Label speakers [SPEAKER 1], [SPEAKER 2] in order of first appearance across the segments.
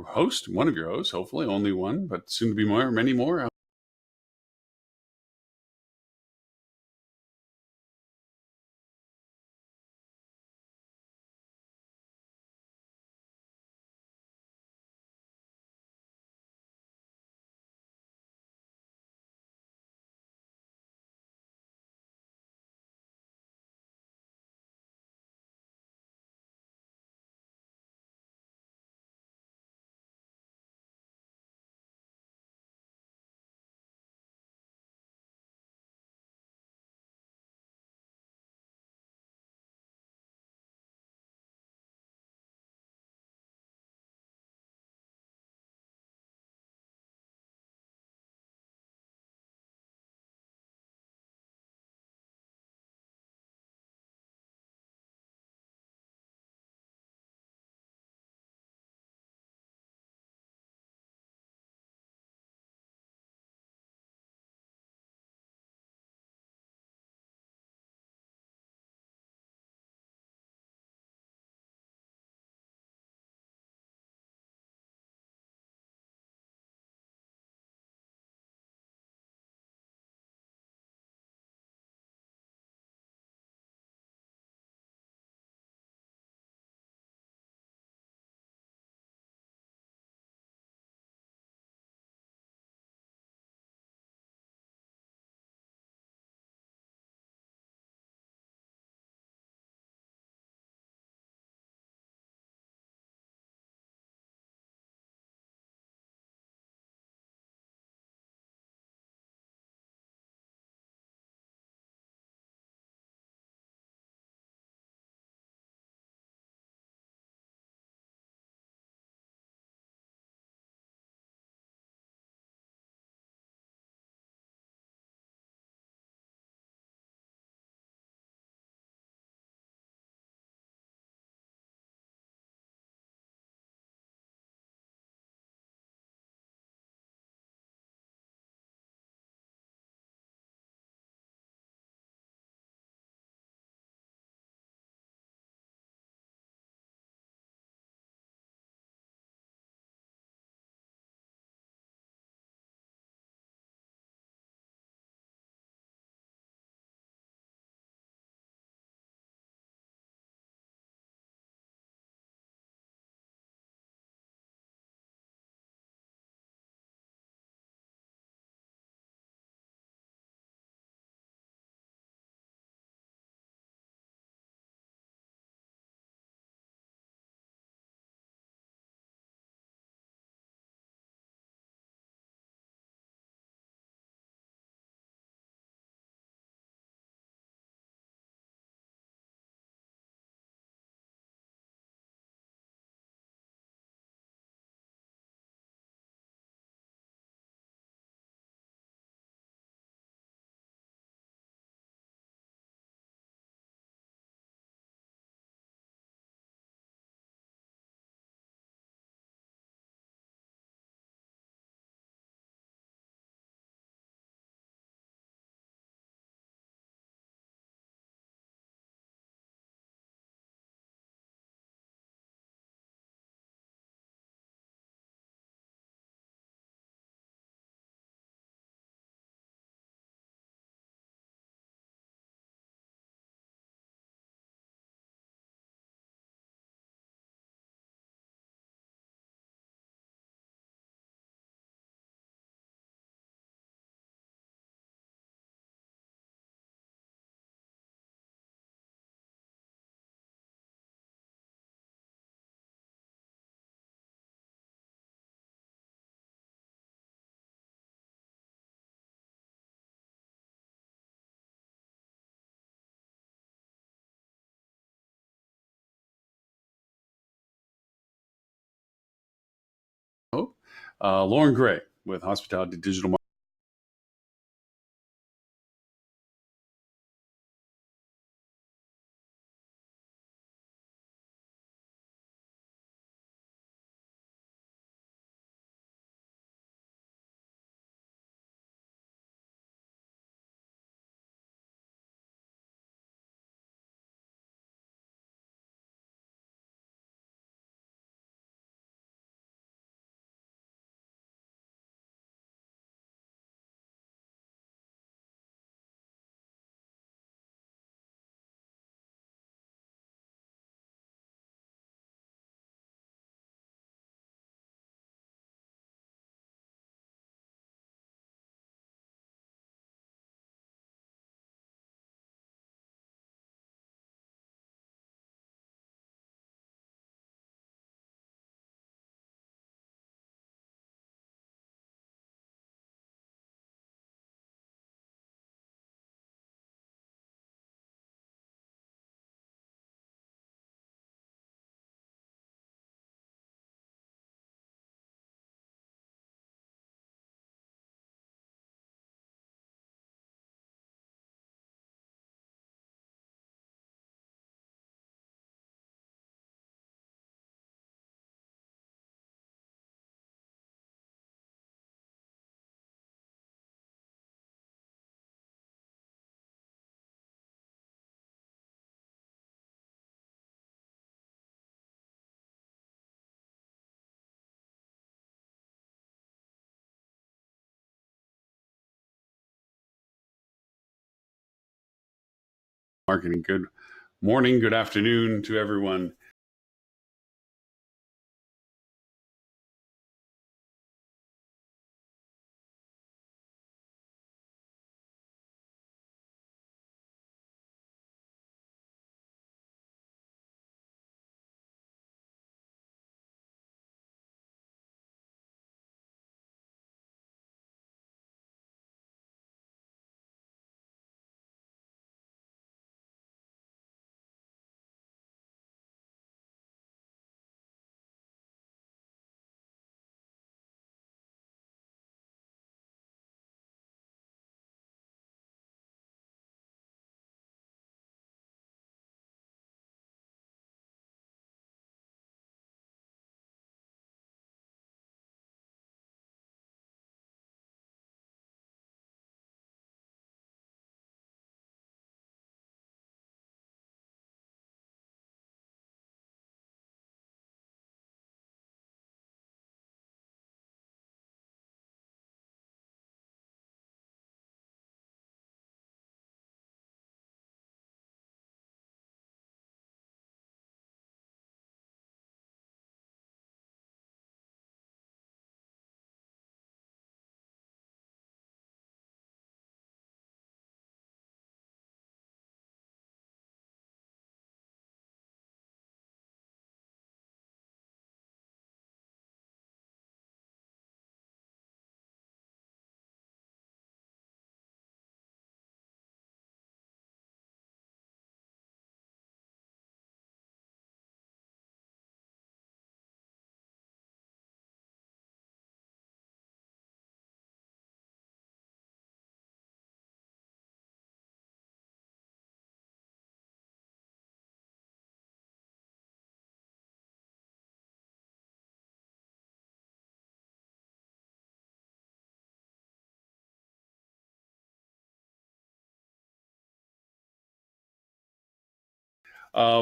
[SPEAKER 1] host, one of your hosts, hopefully only one, but soon to be more, many more. Lauren Gray with Hospitality Digital Marketing. Good morning, good afternoon to everyone.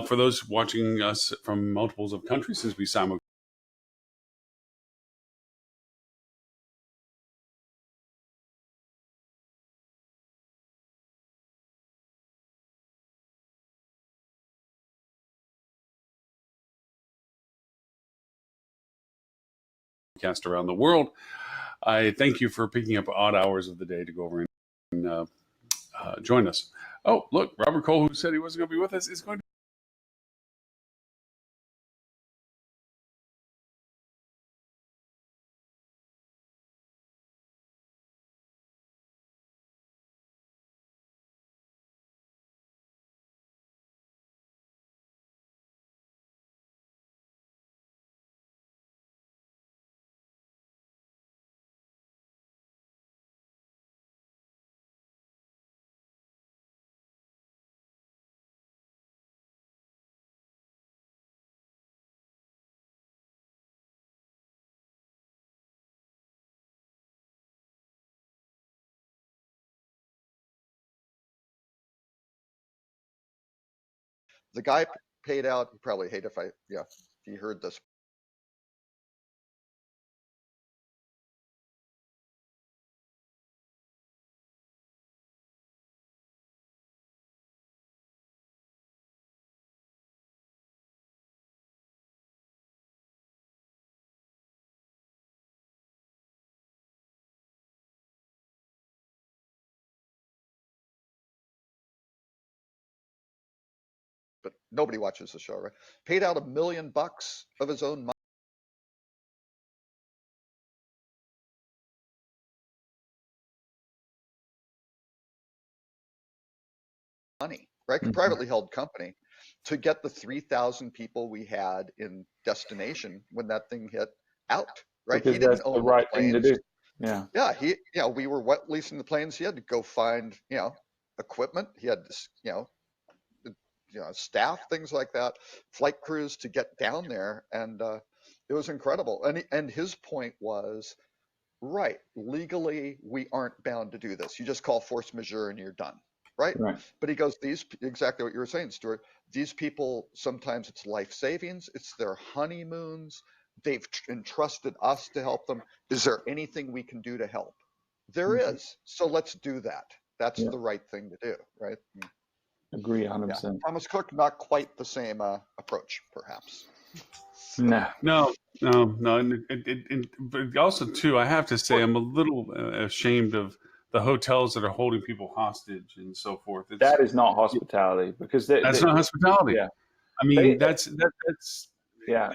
[SPEAKER 1] For those watching us from multiples of countries, since we simulcast around the world, I thank you for picking up odd hours of the day to go over and join us. Oh, look, Robert Cole, who said he wasn't going to be with us, is going to.
[SPEAKER 2] The guy paid out. He probably hate if he heard this. But nobody watches the show, right? Paid out $1 million of his own money, right?
[SPEAKER 3] Mhm.
[SPEAKER 2] Privately held company to get the 3,000 people we had in destination when that thing hit out, right?
[SPEAKER 3] Because
[SPEAKER 2] He
[SPEAKER 3] that's
[SPEAKER 2] didn't
[SPEAKER 3] the
[SPEAKER 2] own the
[SPEAKER 3] right thing to
[SPEAKER 2] planes.
[SPEAKER 3] do. Yeah.
[SPEAKER 2] Yeah, we were wet leasing the planes. He had to go find, equipment. He had to, staff, things like that, flight crews to get down there, and it was incredible. And his point was, right, legally we aren't bound to do this. You just call force majeure and you're done, right?
[SPEAKER 3] Right.
[SPEAKER 2] But he goes, these exactly what you were saying, Stuart. These people, sometimes it's life savings, it's their honeymoons. They've entrusted us to help them. Is there anything we can do to help? There
[SPEAKER 3] Mhm.
[SPEAKER 2] is. So let's do that. That's
[SPEAKER 3] Yeah.
[SPEAKER 2] the right thing to do, right?
[SPEAKER 3] Agree
[SPEAKER 2] Yeah,
[SPEAKER 3] 100%.
[SPEAKER 2] Thomas Cook, not quite the same approach, perhaps.
[SPEAKER 3] No.
[SPEAKER 1] No. But also, too, I have to say, I'm a little ashamed of the hotels that are holding people hostage and so forth.
[SPEAKER 3] That is not hospitality, because
[SPEAKER 1] That's not hospitality.
[SPEAKER 3] yeah,
[SPEAKER 1] I mean,
[SPEAKER 3] they
[SPEAKER 1] that's
[SPEAKER 3] yeah,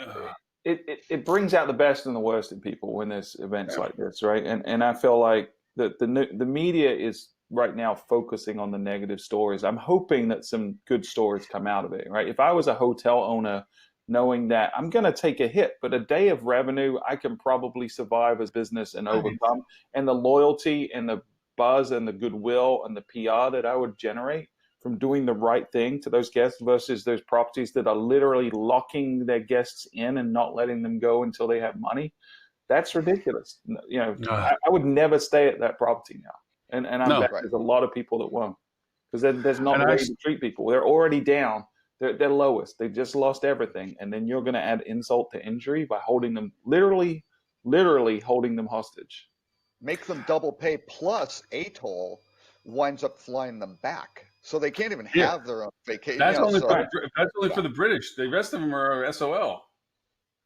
[SPEAKER 3] it brings out the best and the worst in people when there's events like this, right? And I feel like the media is right now focusing on the negative stories. I'm hoping that some good stories come out of it, right? If I was a hotel owner, knowing that I'm going to take a hit, but a day of revenue, I can probably survive as business and overcome. And the loyalty and the buzz and the goodwill and the PR that I would generate from doing the right thing to those guests versus those properties that are literally locking their guests in and not letting them go until they have money. That's ridiculous. You know, I would never stay at that property now. And I bet there's a lot of people that won't, because there's not a way to treat people. They're already down. They're lowest. They've just lost everything. And then you're going to add insult to injury by holding them, literally holding them hostage.
[SPEAKER 2] Make them double pay, plus ATOL winds up flying them back. So they can't even have their own vacation.
[SPEAKER 1] That's only for the British. The rest of them are SOL.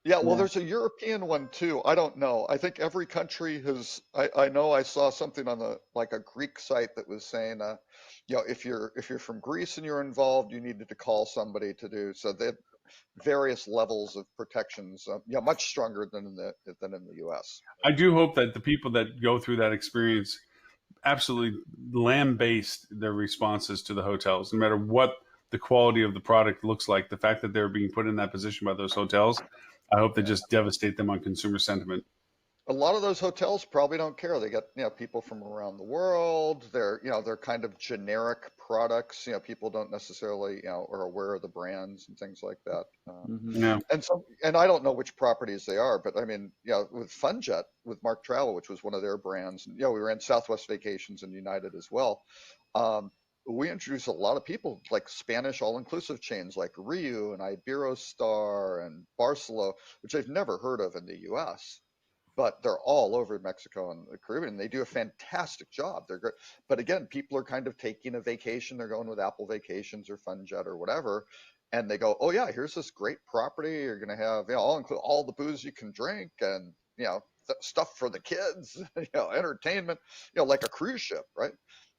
[SPEAKER 2] Yeah, well, there's a European one too. I don't know. I think every country has. I know I saw something on a Greek site that was saying, if you're from Greece and you're involved, you needed to call somebody to do. So they have various levels of protections. Much stronger than in the U.S.
[SPEAKER 1] I do hope that the people that go through that experience absolutely lambaste their responses to the hotels, no matter what the quality of the product looks like. The fact that they're being put in that position by those hotels, I hope they just devastate them on consumer sentiment.
[SPEAKER 2] A lot of those hotels probably don't care. They get people from around the world. They're kind of generic products. People don't necessarily are aware of the brands and things like that. And I don't know which properties they are, but I mean, with FunJet, with Mark Travel, which was one of their brands, and we ran Southwest Vacations and United as well. We introduced a lot of people, like Spanish all-inclusive chains like Riu and Iberostar and Barcelona, which I've never heard of in the U.S., but they're all over Mexico and the Caribbean. They do a fantastic job. They're great. But again, people are kind of taking a vacation. They're going with Apple Vacations or FunJet or whatever. And they go, oh yeah, here's this great property. You're going to have, I'll include all the booze you can drink and, stuff for the kids, entertainment, like a cruise ship, right?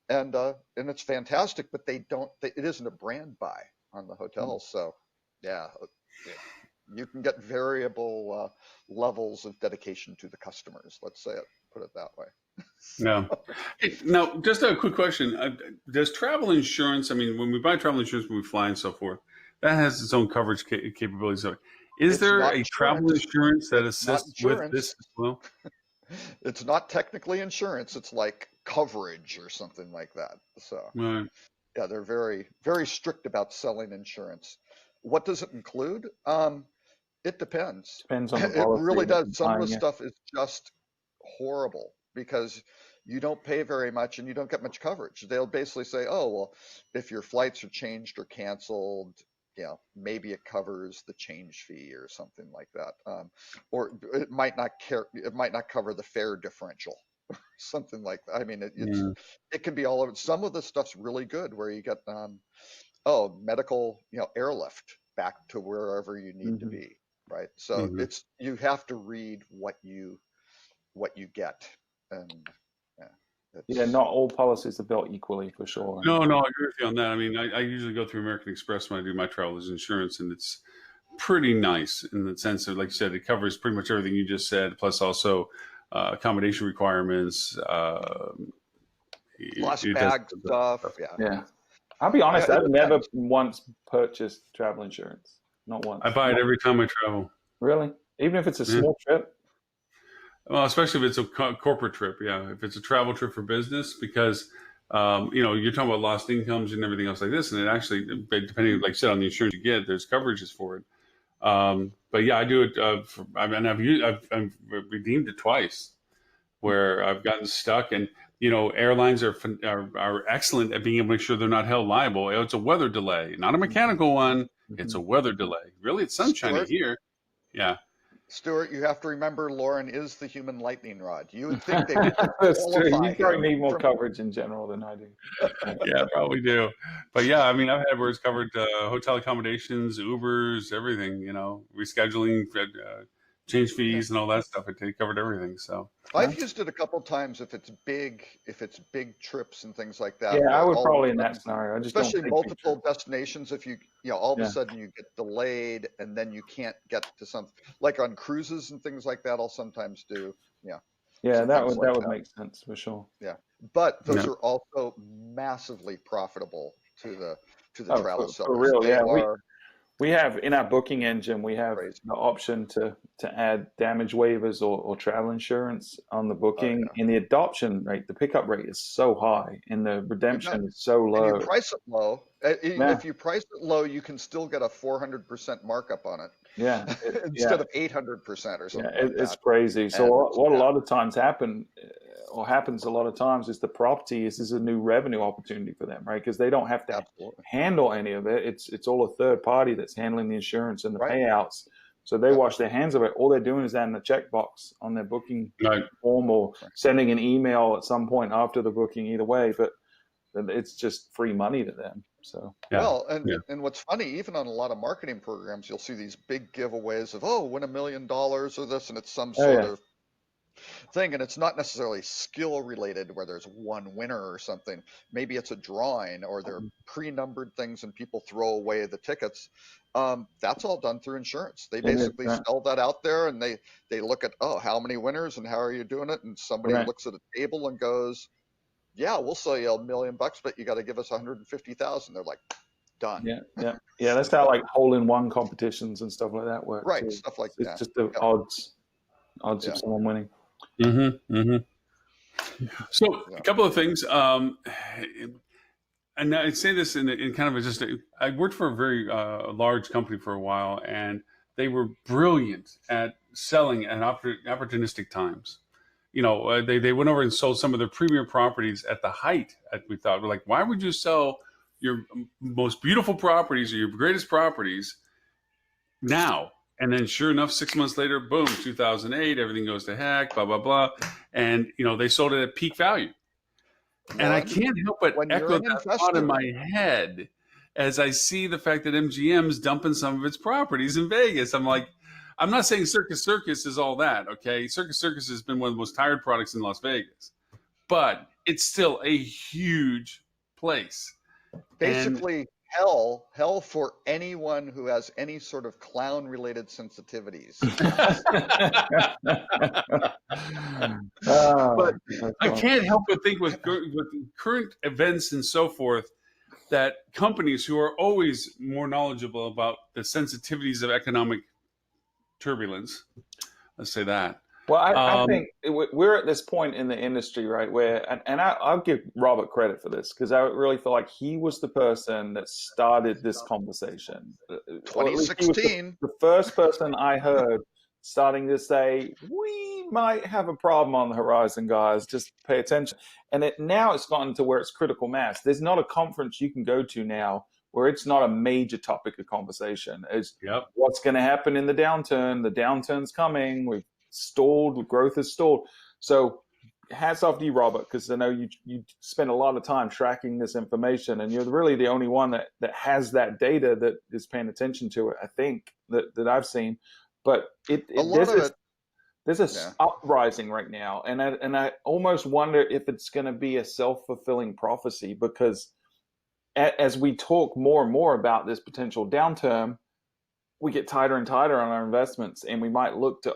[SPEAKER 2] And it's fantastic, but it isn't a brand buy on the hotels. So you can get variable levels of dedication to the customers. Let's put it that way.
[SPEAKER 1] No. Hey, now, just a quick question. Does travel insurance, I mean, when we buy travel insurance, when we fly and so forth, that has its own coverage capabilities. Is there a travel insurance that assists with this as well?
[SPEAKER 2] It's not technically insurance. It's like coverage or something like that. So, they're very, very strict about selling insurance. What does it include? It depends.
[SPEAKER 3] Depends on the
[SPEAKER 2] It
[SPEAKER 3] policy.
[SPEAKER 2] really does. Some of the stuff is just horrible because you don't pay very much and you don't get much coverage. They'll basically say, oh, well, if your flights are changed or canceled, maybe it covers the change fee or something like that. Or it might not cover the fare differential, something like that. I mean, it can be all over. Some of the stuff's really good where you get, medical, airlift back to wherever you need to be. Right. So you have to read what you get. And
[SPEAKER 3] not all policies are built equally, for sure.
[SPEAKER 1] No, I agree with you on that. I mean, I usually go through American Express when I do my traveler's insurance, and it's pretty nice in the sense of, like you said, it covers pretty much everything you just said, plus also accommodation requirements.
[SPEAKER 2] Lost bag stuff.
[SPEAKER 3] Yeah. I'll be honest, I've never once purchased travel insurance. Not once.
[SPEAKER 1] I buy it every time I travel.
[SPEAKER 3] Really? Even if it's a small trip?
[SPEAKER 1] Well, especially if it's a corporate trip, if it's a travel trip for business, because you're talking about lost incomes and everything else like this, and it actually, depending, like you said, on the insurance you get, there's coverages for it. But I do it. I've redeemed it twice, where I've gotten stuck, and airlines are excellent at being able to make sure they're not held liable. It's a weather delay, not a mechanical one. It's a weather delay. Really, it's sunshiny here. Yeah.
[SPEAKER 2] Stuart, you have to remember Lauren is the human lightning rod. You would think they would
[SPEAKER 3] That's true.
[SPEAKER 2] qualify
[SPEAKER 3] You probably
[SPEAKER 2] him
[SPEAKER 3] need more
[SPEAKER 2] from,
[SPEAKER 3] coverage in general than I do.
[SPEAKER 1] Yeah, probably do. But yeah, I mean, I've had where it's covered hotel accommodations, Ubers, everything. Rescheduling, change fees, and all that stuff. It covered everything. So
[SPEAKER 2] I've used it a couple times if it's big trips and things like that,
[SPEAKER 3] Yeah, I
[SPEAKER 2] where
[SPEAKER 3] would
[SPEAKER 2] all of
[SPEAKER 3] probably
[SPEAKER 2] a
[SPEAKER 3] in that
[SPEAKER 2] sudden,
[SPEAKER 3] scenario. I just don't
[SPEAKER 2] especially
[SPEAKER 3] take big
[SPEAKER 2] multiple
[SPEAKER 3] trips.
[SPEAKER 2] destinations, if all of a
[SPEAKER 3] Yeah,
[SPEAKER 2] sudden you get delayed and then you can't get to something like on cruises and things like that, I'll sometimes do, yeah,
[SPEAKER 3] yeah,
[SPEAKER 2] some
[SPEAKER 3] that
[SPEAKER 2] things
[SPEAKER 3] would
[SPEAKER 2] like
[SPEAKER 3] that would
[SPEAKER 2] that.
[SPEAKER 3] make sense for sure.
[SPEAKER 2] Yeah. But those
[SPEAKER 1] yeah,
[SPEAKER 2] are also massively profitable to the
[SPEAKER 3] Oh,
[SPEAKER 2] travel
[SPEAKER 3] for
[SPEAKER 2] sellers.
[SPEAKER 3] real,
[SPEAKER 2] They
[SPEAKER 3] yeah.
[SPEAKER 2] are
[SPEAKER 3] We have in our booking engine, we have
[SPEAKER 2] crazy.
[SPEAKER 3] the option to add damage waivers or travel insurance on the
[SPEAKER 2] Oh
[SPEAKER 3] booking.
[SPEAKER 2] yeah.
[SPEAKER 3] And the adoption rate, the pickup rate is so high, and the
[SPEAKER 2] You bet.
[SPEAKER 3] redemption is so
[SPEAKER 2] And you
[SPEAKER 3] low.
[SPEAKER 2] price it low.
[SPEAKER 3] Yeah,
[SPEAKER 2] If you price it low, you can still get a 400% markup on
[SPEAKER 3] yeah,
[SPEAKER 2] it
[SPEAKER 3] yeah.
[SPEAKER 2] instead of 800% or
[SPEAKER 3] Yeah,
[SPEAKER 2] something like
[SPEAKER 3] it's
[SPEAKER 2] that.
[SPEAKER 3] crazy. So
[SPEAKER 2] And
[SPEAKER 3] what a
[SPEAKER 2] yeah,
[SPEAKER 3] lot of times happens a lot of times is the property is a new revenue opportunity for them, right? Because they don't have to
[SPEAKER 2] absolutely.
[SPEAKER 3] handle any of it. It's all a third party that's handling the insurance and the
[SPEAKER 2] Right.
[SPEAKER 3] payouts. So they
[SPEAKER 2] Yep.
[SPEAKER 3] wash their hands of it. All they're doing is adding a checkbox on their booking
[SPEAKER 1] right.
[SPEAKER 3] form or
[SPEAKER 2] Right.
[SPEAKER 3] sending an email at some point after the booking. Either way, but it's just free money to them. So
[SPEAKER 1] Yeah,
[SPEAKER 2] Well,
[SPEAKER 1] yeah,
[SPEAKER 2] and what's funny, even on a lot of marketing programs, you'll see these big giveaways of, oh, win $1 million or this, and it's some
[SPEAKER 3] oh
[SPEAKER 2] sort
[SPEAKER 3] yeah,
[SPEAKER 2] of thing, and it's not necessarily skill related where there's one winner or something. Maybe it's a drawing or they're pre-numbered things and people throw away the tickets. That's all done through insurance. They
[SPEAKER 3] it is,
[SPEAKER 2] basically sell that out there, and they look at, oh, how many winners and how are you doing it, and somebody
[SPEAKER 3] right.
[SPEAKER 2] looks at a table and goes, yeah, we'll sell you $1 million, but you got to give us 150,000. They're like, done.
[SPEAKER 3] Yeah. That's how like hole-in-one competitions and stuff like that work
[SPEAKER 2] Right,
[SPEAKER 3] too.
[SPEAKER 2] stuff like
[SPEAKER 3] It's
[SPEAKER 2] that.
[SPEAKER 3] just the
[SPEAKER 2] Yep.
[SPEAKER 3] odds of
[SPEAKER 2] Yeah.
[SPEAKER 3] someone winning.
[SPEAKER 1] Mm-hmm, mm-hmm. So
[SPEAKER 2] Yeah.
[SPEAKER 1] a couple of things, and I say this in kind of I worked for a very large company for a while, and they were brilliant at selling at opportunistic times. They went over and sold some of their premier properties at the height. We thought, we're like, why would you sell your most beautiful properties or your greatest properties now? And then sure enough, 6 months later, boom, 2008, everything goes to heck, blah, blah, blah. And, they sold it at peak value. And I
[SPEAKER 2] Lauren,
[SPEAKER 1] can't help but
[SPEAKER 2] when you're
[SPEAKER 1] echo
[SPEAKER 2] an
[SPEAKER 1] that thought in
[SPEAKER 2] investor,
[SPEAKER 1] my head as I see the fact that MGM's dumping some of its properties in Vegas. I'm like, I'm not saying Circus Circus is all that, okay? Circus Circus has been one of the most tired products in Las Vegas, but it's still a huge place. And
[SPEAKER 2] basically hell for anyone who has any sort of clown related sensitivities.
[SPEAKER 3] Oh,
[SPEAKER 2] But
[SPEAKER 3] that's
[SPEAKER 1] I
[SPEAKER 3] funny.
[SPEAKER 1] can't help but think with current events and so forth, that companies who are always more knowledgeable about the sensitivities of economic turbulence, let's say that.
[SPEAKER 3] Well, I
[SPEAKER 1] Um,
[SPEAKER 3] think we're at this point in the industry, right, where, and I'll give Robert credit for this because I really feel like he was the person that started this conversation. Or at least he was
[SPEAKER 2] 2016,
[SPEAKER 3] the first person I heard starting to say, we might have a problem on the horizon, guys, just pay attention. And now it's gotten to where it's critical mass. There's not a conference you can go to now where it's not a major topic of conversation. It's
[SPEAKER 1] yep.
[SPEAKER 3] what's going to happen in the downturn. The downturn's coming. We've stalled, growth is stalled. So hats off to you, Robert, because I know you spend a lot of time tracking this information, and you're really the only one that has that data that is paying attention to it, I think, that I've seen. But
[SPEAKER 2] a lot of it,
[SPEAKER 3] there's a
[SPEAKER 2] yeah.
[SPEAKER 3] uprising right now, and I almost wonder if it's going to be a self-fulfilling prophecy, because as we talk more and more about this potential downturn, we get tighter and tighter on our investments, and we might look to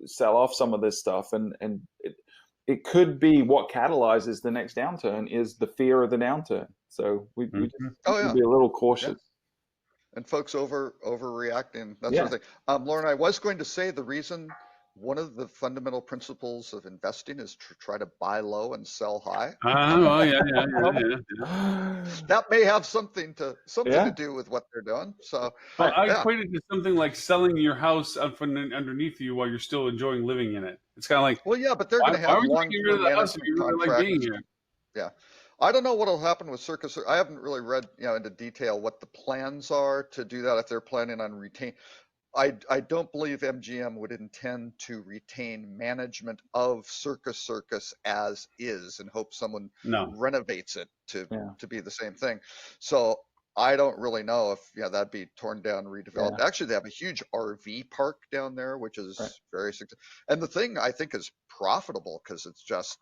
[SPEAKER 3] sell off some of this stuff, and it could be what catalyzes the next downturn is the fear of the downturn. So we just
[SPEAKER 2] Oh
[SPEAKER 3] need
[SPEAKER 2] yeah,
[SPEAKER 3] to be a little
[SPEAKER 2] yeah.
[SPEAKER 3] cautious.
[SPEAKER 2] And folks overreacting, that
[SPEAKER 3] Yeah.
[SPEAKER 2] sort of thing. Lauren, I was going to say the reason one of the fundamental principles of investing is to try to buy low and sell high.
[SPEAKER 1] Oh, yeah.
[SPEAKER 2] That may have something to
[SPEAKER 3] Yeah.
[SPEAKER 2] do with what they're doing. So
[SPEAKER 1] Well, I
[SPEAKER 2] yeah,
[SPEAKER 1] equate it to something like selling your house out from underneath you while you're still enjoying living in it. It's kind of like,
[SPEAKER 2] well, yeah, but they're going to
[SPEAKER 1] why
[SPEAKER 2] have
[SPEAKER 1] would you get rid of
[SPEAKER 2] long-term
[SPEAKER 1] the house if
[SPEAKER 2] management
[SPEAKER 1] you really like being
[SPEAKER 2] contracts.
[SPEAKER 1] here?
[SPEAKER 2] Yeah. I don't know what'll happen with Circus. I haven't really read, into detail what the plans are to do that, if they're planning on retain. I don't believe MGM would intend to retain management of Circus as is and hope someone
[SPEAKER 1] No.
[SPEAKER 2] renovates it
[SPEAKER 3] Yeah.
[SPEAKER 2] to be the same thing. So I don't really know if that'd be torn down, redeveloped.
[SPEAKER 3] Yeah.
[SPEAKER 2] Actually, they have a huge RV park down there, which
[SPEAKER 3] Right.
[SPEAKER 2] is very successful. And the thing I think is profitable because it's just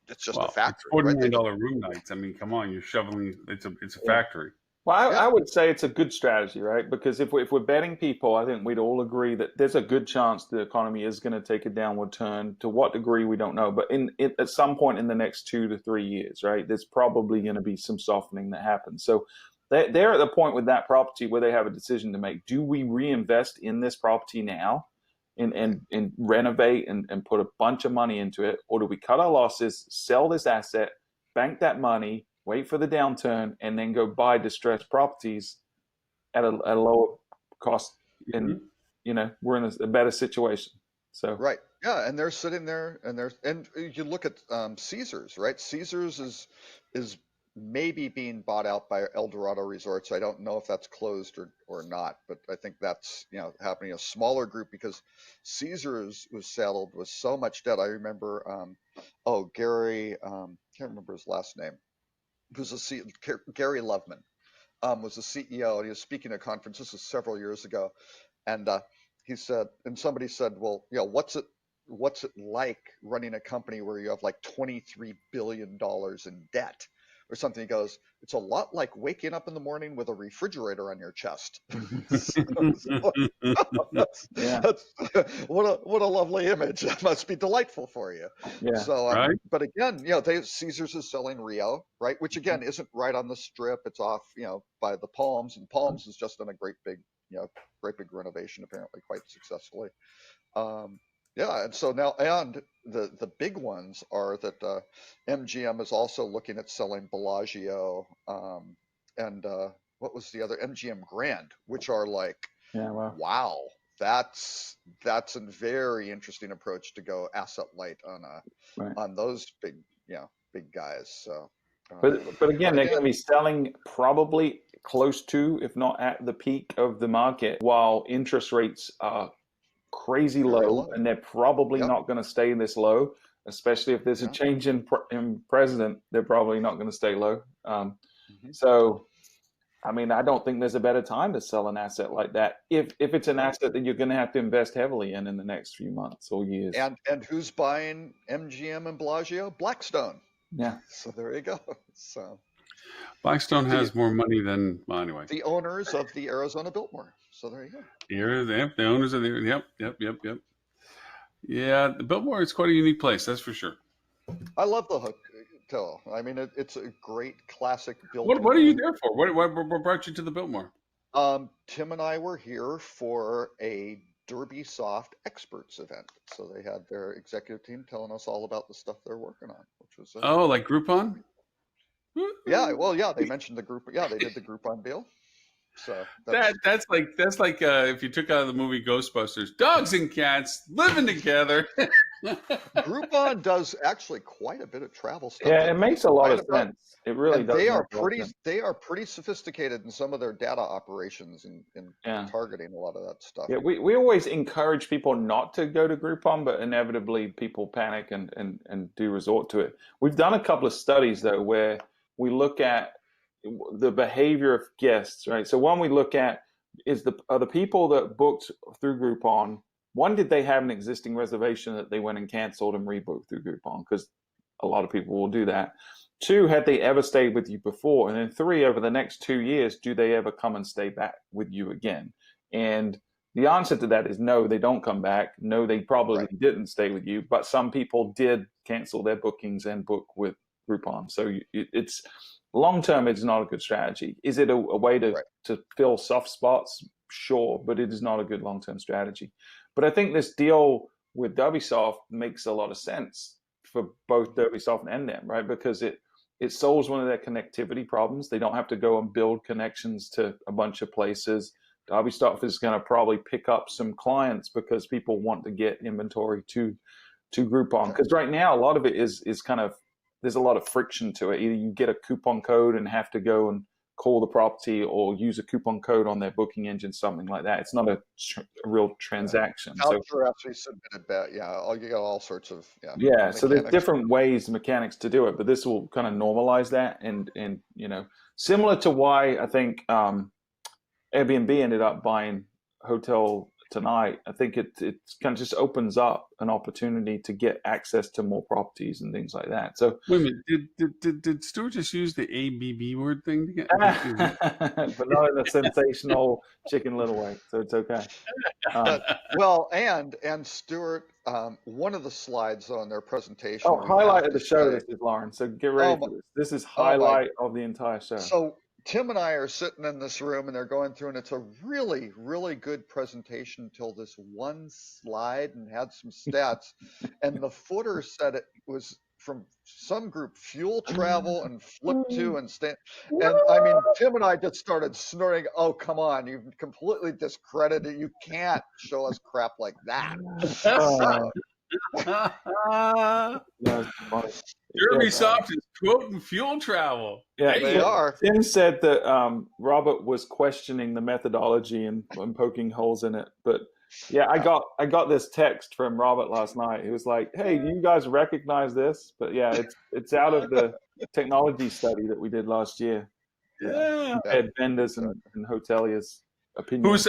[SPEAKER 2] it's just a
[SPEAKER 1] Well, it's
[SPEAKER 2] factory, right? They
[SPEAKER 1] $49 room nights. I mean, come on, you're shoveling. It's a
[SPEAKER 3] Yeah.
[SPEAKER 1] factory.
[SPEAKER 3] Well,
[SPEAKER 2] Yeah.
[SPEAKER 3] I would say it's a good strategy, right? Because if we're betting people, I think we'd all agree that there's a good chance the economy is going to take a downward turn. To what degree, we don't know. But at some point in the next 2 to 3 years, right, there's probably going to be some softening that happens. So they're at the point with that property where they have a decision to make. Do we reinvest in this property now and renovate and put a bunch of money into it? Or do we cut our losses, sell this asset, bank that money, wait for the downturn, and then go buy distressed properties at a lower cost? And we're in a better situation. So
[SPEAKER 2] Right. Yeah, and they're sitting there, and you look at Caesars, right? Caesars is maybe being bought out by Eldorado Resorts. I don't know if that's closed or not, but I think that's happening. A smaller group because Caesars was saddled with so much debt. I remember, Gary, can't remember his last name. Gary Loveman was the CEO, and he was speaking at a conference. This was several years ago, and he said, and somebody said, well, what's it like running a company where you have like $23 billion in debt or something? He goes, it's a lot like waking up in the morning with a refrigerator on your chest.
[SPEAKER 3] Yeah.
[SPEAKER 2] What a lovely image. That must be delightful for you.
[SPEAKER 3] Yeah.
[SPEAKER 2] So,
[SPEAKER 1] Right.
[SPEAKER 2] but again, Caesars is selling Rio, right? Which again isn't right on the strip. It's off, by the Palms, and Palms has just done a great big renovation, apparently quite successfully. Yeah, and so now, and the big ones are that MGM is also looking at selling Bellagio, and what was the other, MGM Grand, which are like,
[SPEAKER 3] Yeah.
[SPEAKER 2] wow, that's a very interesting approach to go asset light on those big guys. So,
[SPEAKER 3] But again, they're going to
[SPEAKER 2] again,
[SPEAKER 3] be selling probably close to, if not at the peak of the market, while interest rates are crazy
[SPEAKER 2] very
[SPEAKER 3] low, and they're probably
[SPEAKER 2] Yep.
[SPEAKER 3] not going to stay this low, especially if there's a
[SPEAKER 2] Yeah.
[SPEAKER 3] change in president. They're probably not going to stay low.
[SPEAKER 2] Mhm.
[SPEAKER 3] So, I mean, I don't think there's a better time to sell an asset like that if it's an
[SPEAKER 2] Right.
[SPEAKER 3] asset that you're going to have to invest heavily in the next few months or years.
[SPEAKER 2] And who's buying MGM and Bellagio? Blackstone.
[SPEAKER 3] Yeah.
[SPEAKER 2] So there you go. So
[SPEAKER 1] Blackstone has more money than, well, anyway.
[SPEAKER 2] the owners of the Arizona Biltmore. So there you go.
[SPEAKER 1] The owners of the, yep. Yeah, the Biltmore is quite a unique place, that's for sure.
[SPEAKER 2] I love the hotel. I mean, it's a great classic Biltmore.
[SPEAKER 1] What are you there for? What brought you to the Biltmore?
[SPEAKER 2] Tim and I were here for a Derby Soft Experts event. So they had their executive team telling us all about the stuff they're working on, which was
[SPEAKER 1] like Groupon?
[SPEAKER 2] Yeah, well, yeah, they mentioned the group. Yeah, they did the Groupon deal. So
[SPEAKER 1] that's like if you took out of the movie Ghostbusters, dogs and cats living together.
[SPEAKER 2] Groupon does actually quite a bit of travel stuff.
[SPEAKER 3] Yeah, it makes a lot of sense. It really does.
[SPEAKER 2] They are pretty sophisticated in some of their data operations and targeting a lot of that stuff.
[SPEAKER 3] Yeah, we always encourage people not to go to Groupon, but inevitably people panic and do resort to it. We've done a couple of studies though where we look at the behavior of guests, right? So one we look at are the people that booked through Groupon, one, did they have an existing reservation that they went and canceled and rebooked through Groupon? Because a lot of people will do that. Two, had they ever stayed with you before? And then three, over the next 2 years, do they ever come and stay back with you again? And the answer to that is no, they don't come back. No, they probably didn't stay with you, but some people did cancel their bookings and book with Groupon. So it's long-term, it's not a good strategy. Is it a way to fill soft spots? Sure, but it is not a good long-term strategy. But I think this deal with DerbySoft makes a lot of sense for both DerbySoft and them, right? Because it solves one of their connectivity problems. They don't have to go and build connections to a bunch of places. DerbySoft is going to probably pick up some clients because people want to get inventory to Groupon. Because right now, a lot of it is kind of, there's a lot of friction to it. Either you get a coupon code and have to go and call the property or use a coupon code on their booking engine, something like that. It's not a real transaction.
[SPEAKER 2] Voucher has to be submitted back. Yeah, you got all sorts of
[SPEAKER 3] So there's
[SPEAKER 2] mechanics.
[SPEAKER 3] different ways, mechanics to do it, but this will kind of normalize that, and similar to why I think Airbnb ended up buying Hotel Tonight. I think it kind of just opens up an opportunity to get access to more properties and things like that. So
[SPEAKER 1] wait a minute, did Stuart just use the ABB word thing to get?
[SPEAKER 3] but not in a sensational Chicken Little way, so it's okay.
[SPEAKER 2] Well, and Stuart, one of the slides on their presentation.
[SPEAKER 3] Oh, highlight of the show, this is Lauren. So get ready for this. This is highlight of the entire show.
[SPEAKER 2] So Tim and I are sitting in this room and they're going through, and it's a really, really good presentation until this one slide and had some stats. And the footer said it was from some group, fuel travel and flip to and stand. And I mean, Tim and I just started snorting. Oh, come on. You've completely discredited it. You can't show us crap like that.
[SPEAKER 3] That's funny.
[SPEAKER 1] Ubisoft is quoting fuel travel.
[SPEAKER 3] Yeah,
[SPEAKER 2] they are.
[SPEAKER 3] Tim said that Robert was questioning the methodology and poking holes in it. But yeah, I got this text from Robert last night. He was like, "Hey, do you guys recognize this?" But yeah, it's out of the technology study that we did last year.
[SPEAKER 1] Yeah,
[SPEAKER 3] Ed vendors and hoteliers' opinion.
[SPEAKER 1] Was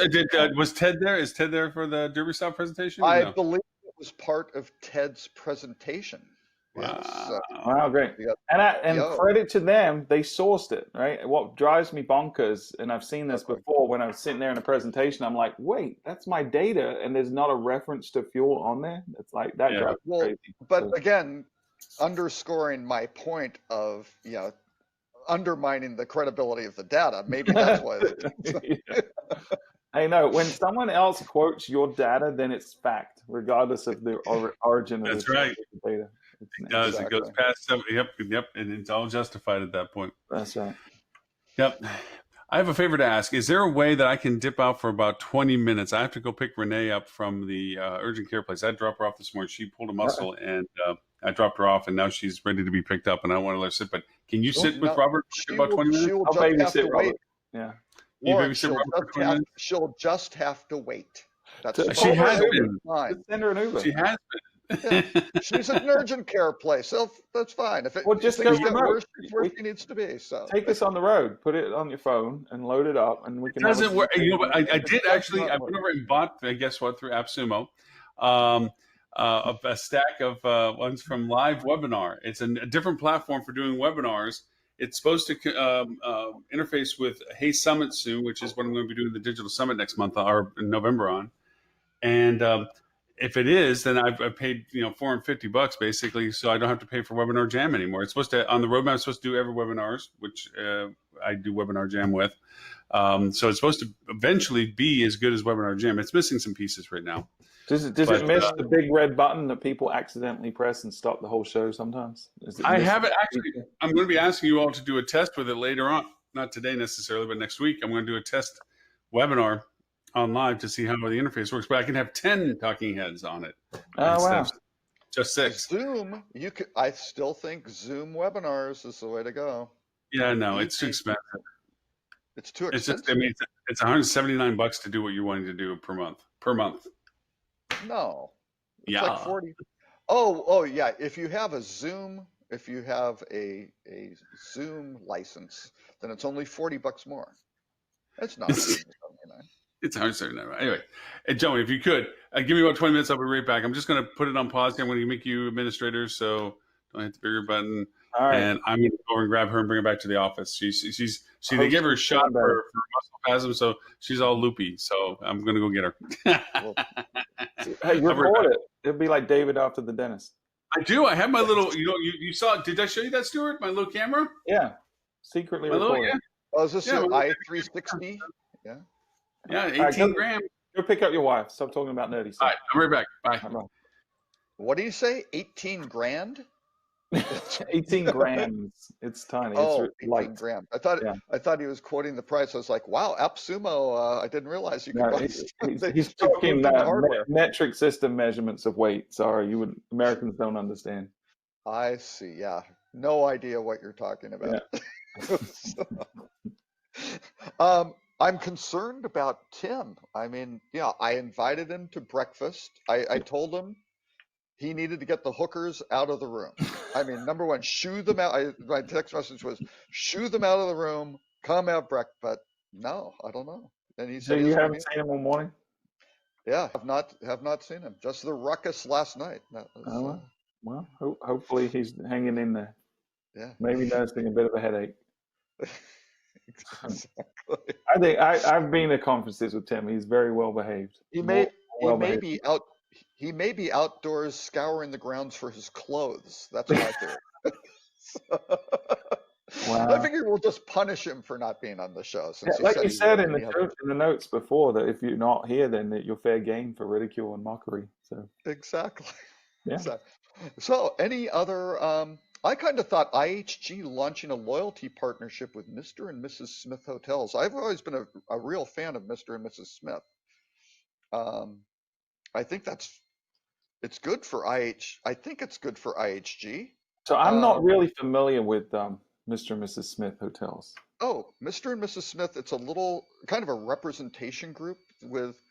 [SPEAKER 1] Ted there? Is Ted there for the Ubisoft presentation?
[SPEAKER 2] I believe it was part of Ted's presentation.
[SPEAKER 1] Wow.
[SPEAKER 3] Wow, great. And credit to them, they sourced it, right? What drives me bonkers, and I've seen this before when I was sitting there in a presentation, I'm like, wait, that's my data, and there's not a reference to fuel on there? It's like, that drives me crazy.
[SPEAKER 2] But again, underscoring my point of, undermining the credibility of the data, maybe that's why.
[SPEAKER 3] I know, when someone else quotes your data, then it's fact, regardless of the origin of the data.
[SPEAKER 1] It does. Exactly. It goes past some. Yep. And it's all justified at that point.
[SPEAKER 3] That's right.
[SPEAKER 1] Yep. I have a favor to ask. Is there a way that I can dip out for about 20 minutes? I have to go pick Renee up from the urgent care place. I dropped her off this morning. She pulled a muscle, and I dropped her off, and now she's ready to be picked up, and I want to let her sit. But can you sit with Robert for about 20 minutes?
[SPEAKER 2] I'll babysit Robert.
[SPEAKER 3] Yeah.
[SPEAKER 2] Lauren, she'll just have to wait.
[SPEAKER 1] She has been.
[SPEAKER 3] Send her an Uber.
[SPEAKER 1] She has been.
[SPEAKER 2] Yeah. She's at an urgent care place, so that's fine. If
[SPEAKER 3] just go remote.
[SPEAKER 2] Where she needs to be. So
[SPEAKER 3] take us on the road, put it on your phone, and load it up, and we can.
[SPEAKER 1] It doesn't work. But I did actually. I went over and bought. Guess what? Through AppSumo, a stack of ones from Live Webinar. It's a different platform for doing webinars. It's supposed to interface with Hey Summit soon, which is what I'm going to be doing the digital summit next month or in November on, and. If it is, then I've paid $450 basically, so I don't have to pay for Webinar Jam anymore. It's supposed to on the roadmap. It's supposed to do every webinars, which I do Webinar Jam with. So it's supposed to eventually be as good as Webinar Jam. It's missing some pieces right now.
[SPEAKER 3] Does it miss the big red button that people accidentally press and stop the whole show sometimes?
[SPEAKER 1] I haven't actually. I'm going to be asking you all to do a test with it later on. Not today necessarily, but next week. I'm going to do a test webinar on live to see how the interface works, but I can have 10 talking heads on it.
[SPEAKER 3] Oh wow!
[SPEAKER 1] Just 6.
[SPEAKER 2] Zoom, I still think Zoom webinars is the way to go.
[SPEAKER 1] Yeah, no, it's too expensive.
[SPEAKER 2] It's too expensive.
[SPEAKER 1] It's $179 to do what you're wanting to do per month.
[SPEAKER 2] No. It's
[SPEAKER 1] yeah.
[SPEAKER 2] Like 40. Oh yeah. If you have a Zoom license, then it's only $40 more. That's not $179.
[SPEAKER 1] It's $179. Anyway, Joey, if you could, give me about 20 minutes. I'll be right back. I'm just going to put it on pause. I'm going to make you administrator, so don't hit the bigger button.
[SPEAKER 3] All right.
[SPEAKER 1] And I'm going to go over and grab her and bring her back to the office. They gave her a shot for muscle spasm, so she's all loopy. So I'm going to go get her.
[SPEAKER 3] Hey, record it. It'll be like David after the dentist.
[SPEAKER 1] I do. I have my little, you saw, did I show you that, Stuart? My little camera?
[SPEAKER 3] Yeah. Secretly recorded.
[SPEAKER 2] Oh, is this an i360? Yeah.
[SPEAKER 1] Yeah, 18 grams.
[SPEAKER 3] Go pick up your wife. Stop talking about nerdy stuff.
[SPEAKER 1] All right, I'm right back. Bye.
[SPEAKER 2] What do you say? 18 grand?
[SPEAKER 3] 18 grams. It's tiny.
[SPEAKER 2] Oh,
[SPEAKER 3] it's
[SPEAKER 2] 18
[SPEAKER 3] light.
[SPEAKER 2] grams. I thought he was quoting the price. I was like, wow, AppSumo. I didn't realize you could buy.
[SPEAKER 3] He's talking metric system measurements of weight. Sorry, Americans don't understand.
[SPEAKER 2] I see. Yeah, no idea what you're talking about.
[SPEAKER 3] Yeah.
[SPEAKER 2] I'm concerned about Tim. I mean, yeah, I invited him to breakfast. I told him he needed to get the hookers out of the room. I mean, number one, shoo them out. My text message was, shoo them out of the room, come have breakfast. But no, I don't know. And he
[SPEAKER 3] So
[SPEAKER 2] said he
[SPEAKER 3] you
[SPEAKER 2] doesn't
[SPEAKER 3] haven't
[SPEAKER 2] mean.
[SPEAKER 3] seen him all morning?
[SPEAKER 2] Yeah, have not seen him. Just the ruckus last night. That was,
[SPEAKER 3] Oh, well, hopefully he's hanging in there.
[SPEAKER 2] yeah.
[SPEAKER 3] Maybe nursing a bit of a headache.
[SPEAKER 2] Exactly.
[SPEAKER 3] I think I've been to conferences with Tim. He's very well behaved.
[SPEAKER 2] He
[SPEAKER 3] More
[SPEAKER 2] may he
[SPEAKER 3] well
[SPEAKER 2] may
[SPEAKER 3] behaved.
[SPEAKER 2] be out he may be outdoors scouring the grounds for his clothes. That's my theory. I
[SPEAKER 3] Wow.
[SPEAKER 2] figure we'll just punish him for not being on the show
[SPEAKER 3] Yeah,
[SPEAKER 2] since he
[SPEAKER 3] like
[SPEAKER 2] said
[SPEAKER 3] you
[SPEAKER 2] he
[SPEAKER 3] said
[SPEAKER 2] would
[SPEAKER 3] in
[SPEAKER 2] and he hasn't.
[SPEAKER 3] in the notes before, that if you're not here, then that you're fair game for ridicule and mockery. So
[SPEAKER 2] Exactly.
[SPEAKER 3] yeah.
[SPEAKER 2] So, so any other I kind of thought IHG launching a loyalty partnership with Mr. and Mrs. Smith Hotels. I've always been a real fan of Mr. and Mrs. Smith. Um, I think it's good for I think it's good for IHG.
[SPEAKER 3] So I'm not
[SPEAKER 2] Um,
[SPEAKER 3] really familiar with Mr. and Mrs. Smith hotels.
[SPEAKER 2] oh, Mr. and Mrs. Smith, it's a little kind of a representation group with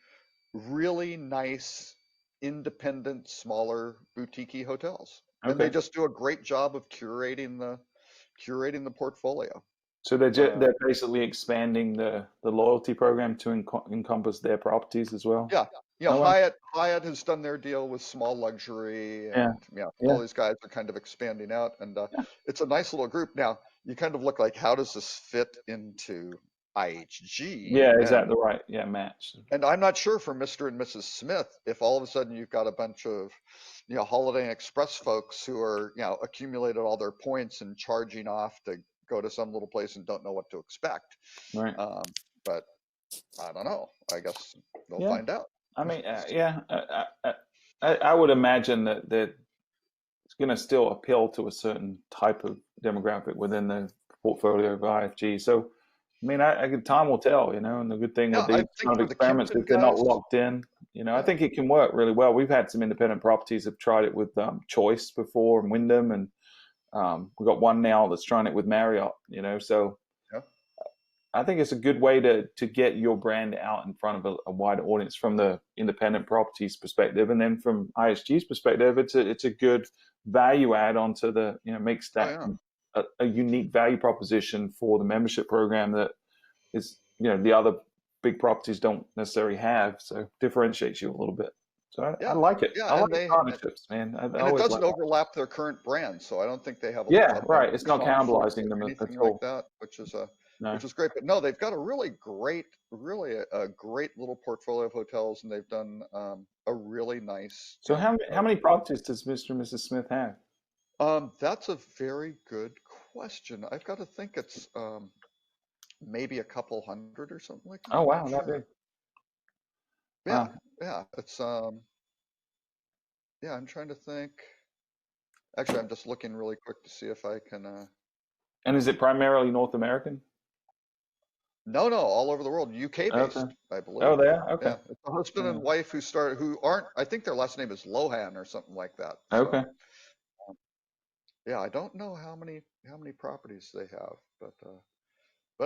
[SPEAKER 2] really nice, independent, smaller, boutique hotels. And they
[SPEAKER 3] Okay.
[SPEAKER 2] just do a great job of curating the portfolio.
[SPEAKER 3] So
[SPEAKER 2] Uh,
[SPEAKER 3] they're basically expanding the loyalty program to encompass their properties as well.
[SPEAKER 2] yeah,
[SPEAKER 3] Oh well.
[SPEAKER 2] Hyatt has done their deal with small luxury,
[SPEAKER 3] Yeah.
[SPEAKER 2] and yeah, all
[SPEAKER 3] Yeah.
[SPEAKER 2] these guys are kind of expanding out, and
[SPEAKER 3] Yeah.
[SPEAKER 2] it's a nice little group. Now, you kind of look like, how does this fit into IHG?
[SPEAKER 3] Yeah. Is that the right match?
[SPEAKER 2] And I'm not sure for Mr. and Mrs. Smith if all of a sudden you've got a bunch of, Holiday Inn Express folks who are, accumulated all their points and charging off to go to some little place and don't know what to expect.
[SPEAKER 3] Right.
[SPEAKER 2] But I don't know. I guess they'll
[SPEAKER 3] Yeah.
[SPEAKER 2] find out.
[SPEAKER 3] I mean, I would imagine that it's going to still appeal to a certain type of demographic within the portfolio of IFG. So, I mean, time will tell, and the good thing
[SPEAKER 2] Yeah,
[SPEAKER 3] with
[SPEAKER 2] I
[SPEAKER 3] these
[SPEAKER 2] think
[SPEAKER 3] kind
[SPEAKER 2] for
[SPEAKER 3] of
[SPEAKER 2] the
[SPEAKER 3] experiments,
[SPEAKER 2] Kimpton
[SPEAKER 3] if they're not
[SPEAKER 2] guys,
[SPEAKER 3] locked in, I
[SPEAKER 2] yeah,
[SPEAKER 3] think it can work really well. We've had some independent properties have tried it with Choice before and Wyndham, and we've got one now that's trying it with Marriott, so
[SPEAKER 2] yeah,
[SPEAKER 3] I think it's a good way to get your brand out in front of a wider audience from the independent properties perspective, and then from ISG's perspective, it's a good value add onto the makes
[SPEAKER 2] oh
[SPEAKER 3] that
[SPEAKER 2] yeah,
[SPEAKER 3] a unique value proposition for the membership program that is the other big properties don't necessarily have, so differentiates you a little bit. So I
[SPEAKER 2] yeah,
[SPEAKER 3] like it.
[SPEAKER 2] yeah,
[SPEAKER 3] I like partnerships, man. I
[SPEAKER 2] and it
[SPEAKER 3] always
[SPEAKER 2] doesn't
[SPEAKER 3] like that.
[SPEAKER 2] overlap their current brand, so I don't think they have
[SPEAKER 3] Yeah,
[SPEAKER 2] a
[SPEAKER 3] right. It's not
[SPEAKER 2] conflict
[SPEAKER 3] cannibalizing them
[SPEAKER 2] or
[SPEAKER 3] at
[SPEAKER 2] anything like
[SPEAKER 3] all.
[SPEAKER 2] that,
[SPEAKER 3] No.
[SPEAKER 2] which is great. But no, they've got a really a great little portfolio of hotels, and they've done a really nice,
[SPEAKER 3] So how many properties does Mr. and Mrs. Smith have?
[SPEAKER 2] That's a very good question. I've got to think it's maybe a couple hundred or something like that.
[SPEAKER 3] Oh
[SPEAKER 2] I'm
[SPEAKER 3] wow,
[SPEAKER 2] not
[SPEAKER 3] that
[SPEAKER 2] sure.
[SPEAKER 3] big.
[SPEAKER 2] Yeah,
[SPEAKER 3] Wow.
[SPEAKER 2] yeah, it's yeah. I'm trying to think. Actually, I'm just looking really quick to see if I can.
[SPEAKER 3] And is it primarily North American?
[SPEAKER 2] No, all over the world, UK
[SPEAKER 3] Okay.
[SPEAKER 2] based, I
[SPEAKER 3] Oh,
[SPEAKER 2] believe.
[SPEAKER 3] there. Okay.
[SPEAKER 2] Yeah, it's a husband
[SPEAKER 3] Yeah.
[SPEAKER 2] and wife who aren't. I think their last name is Lohan or something like that.
[SPEAKER 3] Okay.
[SPEAKER 2] So yeah, I don't know how many properties they have, but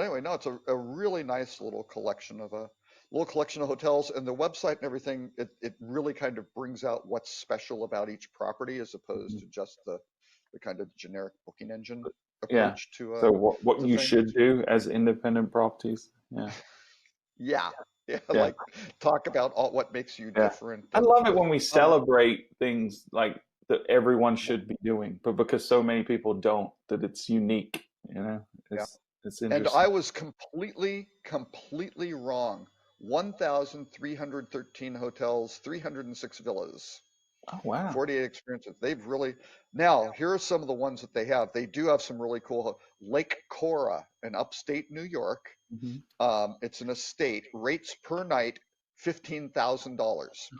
[SPEAKER 2] anyway, no, it's a really nice little collection of hotels, and the website and everything. It really kind of brings out what's special about each property as opposed
[SPEAKER 3] Mhm.
[SPEAKER 2] to just the kind of generic booking engine
[SPEAKER 3] Yeah.
[SPEAKER 2] approach
[SPEAKER 3] So what
[SPEAKER 2] to
[SPEAKER 3] you
[SPEAKER 2] things.
[SPEAKER 3] should do as independent properties. Yeah.
[SPEAKER 2] Yeah, yeah,
[SPEAKER 3] Yeah.
[SPEAKER 2] like talk about what makes you
[SPEAKER 3] Yeah.
[SPEAKER 2] different,
[SPEAKER 3] I
[SPEAKER 2] and
[SPEAKER 3] love it when we
[SPEAKER 2] uh,
[SPEAKER 3] celebrate things like that everyone should be doing, but because so many people don't, that it's unique,
[SPEAKER 2] yeah.
[SPEAKER 3] it's
[SPEAKER 2] And
[SPEAKER 3] interesting.
[SPEAKER 2] I was completely wrong. 1,313 hotels, 306 villas,
[SPEAKER 3] Oh wow.
[SPEAKER 2] 48 experiences. Now, here are some of the ones that they have. They do have some really cool. Lake Cora in upstate New York.
[SPEAKER 3] Mhm.
[SPEAKER 2] It's an estate. Rates per night, $15,000.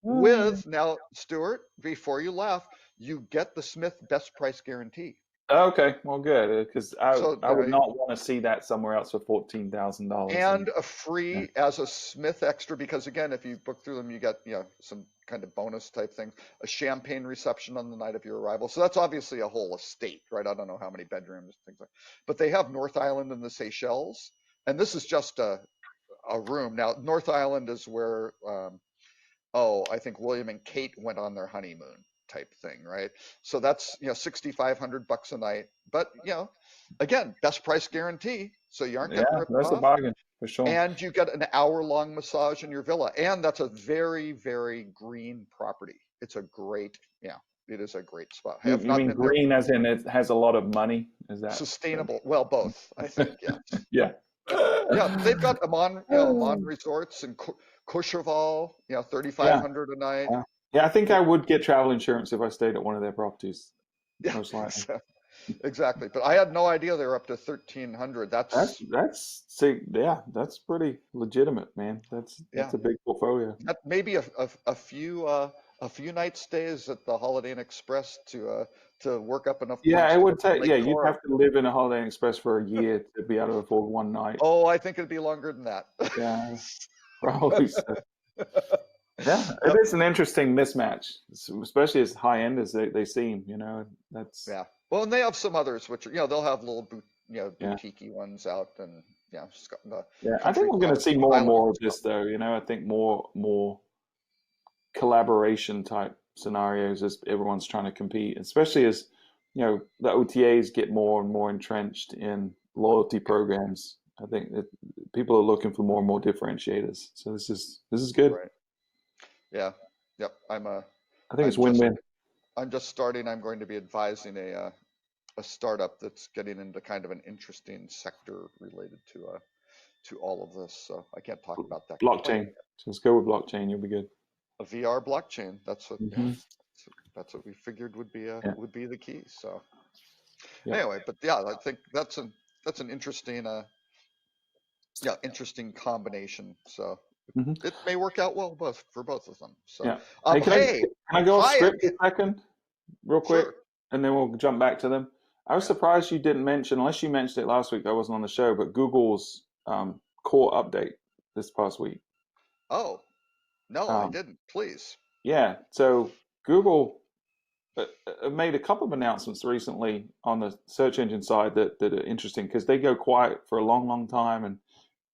[SPEAKER 2] With now, Stuart, before you laugh, you get the Smith best price guarantee.
[SPEAKER 3] Okay, well, good, because
[SPEAKER 2] So
[SPEAKER 3] I would not want to see that somewhere else for $14,000.
[SPEAKER 2] and a
[SPEAKER 3] Yeah,
[SPEAKER 2] free as a Smith extra, because again, if you book through them, you get, some kind of bonus type thing, a champagne reception on the night of your arrival. So that's obviously a whole estate, right? I don't know how many bedrooms, things like, but they have North Island and the Seychelles, and this is just a room. Now, North Island is where, I think William and Kate went on their honeymoon type thing, right? So that's, $6,500 a night. But, again, best price guarantee. So you aren't getting
[SPEAKER 3] yeah,
[SPEAKER 2] ripped
[SPEAKER 3] that's a
[SPEAKER 2] off.
[SPEAKER 3] bargain for sure.
[SPEAKER 2] And you get an hour-long massage in your villa. And that's a very, very green property. It's a great, it is a great spot. I have
[SPEAKER 3] You
[SPEAKER 2] not
[SPEAKER 3] mean
[SPEAKER 2] been there.
[SPEAKER 3] green as in it has a lot of money? Is that
[SPEAKER 2] Sustainable. Well, both, I think, yes.
[SPEAKER 3] yeah.
[SPEAKER 2] Yeah, they've got Amman resorts and Courchevel,
[SPEAKER 3] Yeah,
[SPEAKER 2] 3,500 a night.
[SPEAKER 3] yeah. Yeah, I think I would get travel insurance if I stayed at one of their properties,
[SPEAKER 2] Yeah,
[SPEAKER 3] most likely.
[SPEAKER 2] exactly. But I had no idea they were up to 1,300.
[SPEAKER 3] That's pretty legitimate, man. That's a big portfolio.
[SPEAKER 2] That maybe a few night stays at the Holiday Inn Express to work up enough
[SPEAKER 3] Yeah,
[SPEAKER 2] points
[SPEAKER 3] it
[SPEAKER 2] to
[SPEAKER 3] would
[SPEAKER 2] get to
[SPEAKER 3] take.
[SPEAKER 2] Lake
[SPEAKER 3] Yeah, you'd
[SPEAKER 2] Cora.
[SPEAKER 3] have to live in a Holiday Inn Express for a year to be able to afford one night.
[SPEAKER 2] Oh, I think it'd be longer than that.
[SPEAKER 3] Yeah, probably so. Yeah,
[SPEAKER 2] Yep.
[SPEAKER 3] it is an interesting mismatch, especially as high end as they seem. That's
[SPEAKER 2] Yeah. Well, and they have some others which are, they'll have little
[SPEAKER 3] yeah,
[SPEAKER 2] boutique ones out, and the
[SPEAKER 3] yeah. I
[SPEAKER 2] country
[SPEAKER 3] think we're going to
[SPEAKER 2] clubs
[SPEAKER 3] see
[SPEAKER 2] and
[SPEAKER 3] more and
[SPEAKER 2] island
[SPEAKER 3] more of
[SPEAKER 2] stuff.
[SPEAKER 3] this, though. I think more collaboration type scenarios as everyone's trying to compete, especially as the OTAs get more and more entrenched in loyalty programs. I think that people are looking for more and more differentiators. So this is good.
[SPEAKER 2] Right. Yeah. Yep.
[SPEAKER 3] I think it's
[SPEAKER 2] I'm just
[SPEAKER 3] win-win.
[SPEAKER 2] I'm just starting. I'm going to be advising a startup that's getting into kind of an interesting sector related to all of this. So I can't talk about that quite
[SPEAKER 3] Blockchain.
[SPEAKER 2] yet.
[SPEAKER 3] So let's go with blockchain. You'll be good.
[SPEAKER 2] A VR blockchain. That's what
[SPEAKER 3] Hmm.
[SPEAKER 2] that's what we figured would be
[SPEAKER 3] Yeah.
[SPEAKER 2] the key. So
[SPEAKER 3] Yeah.
[SPEAKER 2] anyway, but yeah, I think that's an interesting interesting combination. So
[SPEAKER 3] Hmm.
[SPEAKER 2] it may work out well for both of them. So
[SPEAKER 3] Yeah. Hey, can
[SPEAKER 2] hey,
[SPEAKER 3] I go off
[SPEAKER 2] Hyatt,
[SPEAKER 3] script a second, real quick,
[SPEAKER 2] sure.
[SPEAKER 3] and then we'll jump back to them. I was
[SPEAKER 2] Yeah.
[SPEAKER 3] surprised you didn't mention, unless you mentioned it last week. I wasn't on the show, but Google's core update this past week.
[SPEAKER 2] Oh, no, I
[SPEAKER 3] Um,
[SPEAKER 2] didn't. Please.
[SPEAKER 3] yeah. So Google made a couple of announcements recently on the search engine side that are interesting because they go quiet for a long, long time, and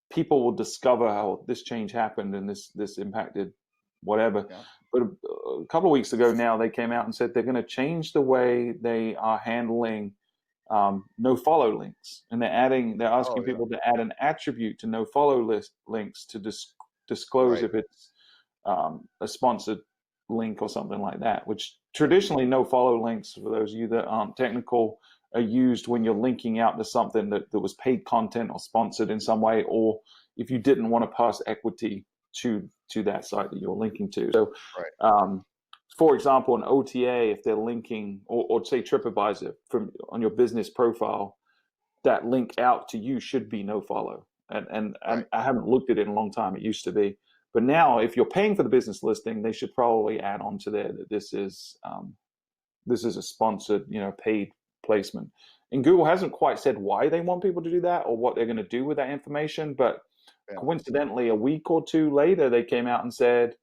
[SPEAKER 3] people will discover how this change happened and this impacted whatever.
[SPEAKER 2] Yeah.
[SPEAKER 3] But a couple of weeks ago now, they came out and said they're going to change the way they are handling no follow links, and they're asking
[SPEAKER 2] Oh, yeah.
[SPEAKER 3] people to add an attribute to no follow list links to disclose
[SPEAKER 2] Right.
[SPEAKER 3] if it's a sponsored link or something like that. Which traditionally, no follow links, for those of you that aren't technical, are used when you're linking out to something that was paid content or sponsored in some way, or if you didn't want to pass equity to that site that you're linking to. So,
[SPEAKER 2] Right.
[SPEAKER 3] for example, an OTA, if they're linking, or say TripAdvisor on your business profile, that link out to you should be no follow. And
[SPEAKER 2] Right.
[SPEAKER 3] I haven't looked at it in a long time. It used to be, but now if you're paying for the business listing, they should probably add on to there that this is a sponsored, paid placement. And Google hasn't quite said why they want people to do that or what they're going to do with that information. But
[SPEAKER 2] Yeah.
[SPEAKER 3] coincidentally, a week or two later, they came out and said,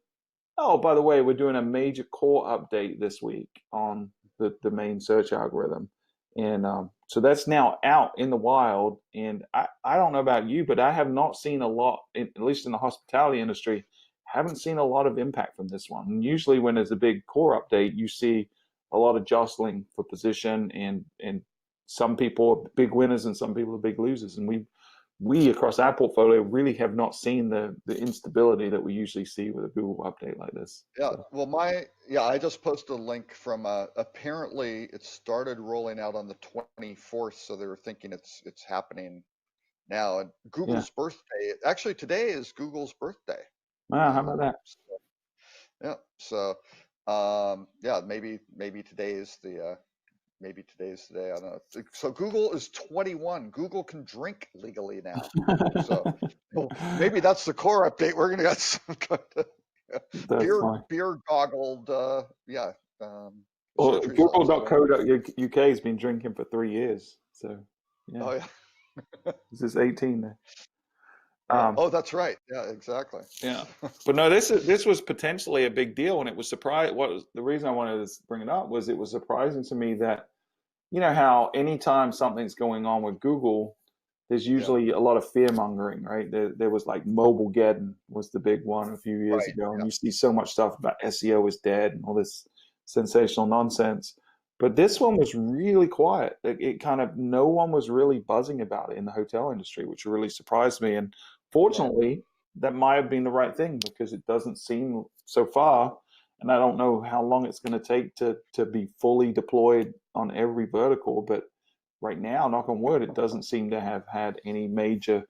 [SPEAKER 3] oh, by the way, we're doing a major core update this week on the main search algorithm. And so that's now out in the wild. And I don't know about you, but I have not seen a lot, at least in the hospitality industry, haven't seen a lot of impact from this one. And usually when there's a big core update, you see a lot of jostling for position, and some people are big winners and some people are big losers. And we across our portfolio really have not seen the instability that we usually see with a Google update like this.
[SPEAKER 2] Yeah.
[SPEAKER 3] So,
[SPEAKER 2] Well, I just posted a link from apparently it started rolling out on the 24th, so they were thinking it's happening now. And
[SPEAKER 3] yeah.
[SPEAKER 2] Google's birthday, actually today is Google's birthday.
[SPEAKER 3] Wow, how about that?
[SPEAKER 2] Yeah. So yeah, maybe today's the day. I don't know. So Google is 21. Google can drink legally now. So maybe that's the core update. We're gonna get some kind of
[SPEAKER 3] That's fine.
[SPEAKER 2] beer goggled
[SPEAKER 3] Well,
[SPEAKER 2] Century's always been.
[SPEAKER 3] Google.co.uk has been drinking for 3 years. So, yeah,
[SPEAKER 2] Oh yeah.
[SPEAKER 3] this is 18 there.
[SPEAKER 2] Yeah. Oh, that's right. Yeah, exactly.
[SPEAKER 3] Yeah, but no, this was potentially a big deal, and it was surprised. What was the reason I wanted to bring it up was it was surprising to me that how anytime something's going on with Google, there's
[SPEAKER 2] Yeah.
[SPEAKER 3] usually a lot of fear mongering, right? There was like Mobilegeddon was the big one a few years
[SPEAKER 2] Right.
[SPEAKER 3] ago, and
[SPEAKER 2] Yeah.
[SPEAKER 3] you see so much stuff about SEO is dead and all this sensational nonsense. But this one was really quiet. It kind of no one was really buzzing about it in the hotel industry, which really surprised me. And
[SPEAKER 2] Right.
[SPEAKER 3] fortunately, that might have been the right thing because it doesn't seem so far, and I don't know how long it's going to take to be fully deployed on every vertical, but right now, knock on wood, it doesn't seem to have had any major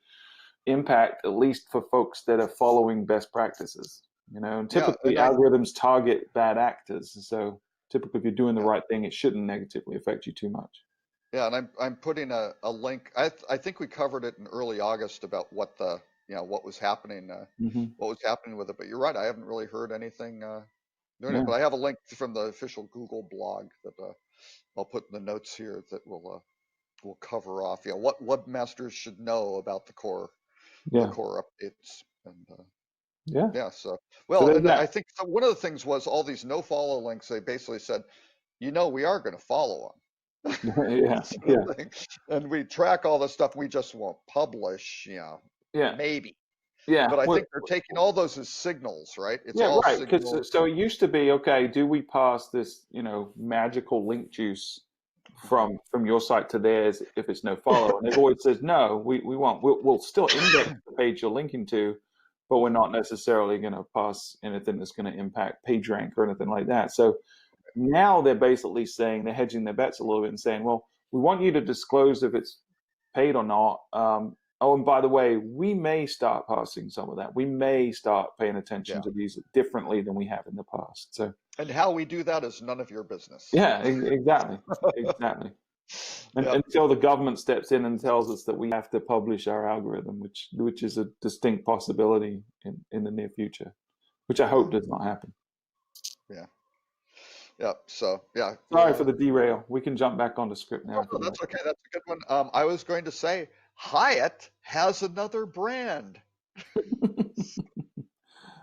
[SPEAKER 3] impact, at least for folks that are following best practices. And
[SPEAKER 2] Yeah.
[SPEAKER 3] typically algorithms target bad actors. So typically, if you're doing the
[SPEAKER 2] Yeah.
[SPEAKER 3] right thing, it shouldn't negatively affect you too much.
[SPEAKER 2] Yeah, and I'm putting a link. I think we covered it in early August about what the what was happening
[SPEAKER 3] Mm-hmm.
[SPEAKER 2] with it. But you're right, I haven't really heard anything doing it.
[SPEAKER 3] Yeah.
[SPEAKER 2] But I have a link from the official Google blog that I'll put in the notes here that will cover off what webmasters should know about the core
[SPEAKER 3] Yeah.
[SPEAKER 2] updates and
[SPEAKER 3] Yeah.
[SPEAKER 2] yeah. So
[SPEAKER 3] So
[SPEAKER 2] well,
[SPEAKER 3] there's
[SPEAKER 2] and I
[SPEAKER 3] that.
[SPEAKER 2] think one of the things was all these no follow links. They basically said, we are going to follow them.
[SPEAKER 3] Yeah.
[SPEAKER 2] Sort
[SPEAKER 3] Yeah.
[SPEAKER 2] of thing. And we track all the stuff, we just won't publish,
[SPEAKER 3] Yeah.
[SPEAKER 2] maybe.
[SPEAKER 3] Yeah.
[SPEAKER 2] But I
[SPEAKER 3] Well,
[SPEAKER 2] think they're taking all those as signals, right? It's
[SPEAKER 3] yeah,
[SPEAKER 2] all
[SPEAKER 3] right. Because
[SPEAKER 2] signals.
[SPEAKER 3] so it used to be, okay, do we pass this, magical link juice
[SPEAKER 2] Mhm.
[SPEAKER 3] from your site to theirs if it's no follow? And they've always said, no, we won't. We'll still index the page you're linking to, but we're not necessarily going to pass anything that's going to impact page rank or anything like that. So now they're basically saying, they're hedging their bets a little bit and saying, well, we want you to disclose if it's paid or not. Oh, and by the way, we may start passing some of that. We may start paying attention
[SPEAKER 2] Yeah.
[SPEAKER 3] to these differently than we have in the past. So,
[SPEAKER 2] And how we do that is none of your business.
[SPEAKER 3] yeah, exactly. Exactly. And
[SPEAKER 2] Yep.
[SPEAKER 3] until the government steps in and tells us that we have to publish our algorithm, which is a distinct possibility in the near future, which I hope does not happen.
[SPEAKER 2] Yeah. Yep. So yeah.
[SPEAKER 3] Sorry for the derail. We can jump back onto script now if
[SPEAKER 2] No,
[SPEAKER 3] you like.
[SPEAKER 2] that's okay. That's a good one. I was going to say Hyatt has another brand.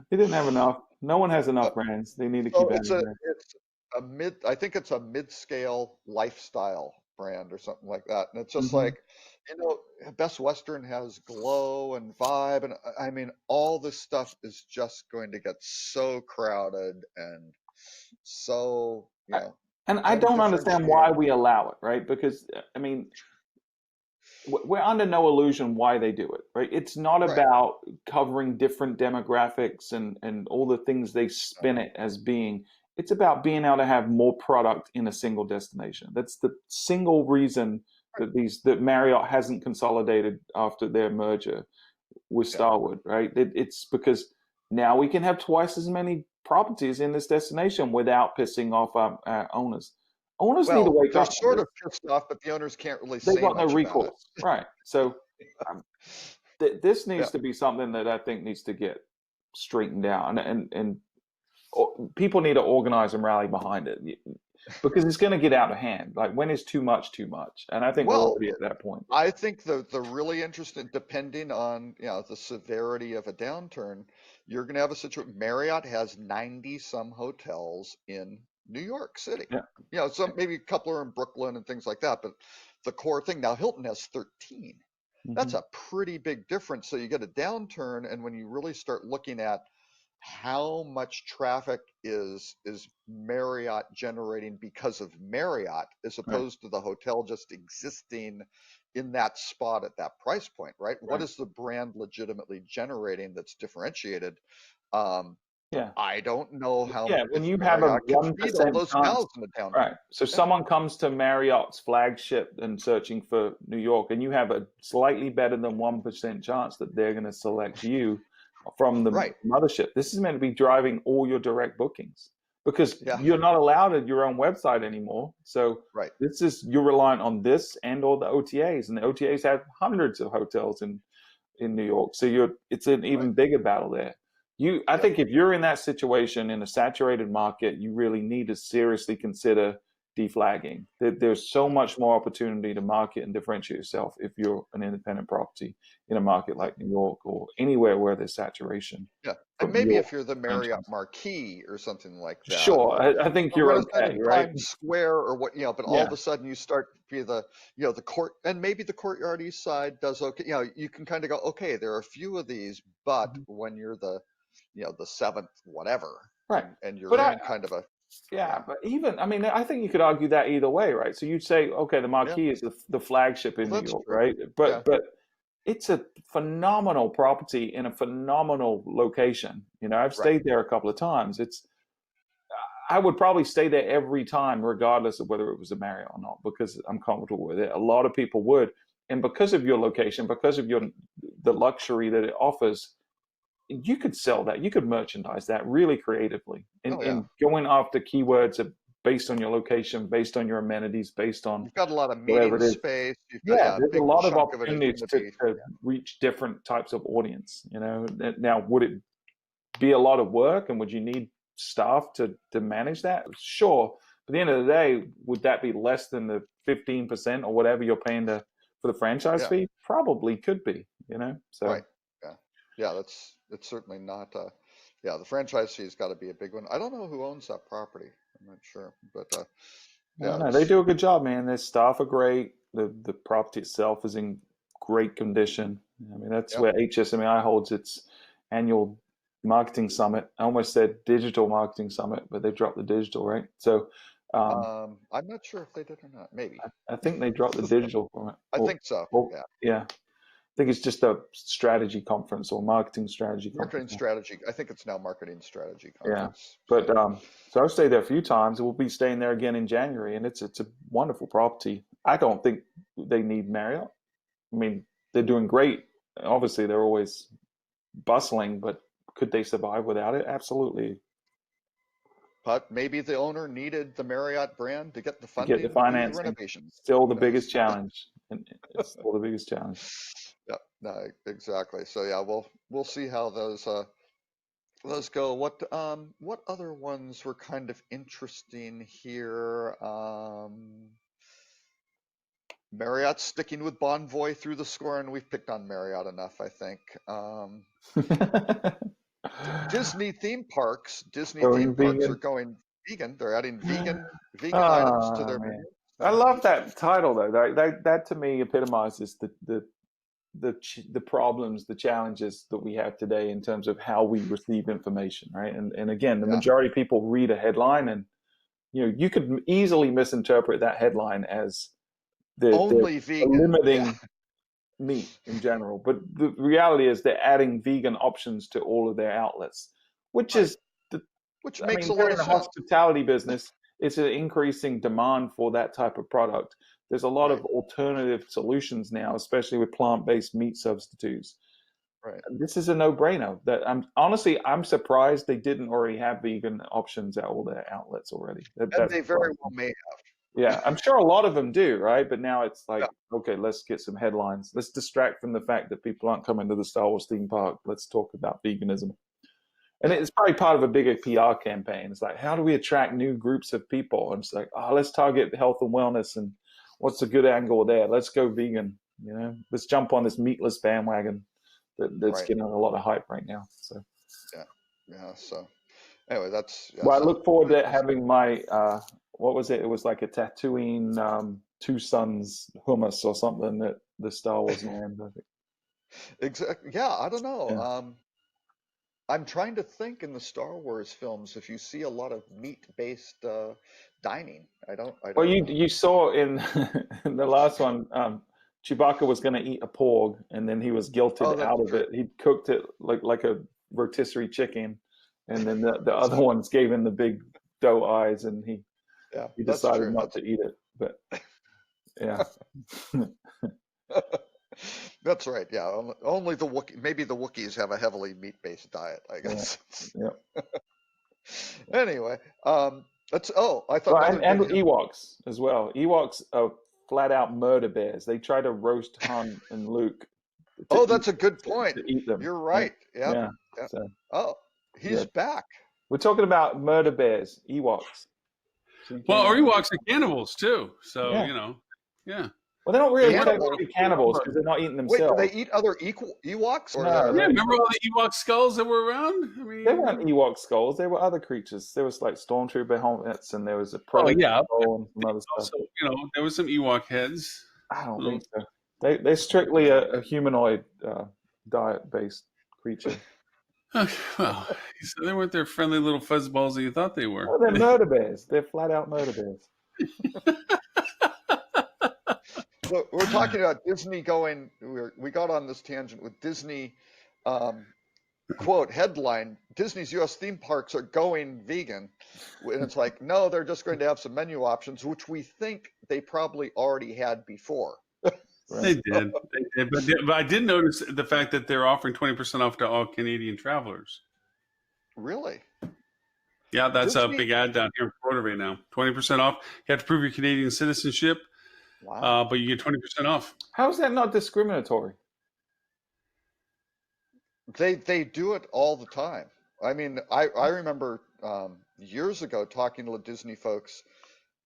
[SPEAKER 3] They didn't have enough. No one has enough brands. They need to
[SPEAKER 2] So
[SPEAKER 3] keep adding brands.
[SPEAKER 2] it's I think it's a mid-scale lifestyle brand or something like that. And it's just
[SPEAKER 3] Mm-hmm.
[SPEAKER 2] like, Best Western has Glow and Vibe, and I mean, all this stuff is just going to get so crowded and so,
[SPEAKER 3] And I don't understand why
[SPEAKER 2] undifferentiated.
[SPEAKER 3] we allow it, right? Because, I mean, we're under no illusion why they do it, right? It's not
[SPEAKER 2] Right.
[SPEAKER 3] about covering different demographics and all the things they spin it as being. It's about being able to have more product in a single destination. That's the single reason that Marriott hasn't consolidated after their merger with
[SPEAKER 2] Yeah.
[SPEAKER 3] Starwood, right? It's because now we can have twice as many properties in this destination without pissing off our owners. Owners need to
[SPEAKER 2] Well,
[SPEAKER 3] wake
[SPEAKER 2] they're
[SPEAKER 3] up.
[SPEAKER 2] sort of pissed off, but the owners can't really
[SPEAKER 3] They've
[SPEAKER 2] say
[SPEAKER 3] got no
[SPEAKER 2] much about it.
[SPEAKER 3] recourse, right? So um, this needs
[SPEAKER 2] Yeah.
[SPEAKER 3] to be something that I think needs to get straightened out, and people need to organize and rally behind it because it's going to get out of hand. Like, when is too much too much? And I think we're
[SPEAKER 2] Well,
[SPEAKER 3] already at that point.
[SPEAKER 2] I think the really interesting, depending on the severity of a downturn, you're going to have a situation. Marriott has 90 some hotels in New York City.
[SPEAKER 3] Yeah.
[SPEAKER 2] Some maybe a couple are in Brooklyn and things like that, but the core thing now, Hilton has 13. That's
[SPEAKER 3] Mm-hmm.
[SPEAKER 2] a pretty big difference. So you get a downturn, and when you really start looking at how much traffic is Marriott generating because of Marriott, as
[SPEAKER 3] Right.
[SPEAKER 2] opposed to the hotel just existing in that spot at that price point, right? What is the brand legitimately generating that's differentiated?
[SPEAKER 3] Yeah.
[SPEAKER 2] I don't know how
[SPEAKER 3] when
[SPEAKER 2] if
[SPEAKER 3] you have a
[SPEAKER 2] Marriott can feed all
[SPEAKER 3] 1%
[SPEAKER 2] those
[SPEAKER 3] chance,
[SPEAKER 2] mouths in the town.
[SPEAKER 3] right? So someone comes to Marriott's flagship and searching for New York, and you have a slightly better than 1% chance that they're going to select you from the mothership. This is meant to be driving all your direct bookings because you're not allowed at your own website anymore. So you're reliant on this and all the OTAs, and the OTAs have hundreds of hotels in New York. So it's an even bigger battle there. I think if you're in that situation in a saturated market, you really need to seriously consider deflagging. There's so much more opportunity to market and differentiate yourself if you're an independent property in a market like New York or anywhere where there's saturation.
[SPEAKER 2] Yeah, and maybe if you're the Marriott Marquis or something like that,
[SPEAKER 3] sure,
[SPEAKER 2] or
[SPEAKER 3] I think
[SPEAKER 2] a
[SPEAKER 3] you're
[SPEAKER 2] resident
[SPEAKER 3] okay,
[SPEAKER 2] in
[SPEAKER 3] right?
[SPEAKER 2] Times Square or what, but all of a sudden you start to be the, the court, and maybe the Courtyard East Side does okay. You can kind of go, okay, there are a few of these, but when you're the, the seventh whatever,
[SPEAKER 3] right,
[SPEAKER 2] and you're
[SPEAKER 3] but
[SPEAKER 2] in kind of a
[SPEAKER 3] but even, I mean, I think you could argue that either way, right? So you'd say, okay, the Marquis is the flagship in New
[SPEAKER 2] that's
[SPEAKER 3] York,
[SPEAKER 2] true.
[SPEAKER 3] right? But it's a phenomenal property in a phenomenal location. I've stayed there a couple of times. I would probably stay there every time, regardless of whether it was a Marriott or not, because I'm comfortable with it. A lot of people would, and because of your location, because of the luxury that it offers, you could sell that, you could merchandise that really creatively, and going after keywords based on your location, based on your amenities, based on
[SPEAKER 2] you've got a lot of
[SPEAKER 3] whatever
[SPEAKER 2] meeting
[SPEAKER 3] it is.
[SPEAKER 2] space. You've got, a
[SPEAKER 3] There's a
[SPEAKER 2] big
[SPEAKER 3] lot of
[SPEAKER 2] chunk of it is
[SPEAKER 3] opportunities
[SPEAKER 2] going to
[SPEAKER 3] to
[SPEAKER 2] be
[SPEAKER 3] reach different types of audience. Now, would it be a lot of work, and would you need staff to manage that? Sure. But at the end of the day, would that be less than the 15% or whatever you're paying for the franchise fee? Probably could be. So
[SPEAKER 2] right. Yeah, it's certainly not. The franchise fee's got to be a big one. I don't know who owns that property. I'm not sure, but
[SPEAKER 3] no, they do a good job, man. Their staff are great. The property itself is in great condition. I mean, that's where HSMAI holds its annual marketing summit. I almost said digital marketing summit, but they dropped the digital, right? So
[SPEAKER 2] I'm not sure if they did or not. Maybe.
[SPEAKER 3] I think they dropped the digital from it.
[SPEAKER 2] I think so.
[SPEAKER 3] Yeah. I think it's just a strategy conference or marketing strategy
[SPEAKER 2] Marketing
[SPEAKER 3] conference.
[SPEAKER 2] strategy. I think it's now marketing strategy conference.
[SPEAKER 3] Yeah. But so I've stayed there a few times. We'll be staying there again in January, and it's a wonderful property. I don't think they need Marriott. I mean, they're doing great. Obviously, they're always bustling, but could they survive without it? Absolutely.
[SPEAKER 2] But maybe the owner needed the Marriott brand to get the funding
[SPEAKER 3] to get the
[SPEAKER 2] to do the
[SPEAKER 3] financing.
[SPEAKER 2] renovations.
[SPEAKER 3] Still the biggest challenge. It's still the biggest challenge.
[SPEAKER 2] Yeah, no, exactly. So we'll see how those go. What other ones were kind of interesting here? Marriott's sticking with Bonvoy through the score, and we've picked on Marriott enough, I think. Disney theme parks are going vegan. They're adding vegan items to their menu.
[SPEAKER 3] I love that title though. That to me epitomizes the problems, the challenges that we have today in terms of how we receive information, right? And again, the majority of people read a headline, and you could easily misinterpret that headline as
[SPEAKER 2] only vegan
[SPEAKER 3] limiting meat in general. But the reality is they're adding vegan options to all of their outlets, which makes a lot of sense. Hospitality business, it's an increasing demand for that type of product. There's a lot of alternative solutions now, especially with plant-based meat substitutes.
[SPEAKER 2] Right.
[SPEAKER 3] This is a no-brainer. I'm surprised they didn't already have vegan options at all their outlets already.
[SPEAKER 2] And they very well may have.
[SPEAKER 3] Yeah, I'm sure a lot of them do, right? But now it's like, okay, let's get some headlines. Let's distract from the fact that people aren't coming to the Star Wars theme park. Let's talk about veganism. And it's probably part of a bigger PR campaign. It's like, how do we attract new groups of people? And it's like, let's target health and wellness, and what's a good angle there? Let's go vegan. Let's jump on this meatless bandwagon that's getting a lot of hype right now. So
[SPEAKER 2] So anyway, that's.
[SPEAKER 3] Well, I look forward to having my what was it? It was like a Tatooine Two Sons hummus or something that the Star Wars named. I think.
[SPEAKER 2] Exactly. Yeah, I don't know. Yeah. I'm trying to think in the Star Wars films if you see a lot of meat-based dining. I don't.
[SPEAKER 3] Well, you saw in the last one, Chewbacca was going to eat a porg, and then he was guilted out of it. He cooked it like a rotisserie chicken, and then the other ones gave him the big doe eyes, and he decided not to eat it. But yeah.
[SPEAKER 2] That's right. Yeah, only the Wookiee. Maybe the Wookiees have a heavily meat-based diet, I guess.
[SPEAKER 3] Yeah.
[SPEAKER 2] Anyway, that's. Oh, I thought.
[SPEAKER 3] And Ewoks as well. Ewoks are flat-out murder bears. They try to roast Han and Luke
[SPEAKER 2] Oh, that's a good point.
[SPEAKER 3] to eat them.
[SPEAKER 2] You're right. Yep.
[SPEAKER 3] Yeah.
[SPEAKER 2] Yep.
[SPEAKER 3] So
[SPEAKER 2] Oh, he's
[SPEAKER 3] yeah.
[SPEAKER 2] back.
[SPEAKER 3] We're talking about murder bears, Ewoks. So you
[SPEAKER 1] Well,
[SPEAKER 3] can,
[SPEAKER 1] or Ewoks are cannibals too. So,
[SPEAKER 3] yeah.
[SPEAKER 1] you know, yeah.
[SPEAKER 3] Well, they're not really
[SPEAKER 2] Cannibal.
[SPEAKER 3] technically cannibals because they're not eating
[SPEAKER 2] Wait, do
[SPEAKER 3] themselves.
[SPEAKER 2] they eat other Ewoks? Or
[SPEAKER 3] No,
[SPEAKER 1] Yeah,
[SPEAKER 3] they
[SPEAKER 1] remember all the Ewok skulls that were around? I
[SPEAKER 3] They weren't
[SPEAKER 1] mean,
[SPEAKER 3] Ewok skulls. They were other creatures. There was like stormtrooper helmets, and there was a
[SPEAKER 1] oh
[SPEAKER 3] predator
[SPEAKER 1] yeah.
[SPEAKER 3] skull and some other stuff.
[SPEAKER 1] Also, you know, there was some Ewok heads.
[SPEAKER 3] I don't
[SPEAKER 1] Little-
[SPEAKER 3] think so. They're strictly a humanoid diet based creature.
[SPEAKER 1] Okay, well, so they weren't their friendly little fuzzballs that you thought they were.
[SPEAKER 3] Oh, they're murder bears. They're flat out murder bears.
[SPEAKER 2] So we're talking about Disney going. We got on this tangent with Disney. Quote headline: Disney's U.S. theme parks are going vegan, and it's like, no, they're just going to have some menu options, which we think they probably already had before.
[SPEAKER 1] They did, but I did notice the fact that they're offering 20% off to all Canadian travelers.
[SPEAKER 2] Really?
[SPEAKER 1] Yeah, that's a
[SPEAKER 2] Disney-
[SPEAKER 1] big ad down here in Florida right now. 20% off. You have to prove your Canadian citizenship,
[SPEAKER 2] Wow.
[SPEAKER 1] but you get 20% off.
[SPEAKER 3] How is that not discriminatory?
[SPEAKER 2] They do it all the time. I mean, I remember years ago talking to the Disney folks.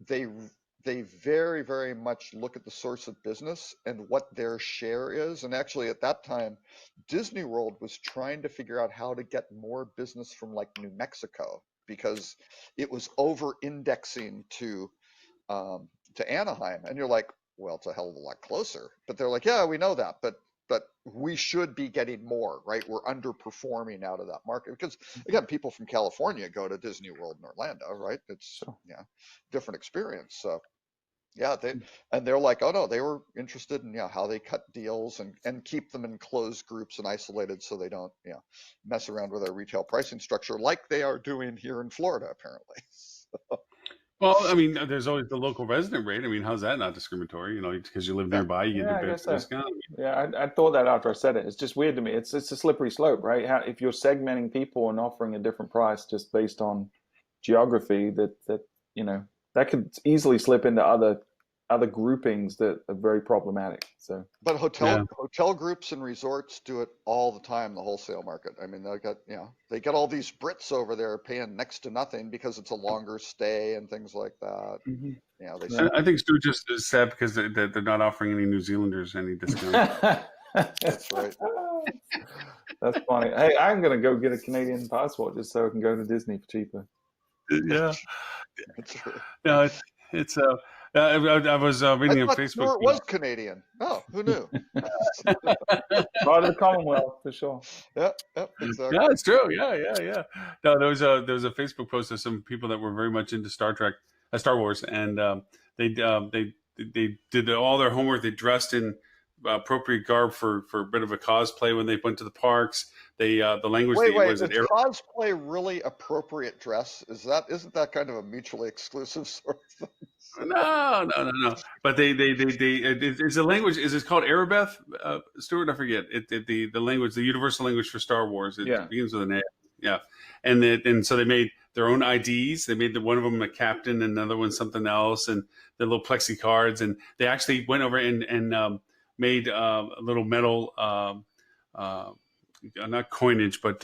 [SPEAKER 2] They very, very much look at the source of business and what their share is. And actually, at that time, Disney World was trying to figure out how to get more business from like New Mexico because it was over-indexing to Anaheim. And you're like, well, it's a hell of a lot closer. But they're like, yeah, we know that, but we should be getting more, right? We're underperforming out of that market because again, people from California go to Disney World in Orlando, right? It's different experience. So yeah, they're like, oh no, they were interested in how they cut deals and keep them in closed groups and isolated so they don't mess around with our retail pricing structure like they are doing here in Florida apparently.
[SPEAKER 1] Well, I mean, there's always the local resident rate. I mean, how's that not discriminatory? You know, because you live nearby, you get the best discount.
[SPEAKER 3] Yeah, I thought that after I said it. It's just weird to me. It's a slippery slope, right? If you're segmenting people and offering a different price just based on geography, that could easily slip into other groupings that are very problematic. So,
[SPEAKER 2] but hotel groups and resorts do it all the time. The wholesale market. I mean, they got all these Brits over there paying next to nothing because it's a longer stay and things like that.
[SPEAKER 1] Mm-hmm. I think Sturgis is sad because they're not offering any New Zealanders any discount.
[SPEAKER 2] That's right.
[SPEAKER 3] That's funny. Hey, I'm gonna go get a Canadian passport just so I can go to Disney for cheaper.
[SPEAKER 1] Yeah,
[SPEAKER 2] that's right.
[SPEAKER 1] No, it's I was reading on Facebook.
[SPEAKER 2] Stuart was Canadian. Oh, who knew?
[SPEAKER 3] Part of the Commonwealth for sure.
[SPEAKER 2] Yep, exactly.
[SPEAKER 1] Yeah, it's true. Yeah. No, there was a Facebook post of some people that were very much into Star Wars, and they did all their homework. They dressed in appropriate garb for a bit of a cosplay when they went to the parks. They the language
[SPEAKER 2] wait,
[SPEAKER 1] was
[SPEAKER 2] is cosplay really appropriate dress? Isn't that kind of a mutually exclusive sort of thing?
[SPEAKER 1] No. But it's a language. Is it called Arabeth, Stuart? I forget. The language, the universal language for Star Wars. It begins with an A. Yeah, and so they made their own IDs. They made one of them a captain, and another one something else, and the little plexi cards. And they actually went over and made a little metal, not coinage, but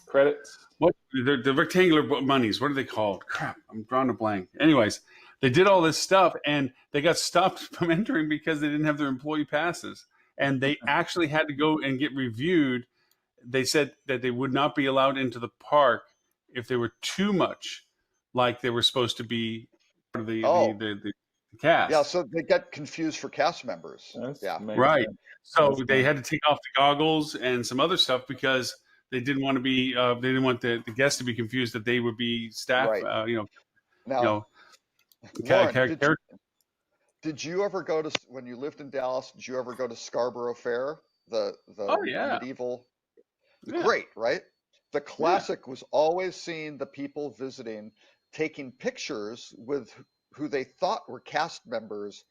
[SPEAKER 3] credits.
[SPEAKER 1] What the rectangular monies? What are they called? Crap, I'm drawing a blank. Anyways, they did all this stuff, and they got stopped from entering because they didn't have their employee passes, and they actually had to go and get reviewed. They said that they would not be allowed into the park if they were too much like they were supposed to be part of the cast.
[SPEAKER 2] Yeah, so they get confused for cast members.
[SPEAKER 1] Right. So they had to take off the goggles and some other stuff because they didn't want to be. They didn't want the guests to be confused that they would be staff.
[SPEAKER 2] Right.
[SPEAKER 1] Now,
[SPEAKER 2] Lauren, did you ever go to, when you lived in Dallas? Did you ever go to Scarborough Fair? The medieval. Yeah. Great, right? The classic was always seeing the people visiting, taking pictures with who they thought were cast members,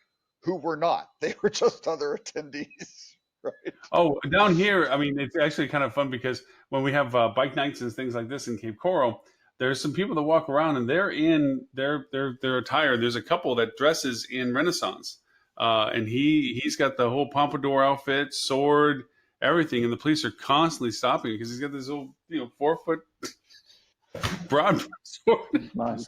[SPEAKER 2] who were not. They were just other attendees. Right.
[SPEAKER 1] Oh, down here, I mean, it's actually kind of fun because when we have bike nights and things like this in Cape Coral, there's some people that walk around and they're in their attire. There's a couple that dresses in Renaissance. and he's got the whole pompadour outfit, sword, everything, and the police are constantly stopping because he's got this little 4-foot broad sword.
[SPEAKER 3] Nice.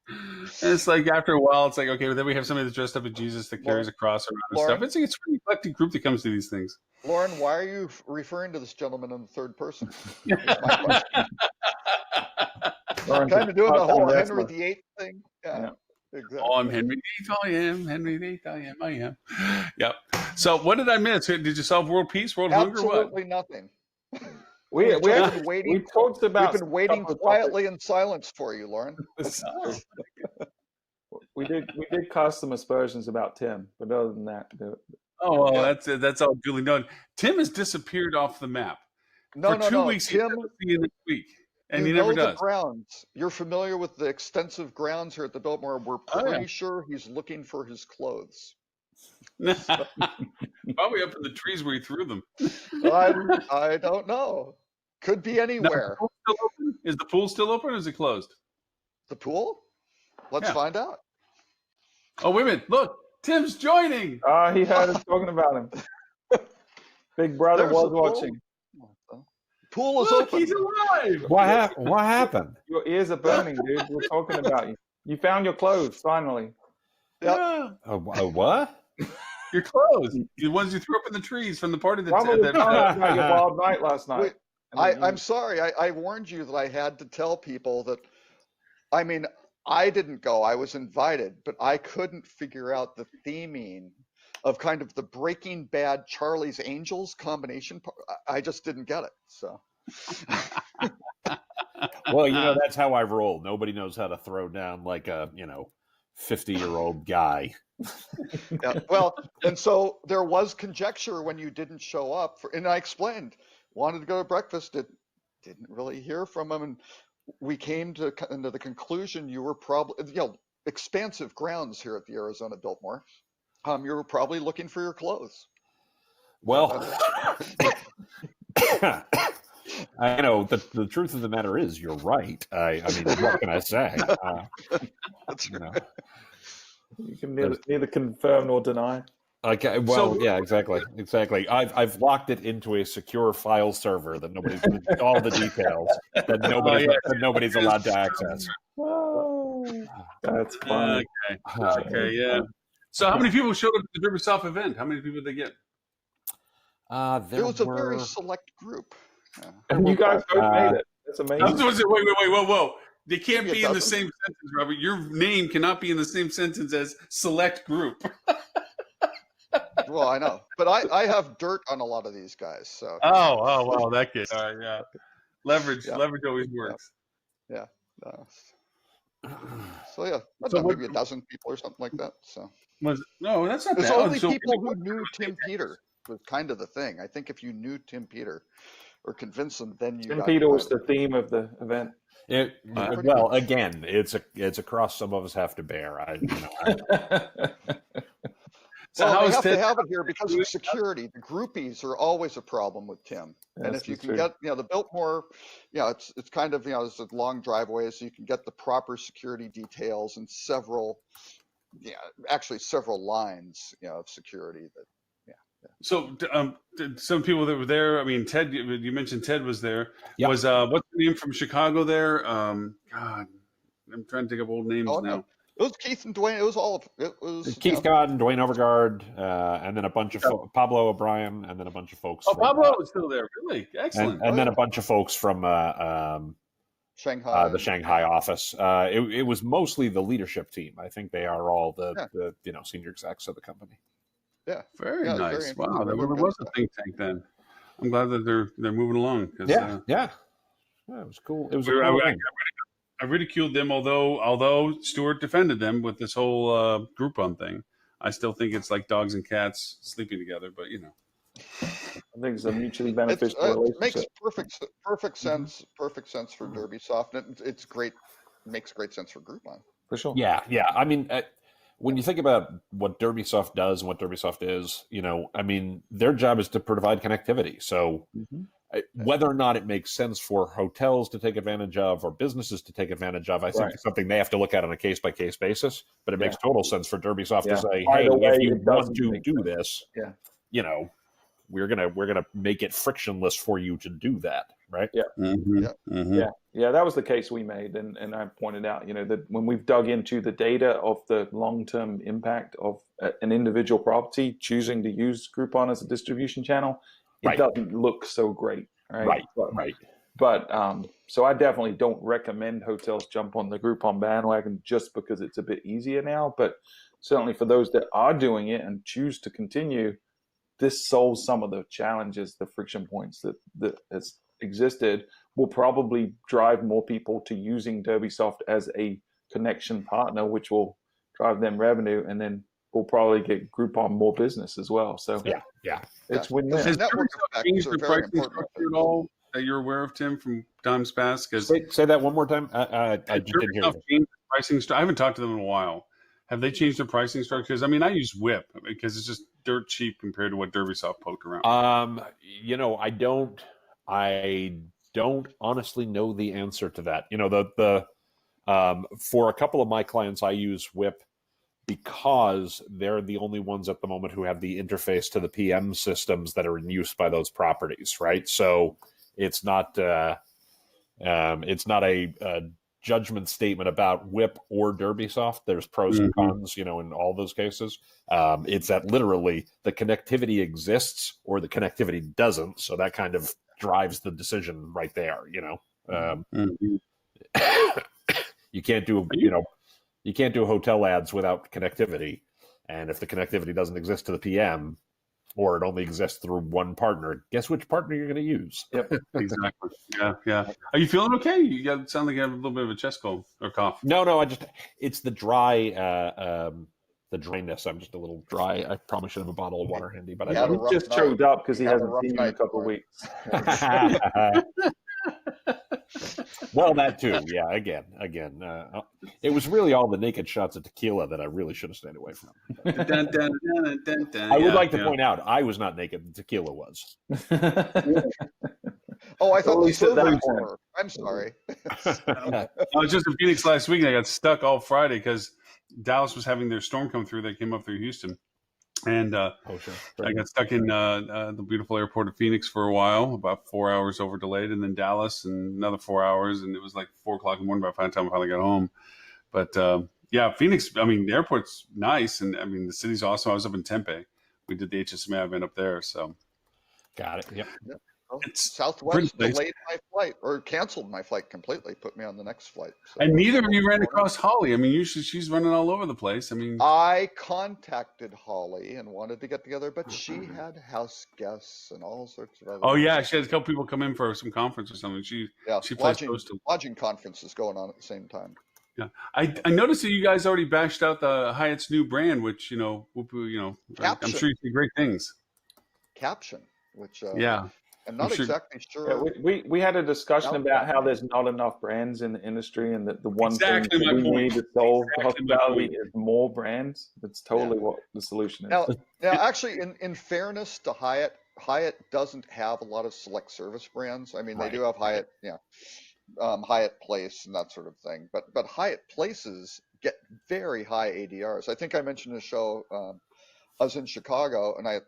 [SPEAKER 1] And it's like after a while, it's like, okay, well, then we have somebody that's dressed up as Jesus that carries a cross around and stuff. It's a pretty eclectic group that comes to these things.
[SPEAKER 2] Lauren, why are you referring to this gentleman in the third person? That's my question. Kind of doing the whole Henry VIII thing. Yeah. Exactly.
[SPEAKER 1] Oh, I'm Henry VIII. I am Henry VIII. I am. Yep. So, what did I miss? Did you solve world peace, world hunger? What?
[SPEAKER 2] Absolutely nothing.
[SPEAKER 3] We talked about.
[SPEAKER 2] We've been waiting quietly in silence for you, Lauren.
[SPEAKER 3] We did cast some aspersions about Tim, but other than that,
[SPEAKER 1] oh well, that's all duly known. Tim has disappeared off the map. For 2 weeks.
[SPEAKER 2] Tim,
[SPEAKER 1] he's next week, and he
[SPEAKER 2] know
[SPEAKER 1] never
[SPEAKER 2] the
[SPEAKER 1] does.
[SPEAKER 2] grounds. You're familiar with the extensive grounds here at the Biltmore. We're pretty sure he's looking for his clothes.
[SPEAKER 1] Probably up in the trees where he threw them.
[SPEAKER 2] I don't know. Could be anywhere.
[SPEAKER 1] Is the pool still open or is it closed?
[SPEAKER 2] The pool? Let's find out.
[SPEAKER 1] Oh, wait a minute. Look, Tim's joining.
[SPEAKER 3] He heard us talking about him. Big brother was watching.
[SPEAKER 2] Pool is
[SPEAKER 1] Look,
[SPEAKER 2] open.
[SPEAKER 1] he's alive.
[SPEAKER 4] What happened?
[SPEAKER 3] Your ears are burning, dude. We're talking about you. You found your clothes, finally.
[SPEAKER 1] Yeah.
[SPEAKER 4] What?
[SPEAKER 1] Your clothes. The ones you threw up in the trees from the party that
[SPEAKER 3] about your wild night last night.
[SPEAKER 2] Wait, I'm sorry. I warned you that I had to tell people that, I mean, I didn't go. I was invited, but I couldn't figure out the theming of kind of the Breaking Bad Charlie's Angels combination. I just didn't get it. So.
[SPEAKER 4] Well, that's how I roll. Nobody knows how to throw down like a 50-year-old guy.
[SPEAKER 2] Yeah, well, and so there was conjecture when you didn't show up, and I explained, wanted to go to breakfast, didn't really hear from him, and we came to the conclusion you were probably, expansive grounds here at the Arizona Biltmore. You were probably looking for your clothes.
[SPEAKER 4] Well, I know the truth of the matter is you're right. I mean, what can I say?
[SPEAKER 2] That's right.
[SPEAKER 3] You can neither confirm nor deny.
[SPEAKER 4] Okay. Well, yeah, exactly. I've locked it into a secure file server that all the details that nobody's allowed to access.
[SPEAKER 3] Oh, that's funny.
[SPEAKER 1] Okay, yeah. So, how many people showed up at the Derby South event? How many people did they get?
[SPEAKER 2] It was a very select group. Yeah.
[SPEAKER 3] And you guys both made it. That's amazing.
[SPEAKER 1] Wait, whoa. They can't be in the same sentence, Robert. Your name cannot be in the same sentence as select group.
[SPEAKER 2] Well, I know, but I have dirt on a lot of these guys. So.
[SPEAKER 1] Oh, wow, that case. All right, yeah. Leverage always works.
[SPEAKER 2] Yeah. So yeah, I don't know, maybe a dozen people or something like that. So.
[SPEAKER 1] No, that's not
[SPEAKER 2] bad. There's only people who knew Tim Peter was kind of the thing. I think if you knew Tim Peter or convinced them, then you.
[SPEAKER 3] Tim Peter was the theme of the event.
[SPEAKER 4] Well, again, it's a cross some of us have to bear.
[SPEAKER 2] Well, they have to have it here because of security. The groupies are always a problem with Tim. And if you can get, the Biltmore, it's kind of, there's a long driveway, so you can get the proper security details and several lines, of security that.
[SPEAKER 1] So, some people that were there. I mean, Ted. You mentioned Ted was there.
[SPEAKER 4] Yep.
[SPEAKER 1] Was what's the name from Chicago there? God, I'm trying to think of old names now.
[SPEAKER 2] It was Keith and Dwayne. It was all of it. Was
[SPEAKER 4] Keith Godden, Dwayne Overgaard, and then a bunch of Pablo O'Brien, and then a bunch of folks.
[SPEAKER 1] Oh, Pablo was still there. Really excellent.
[SPEAKER 4] And then a bunch of folks from
[SPEAKER 2] Shanghai,
[SPEAKER 4] the Shanghai office. It was mostly the leadership team. I think they are all the senior execs of the company.
[SPEAKER 2] Yeah,
[SPEAKER 1] very nice. Wow, there really was a think tank then. I'm glad that they're moving along.
[SPEAKER 4] Yeah, it was cool. It was.
[SPEAKER 1] I ridiculed them, although Stewart defended them with this whole Groupon thing. I still think it's like dogs and cats sleeping together, but
[SPEAKER 3] I think it's a mutually beneficial relationship.
[SPEAKER 2] It makes perfect sense. Perfect sense for Derby Soft. It's great. Makes great sense for Groupon.
[SPEAKER 3] For sure.
[SPEAKER 4] Yeah. I mean, when you think about what Derby Soft does and what Derby Soft is, their job is to provide connectivity. So, Whether or not it makes sense for hotels to take advantage of or businesses to take advantage of, I think it's something they have to look at on a case-by-case basis. But it makes total sense for Derbysoft to say,
[SPEAKER 3] By
[SPEAKER 4] hey,
[SPEAKER 3] the way,
[SPEAKER 4] if you
[SPEAKER 3] it
[SPEAKER 4] want
[SPEAKER 3] doesn't
[SPEAKER 4] to
[SPEAKER 3] make
[SPEAKER 4] do
[SPEAKER 3] sense.
[SPEAKER 4] this,
[SPEAKER 3] Yeah.
[SPEAKER 4] you know, we're gonna make it frictionless for you to do that, right?
[SPEAKER 3] Yeah.
[SPEAKER 1] Yeah.
[SPEAKER 3] That was the case we made, and I pointed out, that when we've dug into the data of the long-term impact of an individual property choosing to use Groupon as a distribution channel, it doesn't look so great, right? But so I definitely don't recommend hotels jump on the Groupon bandwagon just because it's a bit easier now. But certainly for those that are doing it and choose to continue, this solves some of the challenges, the friction points that has existed. Will probably drive more people to using Derbysoft as a connection partner, which will drive them revenue, and then we'll probably get Groupon more business as well. So it's win-win.
[SPEAKER 1] Has
[SPEAKER 2] Network
[SPEAKER 1] Derbysoft
[SPEAKER 2] effects
[SPEAKER 1] changed
[SPEAKER 2] are
[SPEAKER 1] their
[SPEAKER 2] very
[SPEAKER 1] pricing
[SPEAKER 2] important.
[SPEAKER 1] structure at all that you're aware of, Tim, from times past? Because
[SPEAKER 4] say that one more time. I just didn't hear you.
[SPEAKER 1] Changed the pricing. I haven't talked to them in a while. Have they changed their pricing structure? Because I mean, I use Whip because it's just dirt cheap compared to what Derbysoft poked around.
[SPEAKER 4] I don't honestly know the answer to that. For a couple of my clients, I use Whip because they're the only ones at the moment who have the interface to the PM systems that are in use by those properties, right? So it's not a judgment statement about Whip or Derbysoft. There's pros and cons, in all those cases. It's that literally the connectivity exists or the connectivity doesn't. So that kind of drives the decision right there. You can't do you can't do hotel ads without connectivity, and if the connectivity doesn't exist to the PM, or it only exists through one partner, guess which partner you're going to use?
[SPEAKER 3] Yep,
[SPEAKER 1] exactly. Yeah. Are you feeling okay? You sound like you have a little bit of a chest cold or cough.
[SPEAKER 4] No. It's the dry. The dryness. I'm just a little dry. I probably should have a bottle of water handy, but I
[SPEAKER 3] he's just choked up because he hasn't seen you in a couple of weeks.
[SPEAKER 4] Well, that too. Yeah. Again. It was really all the naked shots of tequila that I really should have stayed away from. I would like to point out, I was not naked. The tequila was.
[SPEAKER 2] Oh, I thought
[SPEAKER 3] At
[SPEAKER 2] the
[SPEAKER 3] least at that
[SPEAKER 2] servers
[SPEAKER 3] point.
[SPEAKER 2] were. I'm sorry.
[SPEAKER 1] I was just in Phoenix last week and I got stuck all Friday because Dallas was having their storm come through that came up through Houston. And I got stuck in the beautiful airport of Phoenix for a while, about 4 hours over delayed, and then Dallas and another 4 hours. And it was like 4 o'clock in the morning by the time I finally got home. But Phoenix, I mean, the airport's nice. And I mean, the city's awesome. I was up in Tempe. We did the HSMA event up there. So
[SPEAKER 4] got it. Yep.
[SPEAKER 2] Well,
[SPEAKER 1] It's
[SPEAKER 2] Southwest
[SPEAKER 1] pretty nice.
[SPEAKER 2] delayed my flight or canceled my flight completely, put me on the next flight. So
[SPEAKER 1] And neither of you ran across Holly. I mean, she's running all over the place. I mean,
[SPEAKER 2] I contacted Holly and wanted to get together, but she had house guests and all sorts of other.
[SPEAKER 1] oh yeah, she had a couple people come in for some conference or something. She plays
[SPEAKER 2] lodging conferences going on at the same time.
[SPEAKER 1] Yeah, I noticed that you guys already bashed out the Hyatt's new brand, which I'm sure you see great things.
[SPEAKER 2] Caption, which I'm not exactly sure.
[SPEAKER 3] Yeah, we had a discussion about how there's not enough brands in the industry, and that the one
[SPEAKER 1] exactly
[SPEAKER 3] thing we need to solve hospitality is more brands. That's totally what the solution is.
[SPEAKER 2] Now actually, in fairness to Hyatt doesn't have a lot of select service brands. I mean, they do have Hyatt, Hyatt Place and that sort of thing. But Hyatt Places get very high ADRs. I think I mentioned in the show. I was in Chicago and I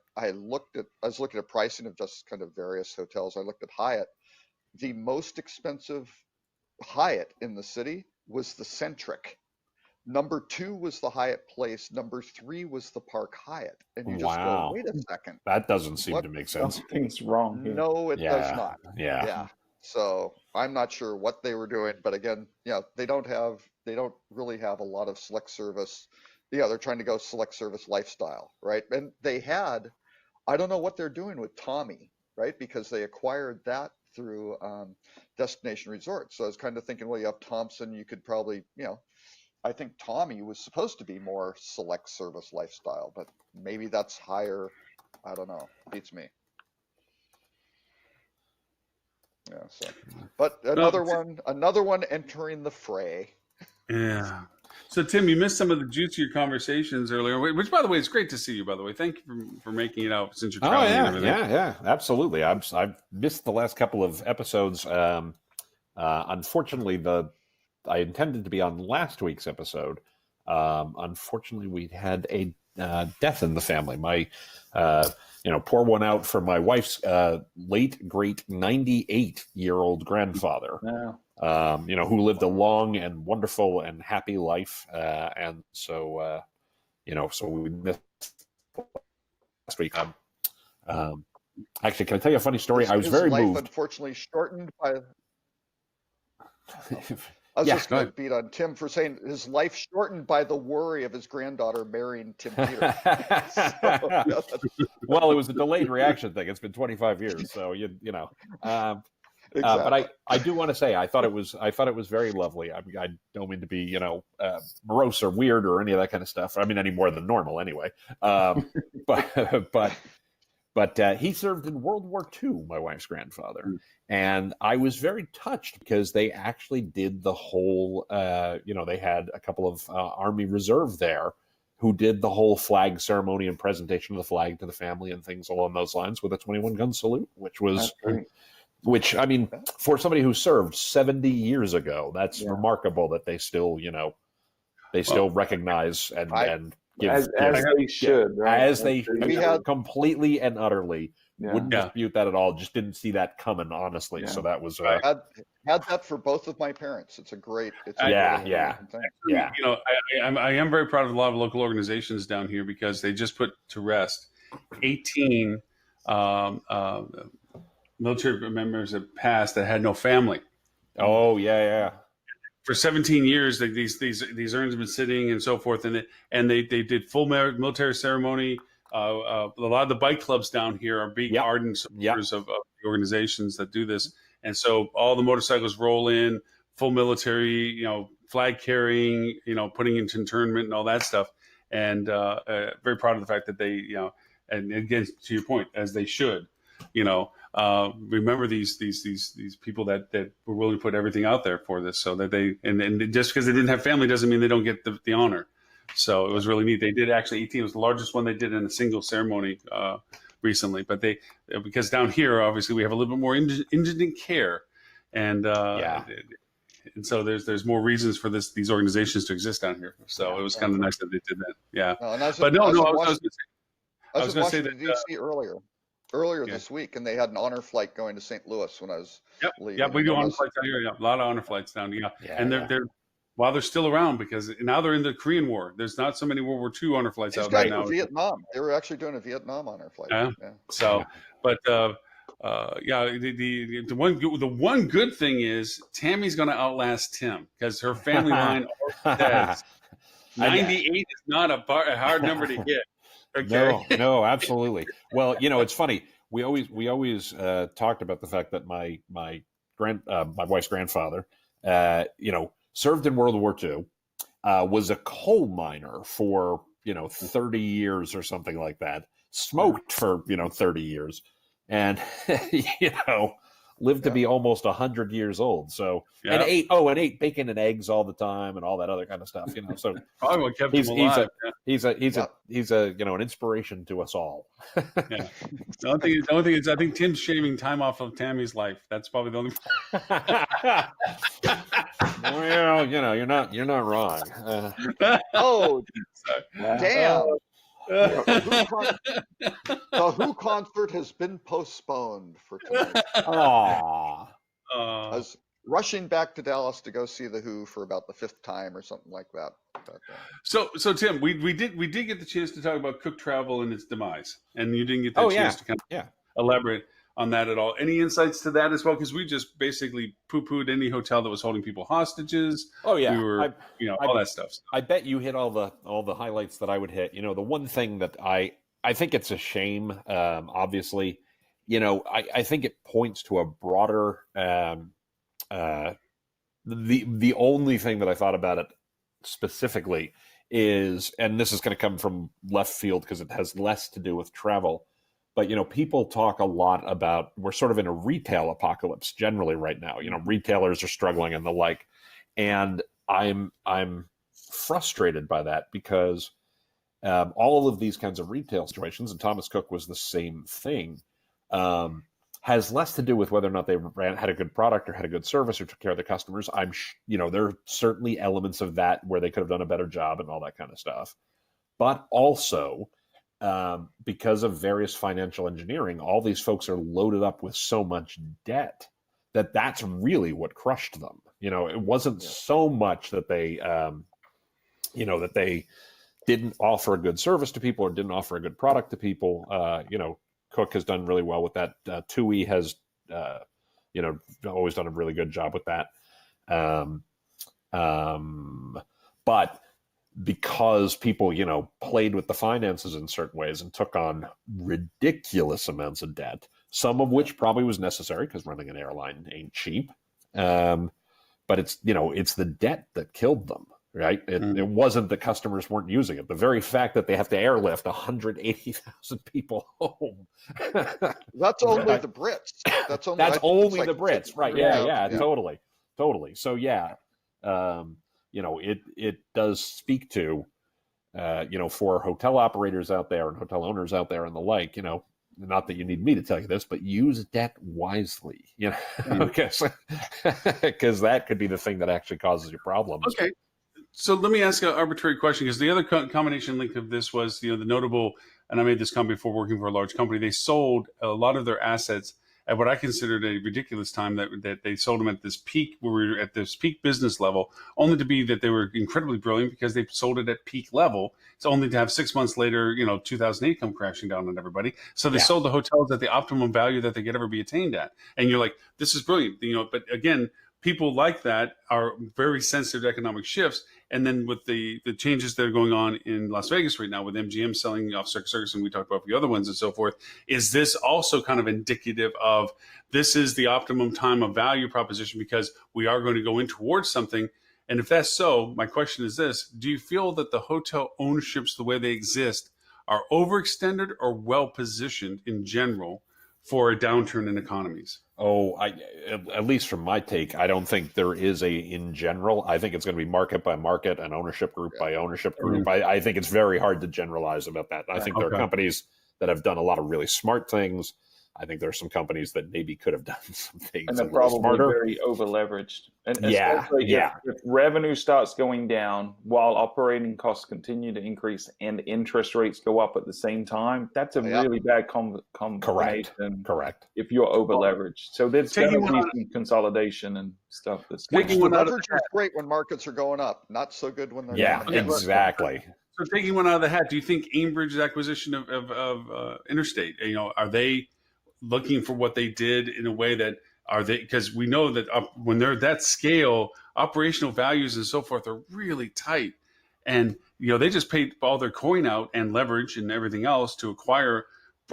[SPEAKER 2] was looking at pricing of just kind of various hotels. I looked at Hyatt. The most expensive Hyatt in the city was the Centric. Number 2 was the Hyatt Place. Number 3 was the Park Hyatt. And you just go, wait a second.
[SPEAKER 4] That doesn't seem to make sense.
[SPEAKER 3] Something's wrong here.
[SPEAKER 2] No, it does not.
[SPEAKER 4] Yeah.
[SPEAKER 2] So I'm not sure what they were doing, but again, they don't really have a lot of select service. They're trying to go select service lifestyle, right? And they had, I don't know what they're doing with Tommy, right? Because they acquired that through Destination Resort. So I was kind of thinking, well, you have Thompson, you could probably, I think Tommy was supposed to be more select service lifestyle, but maybe that's higher. I don't know. Beats me. Yeah. So, but another one entering the fray.
[SPEAKER 1] Yeah. So, Tim, you missed some of the juicier conversations earlier, which, by the way, it's great to see you, by the way. Thank you for making it out since you're
[SPEAKER 4] Oh
[SPEAKER 1] traveling and
[SPEAKER 4] yeah,
[SPEAKER 1] everything.
[SPEAKER 4] yeah, absolutely. I've missed the last couple of episodes. Unfortunately, I intended to be on last week's episode. Unfortunately, we had a death in the family. My, pour one out for my wife's late great 98-year-old grandfather.
[SPEAKER 3] Yeah.
[SPEAKER 4] Who lived a long and wonderful and happy life, and so so we missed last week. Actually, can I tell you a funny story? I was very
[SPEAKER 2] life,
[SPEAKER 4] moved.
[SPEAKER 2] Unfortunately, shortened by. I was
[SPEAKER 4] Yeah,
[SPEAKER 2] just going to beat on Tim for saying his life shortened by the worry of his granddaughter marrying Tim Peters.
[SPEAKER 4] Well, it was a delayed reaction thing. It's been 25 years, so
[SPEAKER 2] Exactly.
[SPEAKER 4] But I do want to say I thought it was very lovely. I don't mean to be morose or weird or any of that kind of stuff. I mean any more than normal anyway. But he served in World War II, my wife's grandfather, and I was very touched because they actually did the whole. They had a couple of Army Reserve there who did the whole flag ceremony and presentation of the flag to the family and things along those lines with a 21-gun salute, which was. Which, I mean, for somebody who served 70 years ago, that's remarkable that they still, recognize and give
[SPEAKER 3] as they should, right?
[SPEAKER 4] As they completely and utterly wouldn't dispute that at all. Just didn't see that coming, honestly. So that was
[SPEAKER 2] had that for both of my parents. It's a great, thing.
[SPEAKER 1] I am very proud of a lot of local organizations down here because they just put to rest 18 military members have passed that had no family.
[SPEAKER 4] Oh yeah.
[SPEAKER 1] For 17 years, these urns have been sitting and so forth, and they did full military ceremony. A lot of the bike clubs down here are big ardent supporters of the organizations that do this, and so all the motorcycles roll in full military, flag carrying, putting into internment and all that stuff, and very proud of the fact that they, and again to your point, as they should, remember these people that were willing to put everything out there for this, so that they and just because they didn't have family doesn't mean they don't get the honor. So it was really neat. They did actually 18 was the largest one they did in a single ceremony recently. But because down here obviously we have a little bit more indigent care, and so there's more reasons for these organizations to exist down here. So it was kind of nice that they did that. Yeah, I was going to say that
[SPEAKER 2] DC earlier this week, and they had an honor flight going to St. Louis when I was leaving.
[SPEAKER 1] Yeah, we do honor flights down here. Yeah, a lot of honor flights down here. And they're while they're still around, because now they're in the Korean War. There's not so many World War II honor flights out right now.
[SPEAKER 2] Vietnam. They were actually doing a Vietnam honor flight.
[SPEAKER 1] Yeah. So, but the one good thing is Tammy's going to outlast Tim because her family line says 98 is not a hard number to get. Okay.
[SPEAKER 4] No, absolutely. Well, it's funny. We always talked about the fact that my wife's grandfather, served in World War II, was a coal miner for 30 years or something like that. Smoked for 30 years, and lived to be almost 100 years old. So and ate bacon and eggs all the time and all that other kind of stuff. So
[SPEAKER 1] probably what kept him alive.
[SPEAKER 4] He's an inspiration to us all.
[SPEAKER 1] Yeah. The only thing is I think Tim's shaving time off of Tammy's life. That's probably the only.
[SPEAKER 4] Well, you're not wrong.
[SPEAKER 2] Oh, damn. The Who concert has been postponed for tonight.
[SPEAKER 4] Aww.
[SPEAKER 2] I was rushing back to Dallas to go see the Who for about the 5th time or something like that. But,
[SPEAKER 1] so Tim, we did get the chance to talk about Cook Travel and its demise, and you didn't get that chance to kind of elaborate on that at all. Any insights to that as well? Because we just basically poo-pooed any hotel that was holding people hostages.
[SPEAKER 4] Oh yeah,
[SPEAKER 1] we were, all that stuff.
[SPEAKER 4] I bet you hit all the highlights that I would hit. The one thing that I think it's a shame. Obviously, I think it points to a broader. The only thing that I thought about it specifically is, and this is going to come from left field because it has less to do with travel. But, people talk a lot about, we're sort of in a retail apocalypse generally right now. Retailers are struggling and the like. And I'm frustrated by that because all of these kinds of retail situations, and Thomas Cook was the same thing, has less to do with whether or not they had a good product or had a good service or took care of the customers. There are certainly elements of that where they could have done a better job and all that kind of stuff. But also, because of various financial engineering, all these folks are loaded up with so much debt that's really what crushed them. It wasn't so much that they, that they didn't offer a good service to people or didn't offer a good product to people. Cook has done really well with that. TUI has, always done a really good job with that. But because people, played with the finances in certain ways and took on ridiculous amounts of debt, some of which probably was necessary because running an airline ain't cheap. But it's the debt that killed them. Right. It wasn't the customers weren't using it. The very fact that they have to airlift 180,000 people home.
[SPEAKER 2] That's only the Brits. That's only
[SPEAKER 4] the Brits. Right. Yeah. Totally. So, it does speak to, for hotel operators out there and hotel owners out there and the like, not that you need me to tell you this, but use debt wisely, because that could be the thing that actually causes you problems.
[SPEAKER 1] Okay. So let me ask an arbitrary question, because the other combination link of this was, the notable, and I made this comment before working for a large company, they sold a lot of their assets at what I considered a ridiculous time, that they sold them at this peak, where we were at this peak business level, only to be that they were incredibly brilliant because they sold it at peak level. It's only to have 6 months later, 2008 come crashing down on everybody. So they sold the hotels at the optimum value that they could ever be attained at. And you're like, this is brilliant, but again, people like that are very sensitive to economic shifts. And then with the changes that are going on in Las Vegas right now, with MGM selling off Circus Circus, and we talked about the other ones and so forth, is this also kind of indicative of this is the optimum time of value proposition because we are going to go in towards something? And if that's so, my question is this: do you feel that the hotel ownerships, the way they exist, are overextended or well positioned in general for a downturn in economies?
[SPEAKER 4] At least from my take, I don't think there is in general. I think it's going to be market by market and ownership group by ownership group. I think it's very hard to generalize about that. I think there are companies that have done a lot of really smart things. I think there are some companies that maybe could have done some things
[SPEAKER 3] and they're probably
[SPEAKER 4] smarter.
[SPEAKER 3] Very over leveraged. And if revenue starts going down while operating costs continue to increase and interest rates go up at the same time, that's a really bad combination.
[SPEAKER 4] Correct.
[SPEAKER 3] If you're over leveraged, so there's going to be some consolidation and stuff.
[SPEAKER 2] Leverage is great when markets are going up, not so good when they're down.
[SPEAKER 4] Exactly.
[SPEAKER 1] So taking one out of the hat, do you think Aimbridge's acquisition of Interstate, are they looking for what they did in a way that because we know that when they're that scale, operational values and so forth are really tight. And, they just paid all their coin out and leverage and everything else to acquire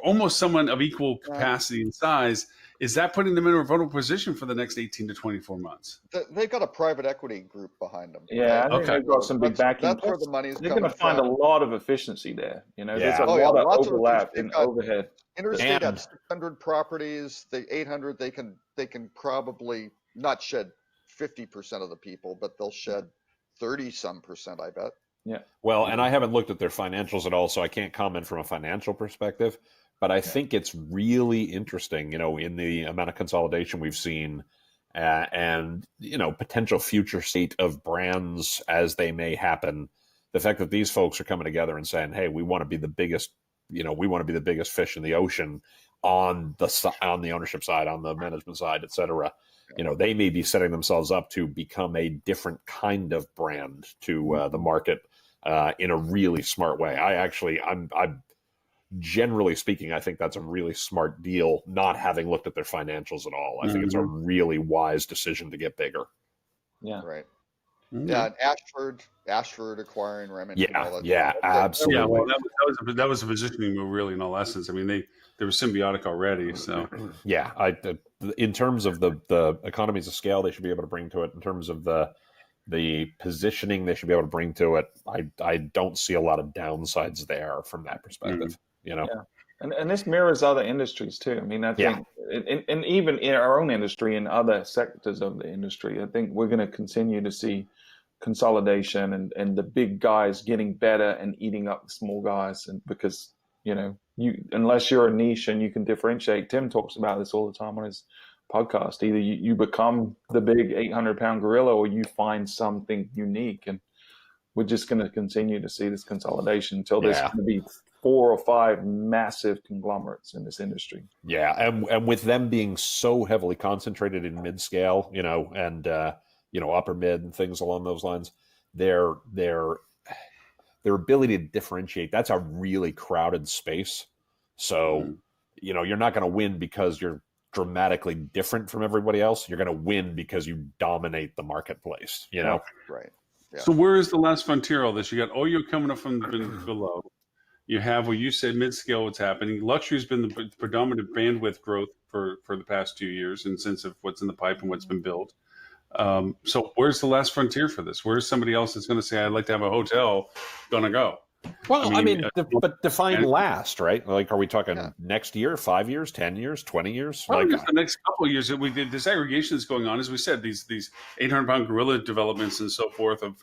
[SPEAKER 1] almost someone of equal capacity and size. Is that putting them in a vulnerable position for the next 18 to 24 months?
[SPEAKER 2] They've got a private equity group behind them.
[SPEAKER 3] Yeah, I think they've got some big backing.
[SPEAKER 2] That's where the money's
[SPEAKER 3] They're going to find a lot of efficiency there. There's a lot of overlap in overhead.
[SPEAKER 2] Interstate had 600 properties. The 800, they can probably not shed 50% of the people, but they'll shed 30-some%, I bet.
[SPEAKER 3] Yeah.
[SPEAKER 4] Well, and I haven't looked at their financials at all, so I can't comment from a financial perspective. But I think it's really interesting, in the amount of consolidation we've seen and, potential future state of brands as they may happen. The fact that these folks are coming together and saying, hey, we want to be the biggest, we want to be the biggest fish in the ocean on the ownership side, on the management side, et cetera. They may be setting themselves up to become a different kind of brand to the market in a really smart way. I'm generally speaking, I think that's a really smart deal, not having looked at their financials at all. I think it's a really wise decision to get bigger.
[SPEAKER 3] Yeah.
[SPEAKER 2] Right. Mm-hmm. Yeah, and Ashford acquiring Remington.
[SPEAKER 4] Yeah, absolutely.
[SPEAKER 1] Yeah, well, that was a positioning move, really, in all essence. I mean, they were symbiotic already. So
[SPEAKER 4] yeah, in terms of the economies of scale, they should be able to bring to it. In terms of the positioning, they should be able to bring to it. I don't see a lot of downsides there from that perspective. Yeah.
[SPEAKER 3] And this mirrors other industries too. I mean, I think, and even in our own industry and other sectors of the industry, I think we're going to continue to see consolidation and the big guys getting better and eating up the small guys. And because, unless you're a niche and you can differentiate, Tim talks about this all the time on his podcast, either you become the big 800-pound gorilla or you find something unique. And we're just going to continue to see this consolidation until there's going to be 4 or 5 massive conglomerates in this industry.
[SPEAKER 4] Yeah, and with them being so heavily concentrated in mid-scale, and upper mid and things along those lines, their ability to differentiate, that's a really crowded space. So, you're not going to win because you're dramatically different from everybody else. You're going to win because you dominate the marketplace,
[SPEAKER 2] Right. Yeah.
[SPEAKER 1] So where is the last frontier of all this? You got Oyo coming up from below. You have what you said, mid-scale, what's happening. Luxury has been the predominant bandwidth growth for the past 2 years, in the sense of what's in the pipe and what's been built. So where's the last frontier for this? Where's somebody else that's going to say, I'd like to have a hotel, gonna go?
[SPEAKER 4] Well, but define last, right? Like, are we talking next year, 5 years, 10 years, 20 years?
[SPEAKER 1] Probably just the next couple of years that we did. This aggregation that's going on, as we said, these 800-pound gorilla developments and so forth of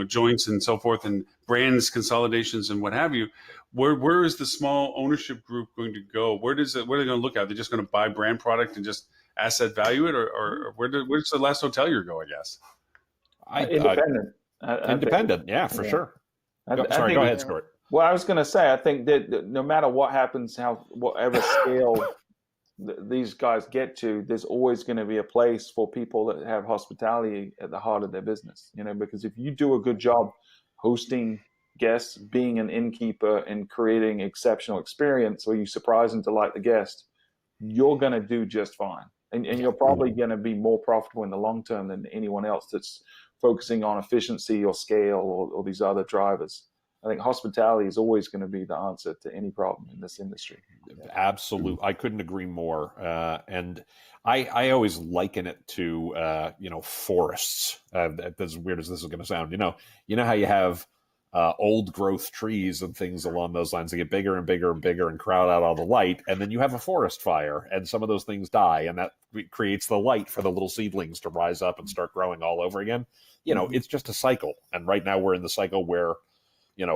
[SPEAKER 1] joints and so forth, and brands consolidations and what have you. Where is the small ownership group going to go? What are they going to look at? They're just going to buy brand product and just asset value it, or where's the last hotelier go? I guess
[SPEAKER 3] independent.
[SPEAKER 4] Independent, for sure. Go ahead, Stuart.
[SPEAKER 3] Well, I was going to say, I think that no matter what happens, whatever scale these guys get to, there's always going to be a place for people that have hospitality at the heart of their business. Because if you do a good job hosting guests, being an innkeeper, and creating exceptional experience where you surprise and delight the guest, you're going to do just fine. And you're probably going to be more profitable in the long term than anyone else that's focusing on efficiency or scale or these other drivers. I think hospitality is always going to be the answer to any problem in this industry.
[SPEAKER 4] Absolutely. I couldn't agree more. And I always liken it to, forests. As weird as this is going to sound, you know how you have old growth trees and things along those lines. They get bigger and bigger and bigger and crowd out all the light. And then you have a forest fire and some of those things die. And that creates the light for the little seedlings to rise up and start growing all over again. It's just a cycle. And right now we're in the cycle where,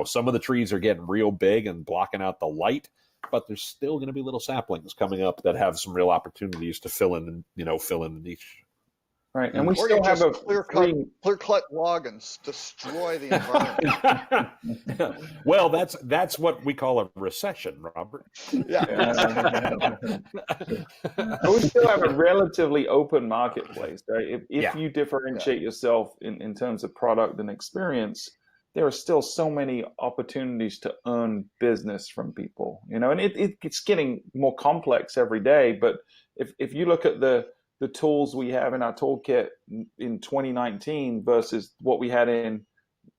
[SPEAKER 4] some of the trees are getting real big and blocking out the light, but there's still going to be little saplings coming up that have some real opportunities to fill in the niche.
[SPEAKER 3] Right, and we still have a
[SPEAKER 2] clear-cut log and destroy the environment.
[SPEAKER 4] Well, that's what we call a recession, Robert.
[SPEAKER 2] Yeah.
[SPEAKER 3] But we still have a relatively open marketplace, right? If you differentiate yourself in terms of product and experience, there are still so many opportunities to earn business from people, and it's getting more complex every day. But if you look at the tools we have in our toolkit in 2019 versus what we had in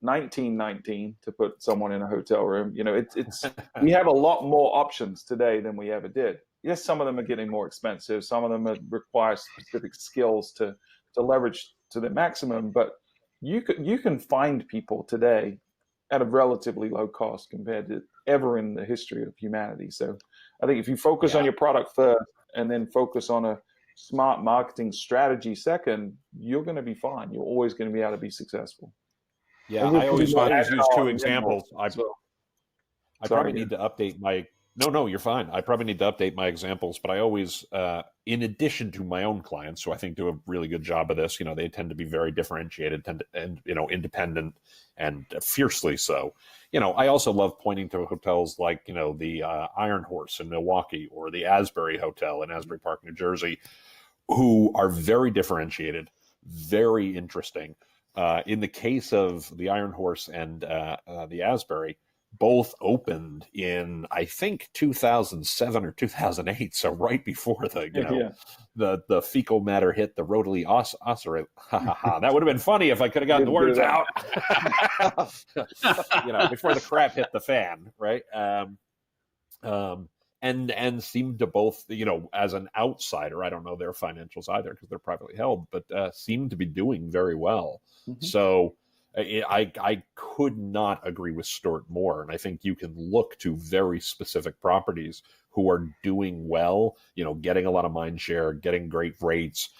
[SPEAKER 3] 1919 to put someone in a hotel room, it's we have a lot more options today than we ever did. Yes, some of them are getting more expensive. Some of them require specific skills to leverage to the maximum. But you can find people today at a relatively low cost compared to ever in the history of humanity. So I think if you focus on your product first and then focus on a smart marketing strategy second, you're going to be fine. You're always going to be able to be successful.
[SPEAKER 4] Yeah, I always use 2 examples. I probably need to update my... No, you're fine. I probably need to update my examples, but I always, in addition to my own clients, who I think do a really good job of this, they tend to be very differentiated and independent and fiercely so. I also love pointing to hotels like, the Iron Horse in Milwaukee or the Asbury Hotel in Asbury Park, New Jersey, who are very differentiated, very interesting. In the case of the Iron Horse and the Asbury, both opened in, I think, 2007 or 2008. So right before the fecal matter hit the rotally oscillate. That would have been funny if I could have gotten the words out. Before the crap hit the fan, right? And seemed to both, as an outsider, I don't know their financials either because they're privately held, but seemed to be doing very well. Mm-hmm. So I could not agree with Stuart more. And I think you can look to very specific properties who are doing well, getting a lot of mind share, getting great rates,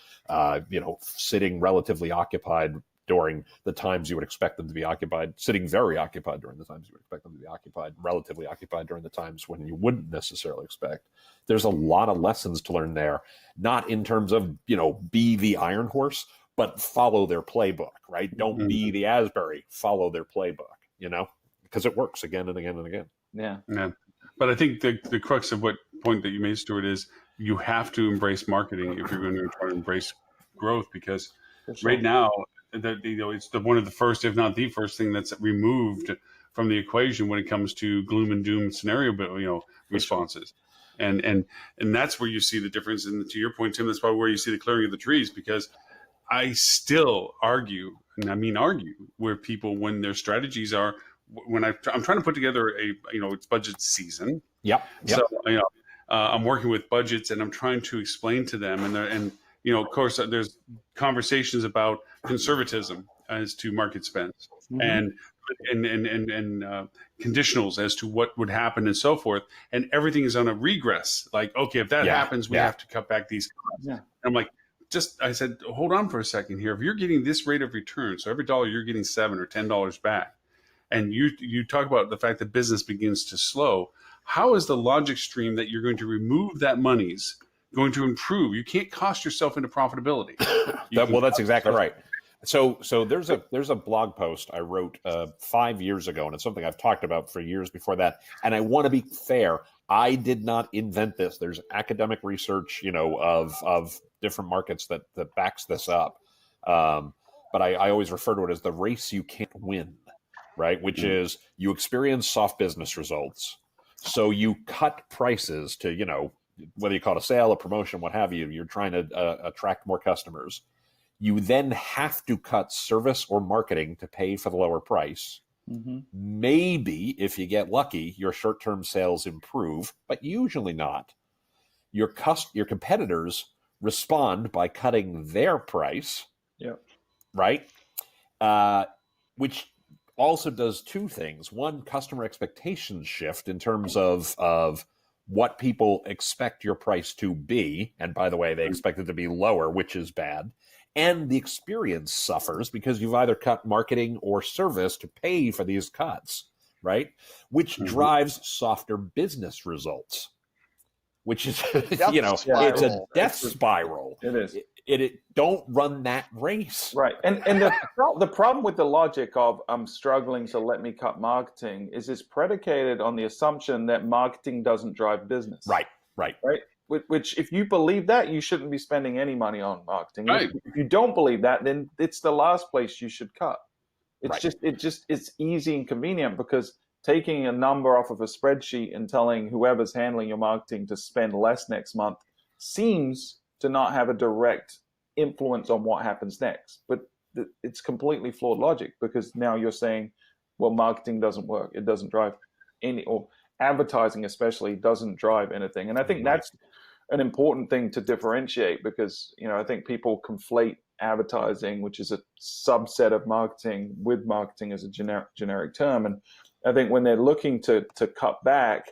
[SPEAKER 4] sitting relatively occupied during the times you would expect them to be occupied, sitting very occupied during the times you would expect them to be occupied, relatively occupied during the times when you wouldn't necessarily expect. There's a lot of lessons to learn there, not in terms of, be the iron horse, but follow their playbook, right? Don't be the Asbury, follow their playbook, because it works again and again and again.
[SPEAKER 3] Yeah.
[SPEAKER 1] But I think the crux of what point that you made, Stuart, is you have to embrace marketing if you're going to try to embrace growth, because right now, it's one of the first, if not the first thing that's removed from the equation when it comes to gloom and doom scenario, responses. And that's where you see the difference. And to your point, Tim, that's probably where you see the clearing of the trees, because I still argue, and I mean argue, where people, when their strategies are, when I'm trying to put together it's budget season.
[SPEAKER 4] Yep.
[SPEAKER 1] So, I'm working with budgets and I'm trying to explain to them, and of course, there's conversations about conservatism as to market spends and conditionals as to what would happen and so forth. And everything is on a regress. Like, okay, if that happens, we have to cut back these costs. Yeah. And I'm like, I said, hold on for a second here. If you're getting this rate of return, so every dollar you're getting $7 or $10 back, and you talk about the fact that business begins to slow, how is the logic stream that you're going to remove that money's going to improve? You can't cost yourself into profitability.
[SPEAKER 4] That's exactly right. So there's a blog post I wrote 5 years ago, and it's something I've talked about for years before that. And I want to be fair. I did not invent this. There's academic research, of different markets that backs this up. But I always refer to it as the race you can't win, right? Which is you experience soft business results. So you cut prices to, whether you call it a sale, a promotion, what have you, you're trying to attract more customers. You then have to cut service or marketing to pay for the lower price. Maybe if you get lucky, your short-term sales improve, but usually not. Your competitors respond by cutting their price, right? Which also does two things. One, customer expectations shift in terms of what people expect your price to be. And by the way, they expect it to be lower, which is bad. And the experience suffers because you've either cut marketing or service to pay for these cuts, right? Which drives softer business results, which is, it's a death spiral.
[SPEAKER 3] It is.
[SPEAKER 4] It don't run that race.
[SPEAKER 3] Right. And the problem with the logic of I'm struggling, so let me cut marketing is it's predicated on the assumption that marketing doesn't drive business.
[SPEAKER 4] Right.
[SPEAKER 3] Which, if you believe that, you shouldn't be spending any money on marketing.
[SPEAKER 1] Right.
[SPEAKER 3] If you don't believe that, then it's the last place you should cut. It's easy and convenient, because taking a number off of a spreadsheet and telling whoever's handling your marketing to spend less next month seems to not have a direct influence on what happens next. But it's completely flawed logic, because now you're saying, well, marketing doesn't work. It doesn't drive or advertising especially doesn't drive anything. And I think that's an important thing to differentiate, because, I think people conflate advertising, which is a subset of marketing, with marketing as a generic term. And I think when they're looking to cut back,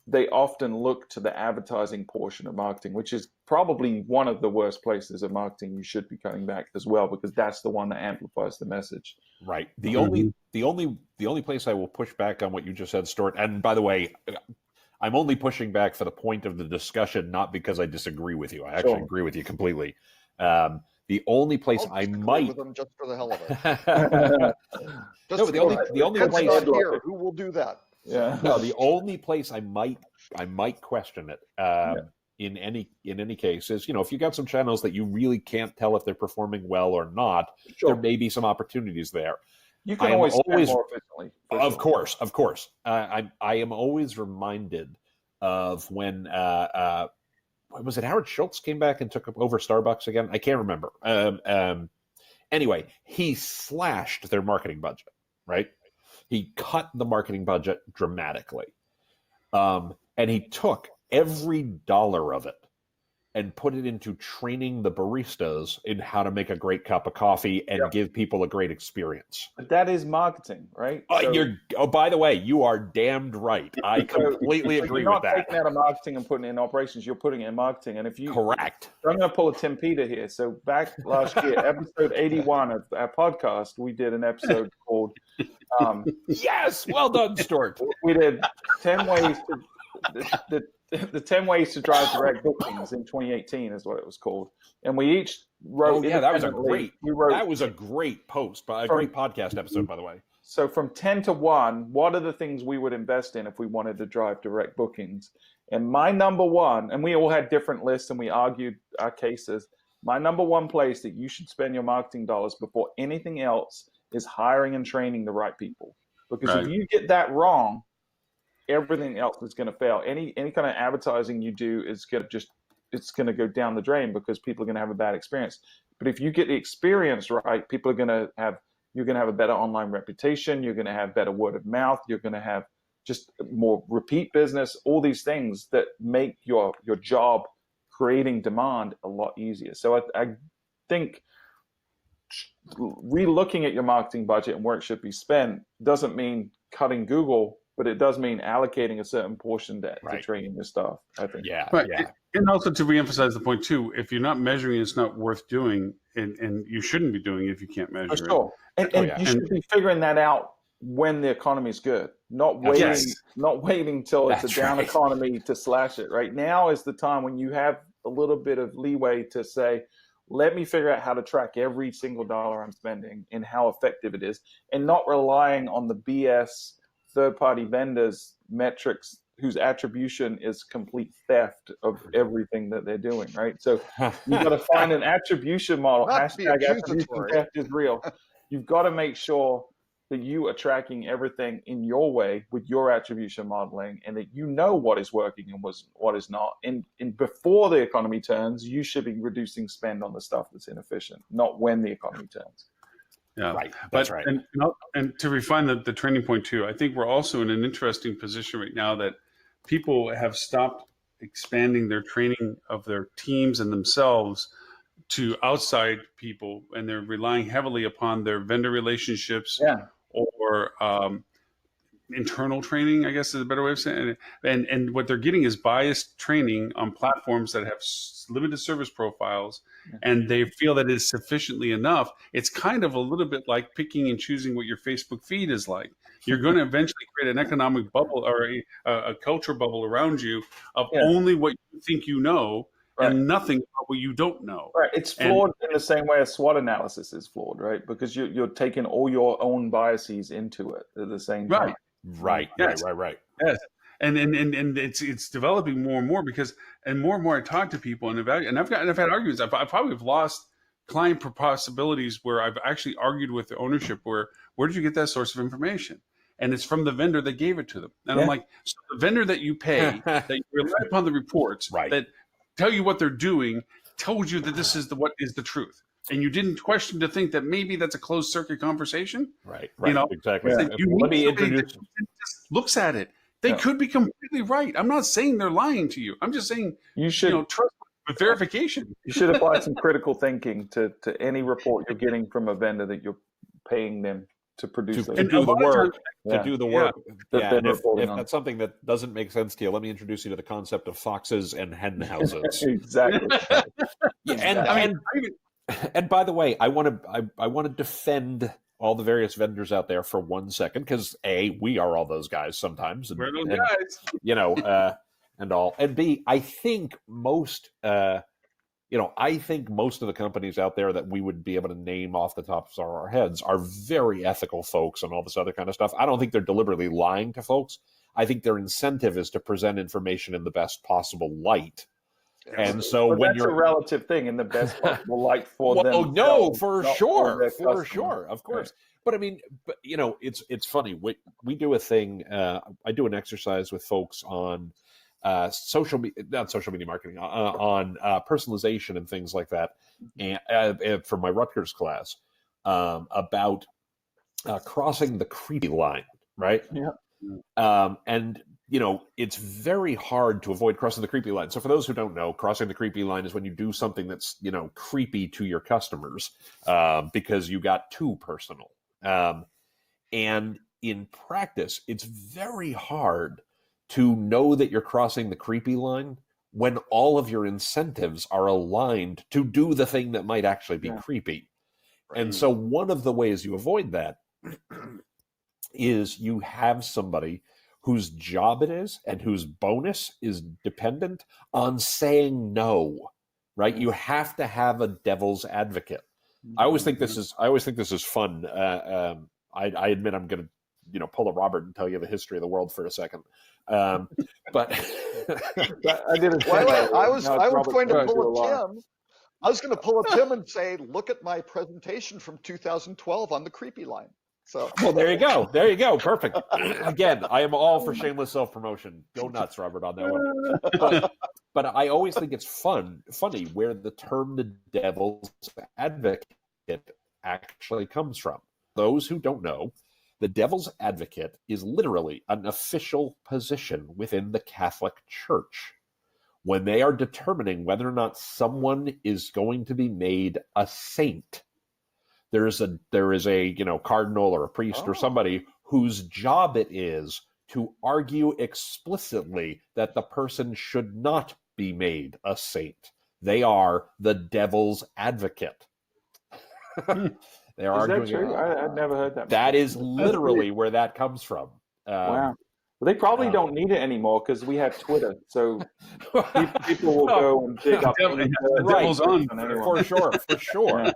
[SPEAKER 3] they often look to the advertising portion of marketing, which is probably one of the worst places of marketing you should be cutting back as well, because that's the one that amplifies the message.
[SPEAKER 4] Right. The only place I will push back on what you just said, Stuart, and by the way, I'm only pushing back for the point of the discussion, not because I disagree with you. I actually agree with you completely. The only place I might
[SPEAKER 2] with them just for the hell of it.
[SPEAKER 4] the only place
[SPEAKER 2] here, who will do that?
[SPEAKER 3] Yeah.
[SPEAKER 4] No, the only place I might question it in any case is, if you got some channels that you really can't tell if they're performing well or not, there may be some opportunities there.
[SPEAKER 3] You can always spend more efficiently.
[SPEAKER 4] Of course. I am always reminded of when was it Howard Schultz came back and took over Starbucks again? I can't remember. Anyway, he slashed their marketing budget, right? He cut the marketing budget dramatically. And he took every dollar of it and put it into training the baristas in how to make a great cup of coffee and give people a great experience.
[SPEAKER 3] But that is marketing, right?
[SPEAKER 4] By the way, you are damned right. I completely agree with that.
[SPEAKER 3] You're not taking out of marketing and putting it in operations. You're putting it in marketing. And if you
[SPEAKER 4] correct,
[SPEAKER 3] I'm going to pull a Tim Peter here. So back last year, episode 81 of our podcast, we did an episode called
[SPEAKER 4] yes, well done, Stuart.
[SPEAKER 3] We did 10 ways to the 10 ways to drive direct bookings in 2018 is what it was called. And we each wrote.
[SPEAKER 4] That was a great post, a great podcast episode, by the way.
[SPEAKER 3] So from 10 to 1, what are the things we would invest in if we wanted to drive direct bookings? And my number one, and we all had different lists and we argued our cases. My number one place that you should spend your marketing dollars before anything else is hiring and training the right people. Because if you get that wrong, everything else is going to fail. Any kind of advertising you do is going to it's going to go down the drain because people are going to have a bad experience. But if you get the experience right, you're going to have a better online reputation. You're going to have better word of mouth. You're going to have just more repeat business, all these things that make your job creating demand a lot easier. So I think re-looking at your marketing budget and where it should be spent doesn't mean cutting Google, but it does mean allocating a certain portion to training your staff, I think.
[SPEAKER 4] Yeah.
[SPEAKER 1] And also to reemphasize the point too, if you're not measuring, it's not worth doing, and you shouldn't be doing it if you can't measure
[SPEAKER 3] For sure.
[SPEAKER 1] it.
[SPEAKER 3] And you should be figuring that out when the economy is good, not waiting till it's a down economy to slash it. Right now is the time when you have a little bit of leeway to say, let me figure out how to track every single dollar I'm spending and how effective it is, and not relying on the BS third-party vendors metrics whose attribution is complete theft of everything that they're doing, right? So you've got to find an attribution model. Hashtag attribution theft is real. You've got to make sure that you are tracking everything in your way with your attribution modeling, and that you know what is working and what is not. And before the economy turns, you should be reducing spend on the stuff that's inefficient, not when the economy turns.
[SPEAKER 1] Yeah, that's right. And to refine the training point too, I think we're also in an interesting position right now that people have stopped expanding their training of their teams and themselves to outside people, and they're relying heavily upon their vendor relationships or internal training, I guess is a better way of saying it. And what they're getting is biased training on platforms that have limited service profiles, and they feel that it is sufficiently enough. It's kind of a little bit like picking and choosing what your Facebook feed is like. You're going to eventually create an economic bubble or a culture bubble around you of only what you think you know, and nothing about what you don't know.
[SPEAKER 3] Right. It's flawed in the same way as SWOT analysis is flawed, right? Because you're taking all your own biases into it at the same time.
[SPEAKER 4] Right. Yes.
[SPEAKER 1] And it's developing more and more because more and more I talk to people and I've had arguments. I probably have lost client possibilities where I've actually argued with the ownership where did you get that source of information? And it's from the vendor that gave it to them. And I'm like, so the vendor that you pay, that you rely upon the reports that tell you what they're doing, told you that this is what is the truth. And you didn't question to think that maybe that's a closed circuit conversation.
[SPEAKER 4] Right.
[SPEAKER 1] You know,
[SPEAKER 4] exactly.
[SPEAKER 1] Let me introduce. Just looks at it. They could be completely right. I'm not saying they're lying to you. I'm just saying you should trust with verification.
[SPEAKER 3] You should apply some critical thinking to any report you're getting from a vendor that you're paying them to produce
[SPEAKER 4] to do the work. If that's something that doesn't make sense to you, let me introduce you to the concept of foxes and hen houses.
[SPEAKER 3] Exactly.
[SPEAKER 4] And by the way, I want to defend all the various vendors out there for 1 second, because A, we are all those guys sometimes.
[SPEAKER 1] We're those guys.
[SPEAKER 4] And all. And B, I think most of the companies out there that we would be able to name off the tops of our heads are very ethical folks and all this other kind of stuff. I don't think they're deliberately lying to folks. I think their incentive is to present information in the best possible light. And so when you're
[SPEAKER 3] a relative thing, in the best possible light for them.
[SPEAKER 4] Oh no, for sure, of course. But I mean, it's funny. We do a thing. I do an exercise with folks on not social media marketing, on personalization and things like that, and for my Rutgers class, about crossing the creepy line, right?
[SPEAKER 3] Yeah.
[SPEAKER 4] And it's very hard to avoid crossing the creepy line. So for those who don't know, crossing the creepy line is when you do something that's, creepy to your customers because you got too personal. And in practice, it's very hard to know that you're crossing the creepy line when all of your incentives are aligned to do the thing that might actually be creepy. And so one of the ways you avoid that is you have somebody whose job it is and whose bonus is dependent on saying no, right? You have to have a devil's advocate. I always think this is fun. I admit I'm going to, pull a Robert and tell you the history of the world for a second. But
[SPEAKER 3] I did it.
[SPEAKER 2] I was going to pull a Tim. I was going to pull a Tim and say, look at my presentation from 2012 on the creepy line. So
[SPEAKER 4] well, there you go. Perfect. Again, I am all for shameless self-promotion. Go nuts, Robert, on that one. But I always think it's funny where the term the devil's advocate actually comes from. Those who don't know, the devil's advocate is literally an official position within the Catholic Church. When they are determining whether or not someone is going to be made a saint, there is a cardinal or a priest or somebody whose job it is to argue explicitly that the person should not be made a saint. They are the devil's advocate. They are arguing.
[SPEAKER 3] Is that true? I've never heard that.
[SPEAKER 4] That is literally where that comes from.
[SPEAKER 3] Wow. Well, they probably don't need it anymore because we have Twitter. So people will go and dig up.
[SPEAKER 1] The devil's on
[SPEAKER 4] for sure. Yeah.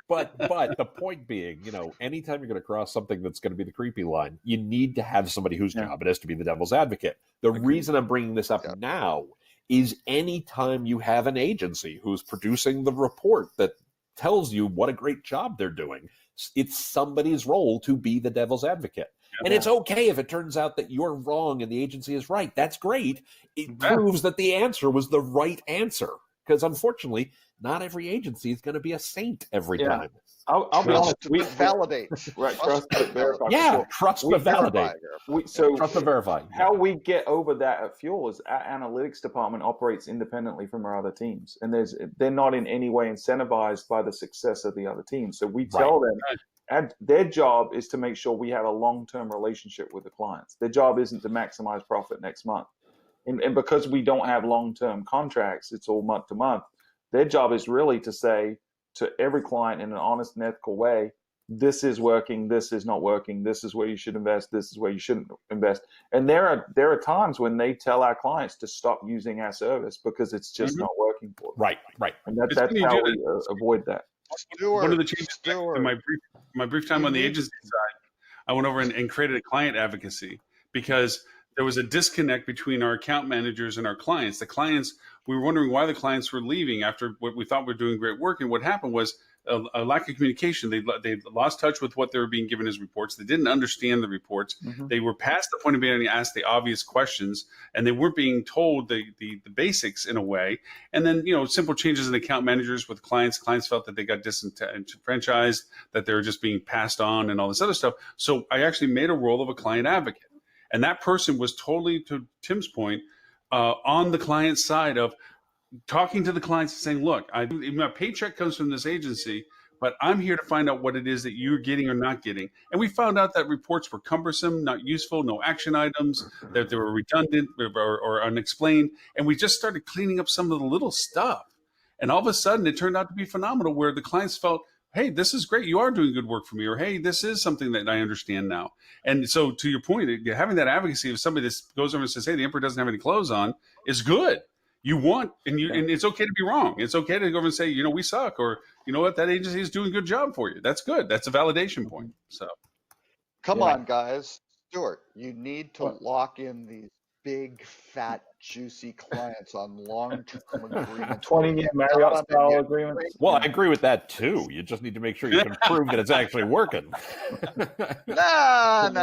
[SPEAKER 4] But the point being, anytime you're going to cross something that's going to be the creepy line, you need to have somebody whose job it is to be the devil's advocate. The reason I'm bringing this up now is anytime you have an agency who's producing the report that tells you what a great job they're doing, it's somebody's role to be the devil's advocate. And it's okay if it turns out that you're wrong and the agency is right. That's great. It proves that the answer was the right answer. Because unfortunately, not every agency is going to be a saint every time.
[SPEAKER 3] I'll be honest.
[SPEAKER 2] We validate.
[SPEAKER 3] Right. Trust but verify.
[SPEAKER 4] Yeah. Trust but validate.
[SPEAKER 3] Trust but verify. How we get over that at Fuel is our analytics department operates independently from our other teams. And they're not in any way incentivized by the success of the other teams. So we tell them and their job is to make sure we have a long-term relationship with the clients. Their job isn't to maximize profit next month. And because we don't have long-term contracts, it's all month to month. Their job is really to say to every client in an honest and ethical way, this is working, this is not working, this is where you should invest, this is where you shouldn't invest. And there are times when they tell our clients to stop using our service because it's just not working for them.
[SPEAKER 4] Right.
[SPEAKER 3] And that's how we avoid that.
[SPEAKER 1] One of the changes in my brief time on the agency side, I went over and created a client advocacy because there was a disconnect between our account managers and our clients. The clients, we were wondering why the clients were leaving after what we thought were doing great work. And what happened was a lack of communication. They lost touch with what they were being given as reports. They didn't understand the reports. They were past the point of being able to ask the obvious questions, and they weren't being told the basics in a way. And then, simple changes in account managers with clients. Clients felt that they got disenfranchised, that they were just being passed on and all this other stuff. So I actually made a role of a client advocate. And that person was totally, to Tim's point, on the client side of talking to the clients and saying, look, my paycheck comes from this agency, but I'm here to find out what it is that you're getting or not getting. And we found out that reports were cumbersome, not useful, no action items, that they were redundant or unexplained. And we just started cleaning up some of the little stuff. And all of a sudden, it turned out to be phenomenal where the clients felt, hey, this is great. You are doing good work for me. Or, hey, this is something that I understand now. And so to your point, having that advocacy of somebody that goes over and says, hey, the emperor doesn't have any clothes on is good. You want, and it's okay to be wrong. It's okay to go over and say, we suck. Or, you know what, that agency is doing a good job for you. That's good. That's a validation point. So
[SPEAKER 2] come on, guys. Stuart, you need to lock in these big, fat, juicy clients on long-term agreements.
[SPEAKER 3] 20-year Marriott-style agreements.
[SPEAKER 4] Well, I agree with that, too. You just need to make sure you can prove that it's actually working.
[SPEAKER 2] Nah. They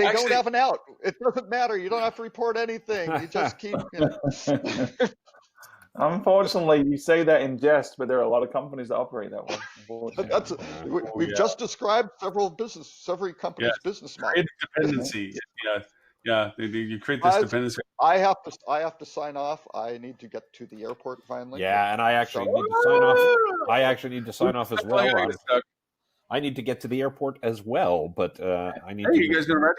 [SPEAKER 2] don't have an out. It doesn't matter. You don't have to report anything. You just keep...
[SPEAKER 3] Unfortunately, you say that in jest, but there are a lot of companies that operate that way.
[SPEAKER 2] That's we've just described several companies' business models.
[SPEAKER 1] Dependency. Yeah. You create this dependency.
[SPEAKER 2] I have to sign off. I need to get to the airport finally.
[SPEAKER 4] Yeah, and I actually need to sign off. I actually need to sign off as well. I need to get to the airport as well, but I need.
[SPEAKER 1] Hey,
[SPEAKER 4] to...
[SPEAKER 1] you guys gonna ride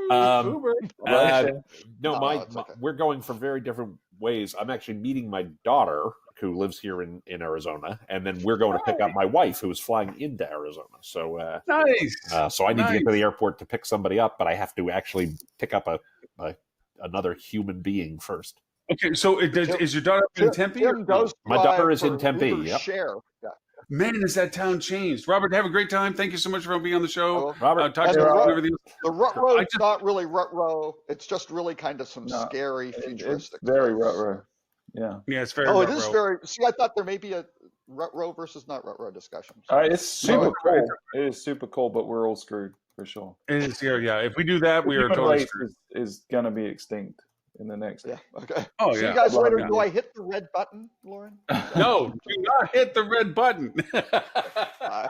[SPEAKER 1] together?
[SPEAKER 4] No, we're going for very different ways. I'm actually meeting my daughter, who lives here in Arizona, and then we're going to pick up my wife, who is flying into Arizona. So
[SPEAKER 1] nice.
[SPEAKER 4] So I need to get to the airport to pick somebody up, but I have to actually pick up another human being first.
[SPEAKER 1] Okay, so is your daughter in Tempe?
[SPEAKER 4] My daughter is in Tempe.
[SPEAKER 2] Yep.
[SPEAKER 4] Share.
[SPEAKER 2] Yeah.
[SPEAKER 1] Man, has that town changed? Robert, have a great time. Thank you so much for being on the show.
[SPEAKER 4] Robert,
[SPEAKER 2] the rut row is not really rut row. It's just really kind of some scary futuristic.
[SPEAKER 3] It's very rut row. Yeah.
[SPEAKER 1] Yeah, it's very.
[SPEAKER 2] It is very. See, I thought there may be a rut row versus not rut row discussion.
[SPEAKER 3] So. It's super cool. It is super cool, but we're all screwed for sure.
[SPEAKER 1] It is. Yeah. If we do that, we are totally screwed.
[SPEAKER 3] Is gonna be extinct in the next.
[SPEAKER 2] Yeah. Okay.
[SPEAKER 1] Oh,
[SPEAKER 2] See you guys later. Do I hit the red button, Lauren?
[SPEAKER 1] No, do not hit the red button. Bye,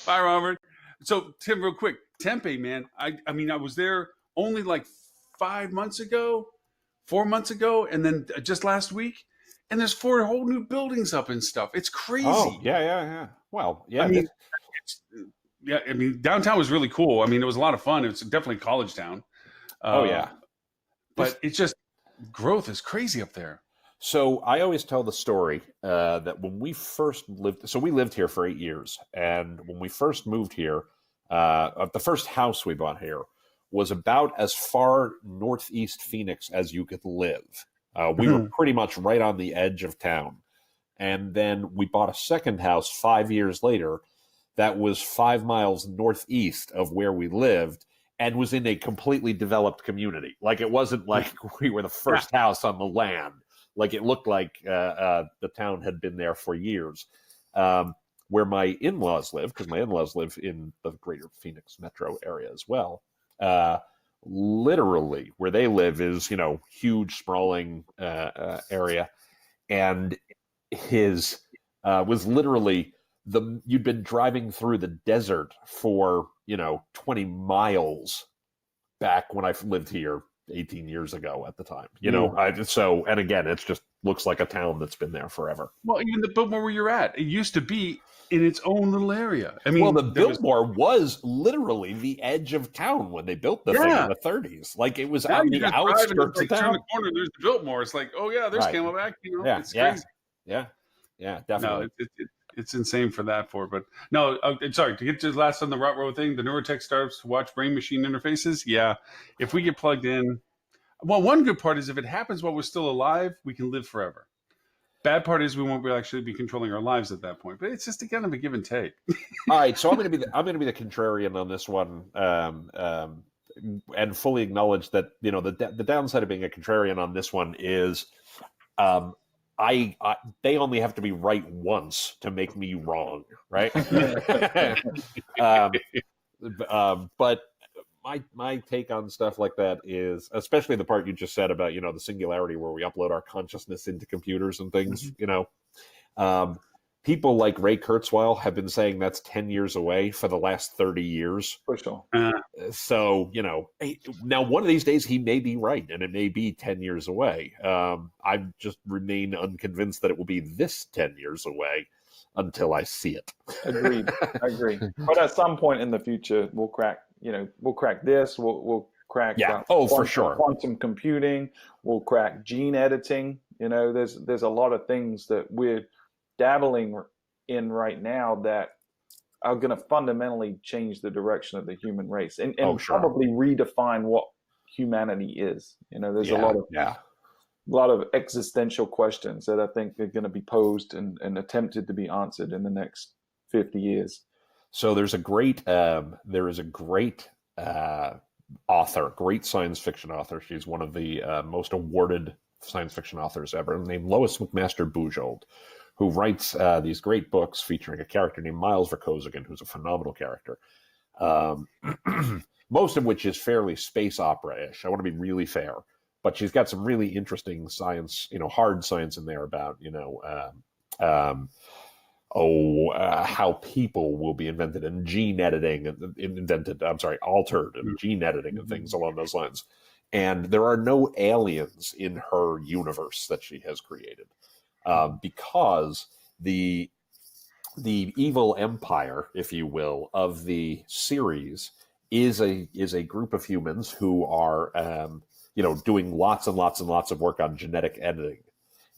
[SPEAKER 1] Robert. So, Tim, real quick, Tempe, man. I mean, I was there only like 4 months ago, and then just last week, and there's 4 whole new buildings up and stuff. It's crazy.
[SPEAKER 4] Oh, yeah. Well, yeah.
[SPEAKER 1] I mean, downtown was really cool. I mean, it was a lot of fun. It's definitely college town. But it's just growth is crazy up there.
[SPEAKER 4] So I always tell the story that when we first lived, so we lived here for 8 years. And when we first moved here, the first house we bought here was about as far northeast Phoenix as you could live. We were pretty much right on the edge of town. And then we bought a second house 5 years later that was 5 miles northeast of where we lived, and was in a completely developed community. Like, it wasn't like we were the first house on the land. Like, it looked like the town had been there for years. Where my in-laws live, because my in-laws live in the greater Phoenix metro area as well, literally where they live is, huge, sprawling area. And his was literally you'd been driving through the desert for 20 miles back when I lived here 18 years ago at the time. And again, it's just looks like a town that's been there forever.
[SPEAKER 1] Well, even the Biltmore where you're at, it used to be in its own little area. I mean,
[SPEAKER 4] the Biltmore was literally the edge of town when they built the thing in the 30s. Like, it was on the outskirts of town.
[SPEAKER 1] Turn the corner, there's the Biltmore. It's like, oh yeah, there's Camelback. It's crazy.
[SPEAKER 4] Yeah, definitely.
[SPEAKER 1] No, it's insane for that. But no, sorry, to get to the last on the rut row thing, the Neurotech startups to watch brain machine interfaces. Yeah, if we get plugged in, well, one good part is if it happens while we're still alive, we can live forever. Bad part is we won't actually be controlling our lives at that point. But it's just kind of a give and take.
[SPEAKER 4] All right, so I'm going to be the contrarian on this one, and fully acknowledge that the downside of being a contrarian on this one is, they only have to be right once to make me wrong, right? But my take on stuff like that is, especially the part you just said about the singularity where we upload our consciousness into computers and things. People like Ray Kurzweil have been saying that's 10 years away for the last 30 years.
[SPEAKER 3] For sure.
[SPEAKER 4] So, now one of these days he may be right, and it may be 10 years away. I just remain unconvinced that it will be this 10 years away until I see it.
[SPEAKER 3] Agreed. I agree. But at some point in the future, we'll crack this. We'll crack.
[SPEAKER 4] For sure.
[SPEAKER 3] Quantum computing. We'll crack gene editing. There's a lot of things that we're dabbling in right now that are going to fundamentally change the direction of the human race and probably redefine what humanity is. There's a lot of existential questions that I think are going to be posed and attempted to be answered in the next 50 years.
[SPEAKER 4] So there's a great author, great science fiction author. She's one of the most awarded science fiction authors ever, named Lois McMaster-Bujold, who writes these great books featuring a character named Miles Verkozigan, who's a phenomenal character. Most of which is fairly space opera-ish. I want to be really fair. But she's got some really interesting science, hard science in there about, how people will be invented and gene editing altered and gene editing and things along those lines. And there are no aliens in her universe that she has created, because the evil empire, if you will, of the series is a group of humans who are doing lots and lots and lots of work on genetic editing.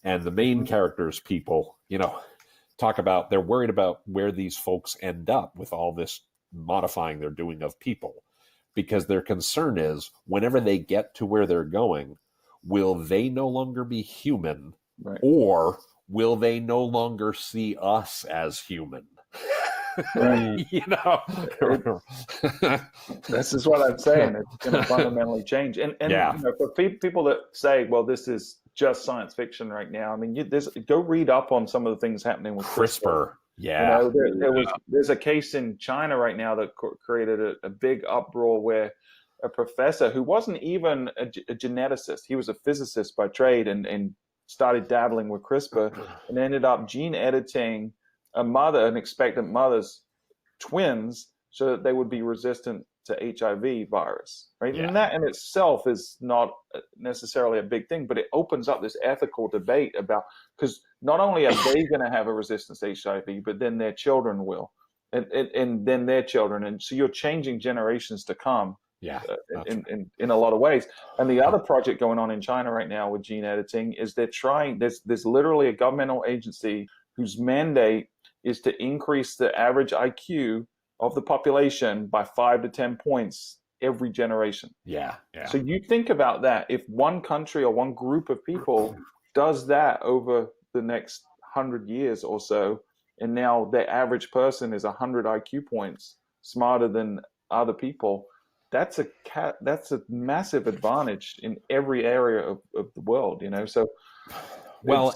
[SPEAKER 4] And the main characters, people, talk about, they're worried about where these folks end up with all this modifying they're doing of people, because their concern is whenever they get to where they're going, will they no longer be human,
[SPEAKER 3] Right.
[SPEAKER 4] or will they no longer see us as human?
[SPEAKER 3] Right. This is what I'm saying. It's going to fundamentally change. And for people that say, well, this is just science fiction right now, I mean, go read up on some of the things happening with CRISPR.
[SPEAKER 4] Yeah.
[SPEAKER 3] There's a case in China right now that created a big uproar where a professor who wasn't even a geneticist, he was a physicist by trade, and started dabbling with CRISPR and ended up gene editing an expectant mother's twins so that they would be resistant to HIV virus, right? Yeah. And that in itself is not necessarily a big thing, but it opens up this ethical debate about, because not only are they going to have a resistance to HIV, but then their children will, and then their children. And so you're changing generations to come.
[SPEAKER 4] Yeah,
[SPEAKER 3] in a lot of ways. And the other project going on in China right now with gene editing is there's literally a governmental agency whose mandate is to increase the average IQ of the population by 5 to 10 points every generation.
[SPEAKER 4] Yeah.
[SPEAKER 3] So you think about that. If one country or one group of people does that over the next 100 years or so, and now the average person is 100 IQ points smarter than other people, that's a massive advantage in every area of the world, So,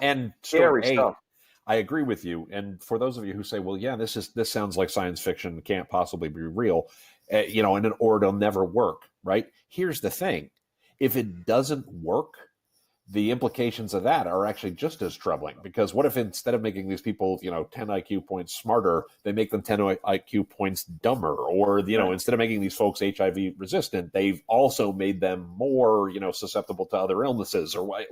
[SPEAKER 4] and
[SPEAKER 3] scary stuff.
[SPEAKER 4] I agree with you. And for those of you who say, well, yeah, this sounds like science fiction, can't possibly be real, or it'll never work, right? Here's the thing. If it doesn't work, the implications of that are actually just as troubling, because what if instead of making these people, 10 IQ points smarter, they make them 10 IQ points dumber, or, instead of making these folks HIV resistant, they've also made them more, susceptible to other illnesses, or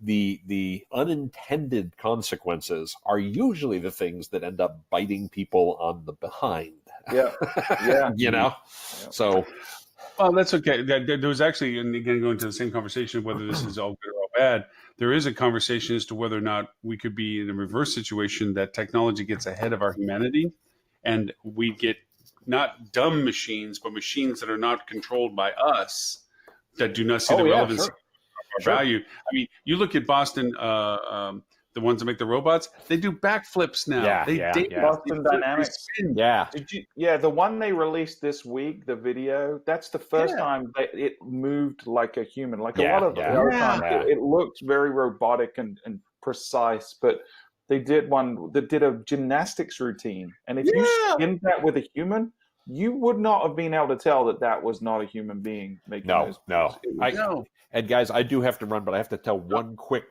[SPEAKER 4] the unintended consequences are usually the things that end up biting people on the behind.
[SPEAKER 3] Yeah.
[SPEAKER 4] So.
[SPEAKER 1] Well, that's okay. There was actually, and again, going to the same conversation, whether this is all good or all bad, there is a conversation as to whether or not we could be in a reverse situation, that technology gets ahead of our humanity, and we get not dumb machines, but machines that are not controlled by us, that do not see the relevance of our value. I mean, you look at Boston, the ones that make the robots, they do backflips now.
[SPEAKER 3] Boston Dynamics.
[SPEAKER 1] Yeah.
[SPEAKER 3] The one they released this week, the video, that's the first time it moved like a human. Like a lot of the other times, it looked very robotic and precise, but they did one that did a gymnastics routine. And if you spin that with a human, you would not have been able to tell that was not a human being making those.
[SPEAKER 4] No. And guys, I do have to run, but I have to tell one quick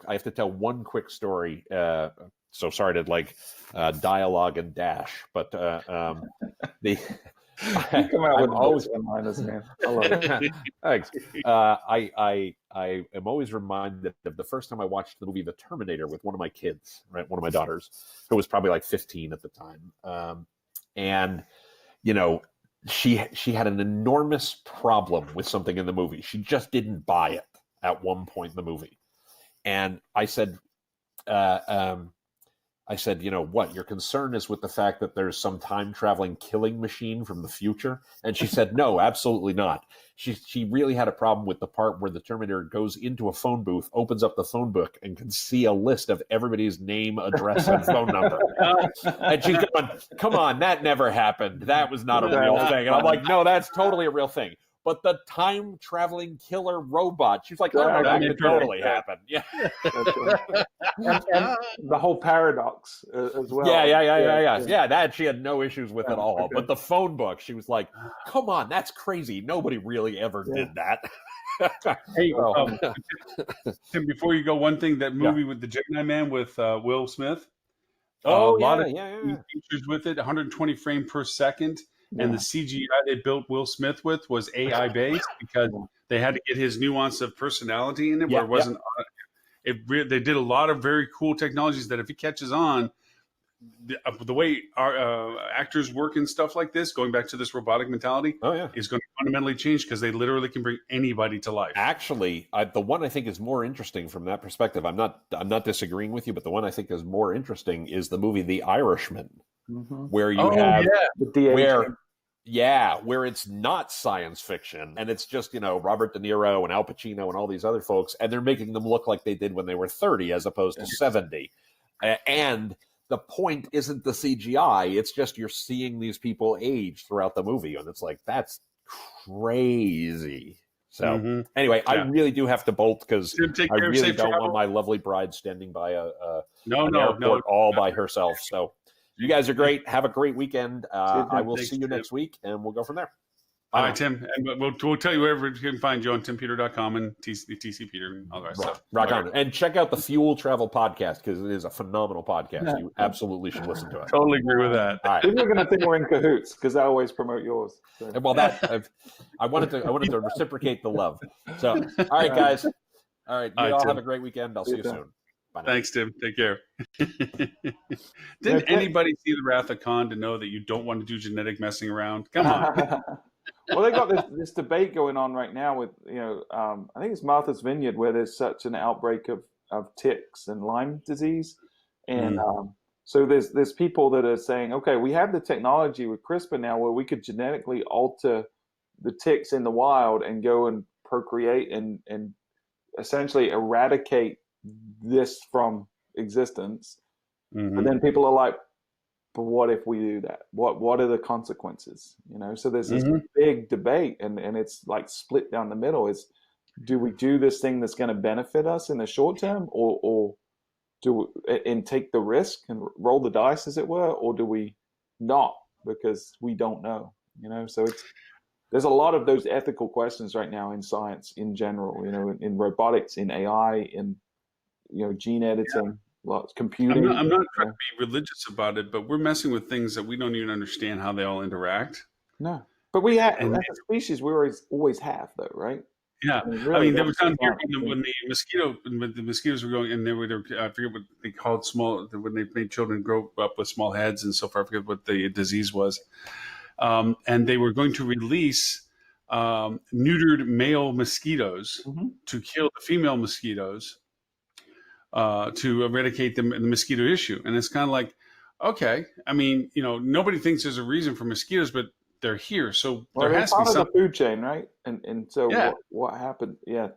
[SPEAKER 4] story. So sorry to dialogue and dash, but
[SPEAKER 3] you come out with always one-liners, man. I love it.
[SPEAKER 4] Thanks. I am always reminded of the first time I watched the movie The Terminator with one of my kids, right? One of my daughters, who was probably like 15 at the time, and she had an enormous problem with something in the movie. She just didn't buy it at one point in the movie. And I said, what, your concern is with the fact that there's some time-traveling killing machine from the future? And she said, no, absolutely not. She really had a problem with the part where the Terminator goes into a phone booth, opens up the phone book, and can see a list of everybody's name, address, and phone number. And she's going, come on, that never happened. That was not a real thing. And I'm like, no, that's totally a real thing. But the time-traveling killer robot, she's like, oh, that could totally happen. Yeah.
[SPEAKER 3] and the whole paradox as well.
[SPEAKER 4] Yeah, that she had no issues with at all. Okay. But the phone book, she was like, come on, that's crazy. Nobody really ever did that.
[SPEAKER 1] Hey, Tim, before you go, one thing, that movie with the Gemini Man with Will Smith, A
[SPEAKER 4] Oh
[SPEAKER 1] lot
[SPEAKER 4] yeah,
[SPEAKER 1] of
[SPEAKER 4] yeah,
[SPEAKER 1] new
[SPEAKER 4] yeah.
[SPEAKER 1] features with it, 120 frame per second, and the
[SPEAKER 3] Yeah.
[SPEAKER 1] CGI they built Will Smith with was AI based because
[SPEAKER 3] Yeah.
[SPEAKER 1] they had to get his nuance of personality in it, where
[SPEAKER 4] Yeah,
[SPEAKER 1] it
[SPEAKER 4] yeah.
[SPEAKER 1] wasn't. They did a lot of very cool technologies that if he catches on, the way our actors work and stuff like this, going back to this robotic mentality,
[SPEAKER 4] Oh yeah.
[SPEAKER 1] is going to fundamentally change because they literally can bring anybody to life.
[SPEAKER 4] Actually, the one I think is more interesting from that perspective. I'm not disagreeing with you, but the one I think is more interesting is the movie The Irishman,
[SPEAKER 3] Mm-hmm.
[SPEAKER 4] where you
[SPEAKER 1] Oh
[SPEAKER 4] have
[SPEAKER 1] yeah,
[SPEAKER 3] The de-aging.
[SPEAKER 4] where it's not science fiction and it's just, Robert De Niro and Al Pacino and all these other folks, and they're making them look like they did when they were 30 as opposed to 70. And the point isn't the CGI, it's just you're seeing these people age throughout the movie, and it's like, that's crazy. So anyway, I
[SPEAKER 1] yeah.
[SPEAKER 4] really do have to bolt because
[SPEAKER 1] Tim, take
[SPEAKER 4] I
[SPEAKER 1] care.
[SPEAKER 4] really
[SPEAKER 1] Safe
[SPEAKER 4] don't want
[SPEAKER 1] travel.
[SPEAKER 4] my lovely bride standing by
[SPEAKER 1] No,
[SPEAKER 4] an
[SPEAKER 1] no,
[SPEAKER 4] airport all by herself. So you guys are great. Have a great weekend.
[SPEAKER 3] See you, Tim.
[SPEAKER 4] I will
[SPEAKER 1] Thanks,
[SPEAKER 4] see you
[SPEAKER 1] Tim.
[SPEAKER 4] next week, and we'll go from there.
[SPEAKER 1] All
[SPEAKER 4] Bye
[SPEAKER 1] right,
[SPEAKER 4] now.
[SPEAKER 1] Tim, and we'll tell you wherever you can find you on timpeter.com and TC Peter and all that stuff.
[SPEAKER 4] Rock on. And check out the Fuel Travel podcast because it is a phenomenal podcast. You absolutely should listen to it.
[SPEAKER 1] Totally agree with that.
[SPEAKER 4] All right.
[SPEAKER 3] People are going to think we're in cahoots because I always promote yours. So.
[SPEAKER 4] Well, I wanted to reciprocate the love. So, all right, guys. All right, you all
[SPEAKER 1] Tim.
[SPEAKER 4] have a great weekend. I'll see you soon. Bye now.
[SPEAKER 1] Thanks, Tim. Take care. Didn't anybody see The Wrath of Khan to know that you don't want to do genetic messing around? Come on.
[SPEAKER 3] Well, they got this debate going on right now with, I think it's Martha's Vineyard where there's such an outbreak of ticks and Lyme disease. And so there's people that are saying, okay, we have the technology with CRISPR now where we could genetically alter the ticks in the wild and go and procreate and essentially eradicate this from existence. But then people are like, but what if we do that? What are the consequences? So there's this big debate, and it's like split down the middle. Is do we do this thing that's going to benefit us in the short term, or do and take the risk and roll the dice, as it were, or do we not because we don't know? So there's a lot of those ethical questions right now in science in general. In robotics, in AI, in gene editing. Computing.
[SPEAKER 1] I'm not trying to be religious about it, but we're messing with things that we don't even understand how they all interact.
[SPEAKER 3] No, but we have, as a species, we always have, though, right?
[SPEAKER 1] Yeah,
[SPEAKER 3] Really,
[SPEAKER 1] there was time here when the mosquitoes were going, and they were, I forget what they called when they made children grow up with small heads and so far. I forget what the disease was, and they were going to release neutered male mosquitoes to kill the female mosquitoes. To eradicate the mosquito issue. And it's kind of like, okay, nobody thinks there's a reason for mosquitoes, but they're here. So there has to be
[SPEAKER 3] part of the food chain, right? And so what happened? Yeah.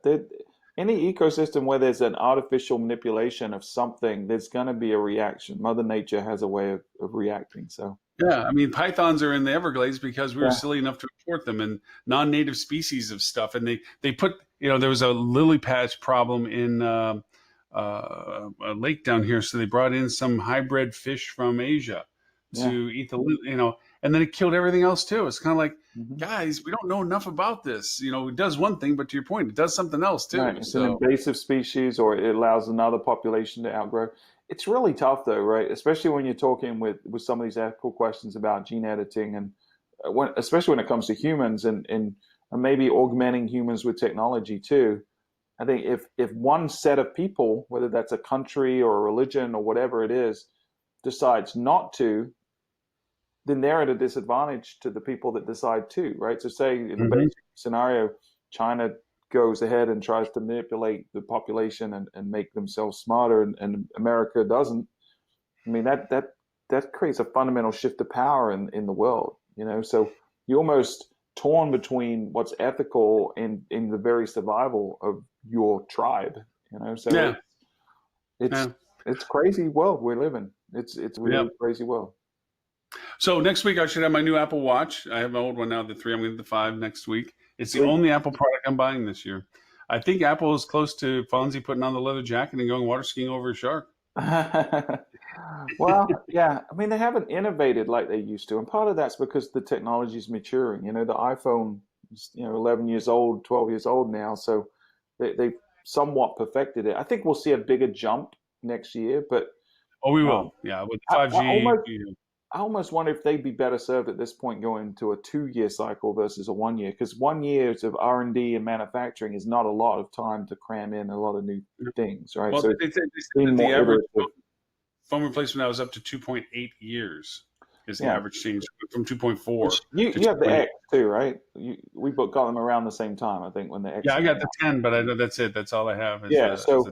[SPEAKER 3] Any ecosystem where there's an artificial manipulation of something, there's going to be a reaction. Mother Nature has a way of reacting. So
[SPEAKER 1] yeah, pythons are in the Everglades because we were silly enough to import them and non-native species of stuff. And they put, there was a lily patch problem in a lake down here, so they brought in some hybrid fish from Asia to eat the and then it killed everything else too. It's kind of like, guys, we don't know enough about this. It does one thing, but to your point, it does something else too.
[SPEAKER 3] Right. It's an invasive species, or it allows another population to outgrow. It's really tough, though, right? Especially when you're talking with some of these ethical questions about gene editing, and especially when it comes to humans and maybe augmenting humans with technology too. I think if one set of people, whether that's a country or a religion or whatever it is, decides not to, then they're at a disadvantage to the people that decide to, right? So say in the basic scenario, China goes ahead and tries to manipulate the population and make themselves smarter, and America doesn't. I mean, that creates a fundamental shift of power in the world, So you're almost torn between what's ethical in the very survival of your tribe, So it's crazy world we live in. It's really crazy world.
[SPEAKER 1] So next week I should have my new Apple Watch. I have my old one now, the 3. I'm going to get the 5 next week. It's the only Apple product I'm buying this year. I think Apple is close to Fonzie putting on the leather jacket and going water skiing over a shark.
[SPEAKER 3] Well, yeah. I mean, they haven't innovated like they used to. And part of that's because the technology is maturing. The iPhone is, 11 years old, 12 years old now. So they've somewhat perfected it. I think we'll see a bigger jump next year, but
[SPEAKER 1] Oh, we
[SPEAKER 3] Um,
[SPEAKER 1] will. Yeah, with
[SPEAKER 3] I, I
[SPEAKER 1] 5G.
[SPEAKER 3] almost I almost wonder if they'd be better served at this point going to a 2-year cycle versus a 1 year, because 1 year of R&D and manufacturing is not a lot of time to cram in a lot of new things, right?
[SPEAKER 1] Well,
[SPEAKER 3] So
[SPEAKER 1] they said
[SPEAKER 3] being
[SPEAKER 1] that the
[SPEAKER 3] more
[SPEAKER 1] average
[SPEAKER 3] iterative.
[SPEAKER 1] phone replacement now is up to 2.8 years is the
[SPEAKER 3] Yeah.
[SPEAKER 1] average change from 2.4
[SPEAKER 3] Which you
[SPEAKER 1] to
[SPEAKER 3] you have the
[SPEAKER 1] 2.8.
[SPEAKER 3] X too, right? We both got them around the same time, I think, when the X
[SPEAKER 1] Yeah, I
[SPEAKER 3] came
[SPEAKER 1] got the
[SPEAKER 3] out.
[SPEAKER 1] 10, but I know that's it. That's all I have is
[SPEAKER 3] Yeah.
[SPEAKER 1] the
[SPEAKER 3] So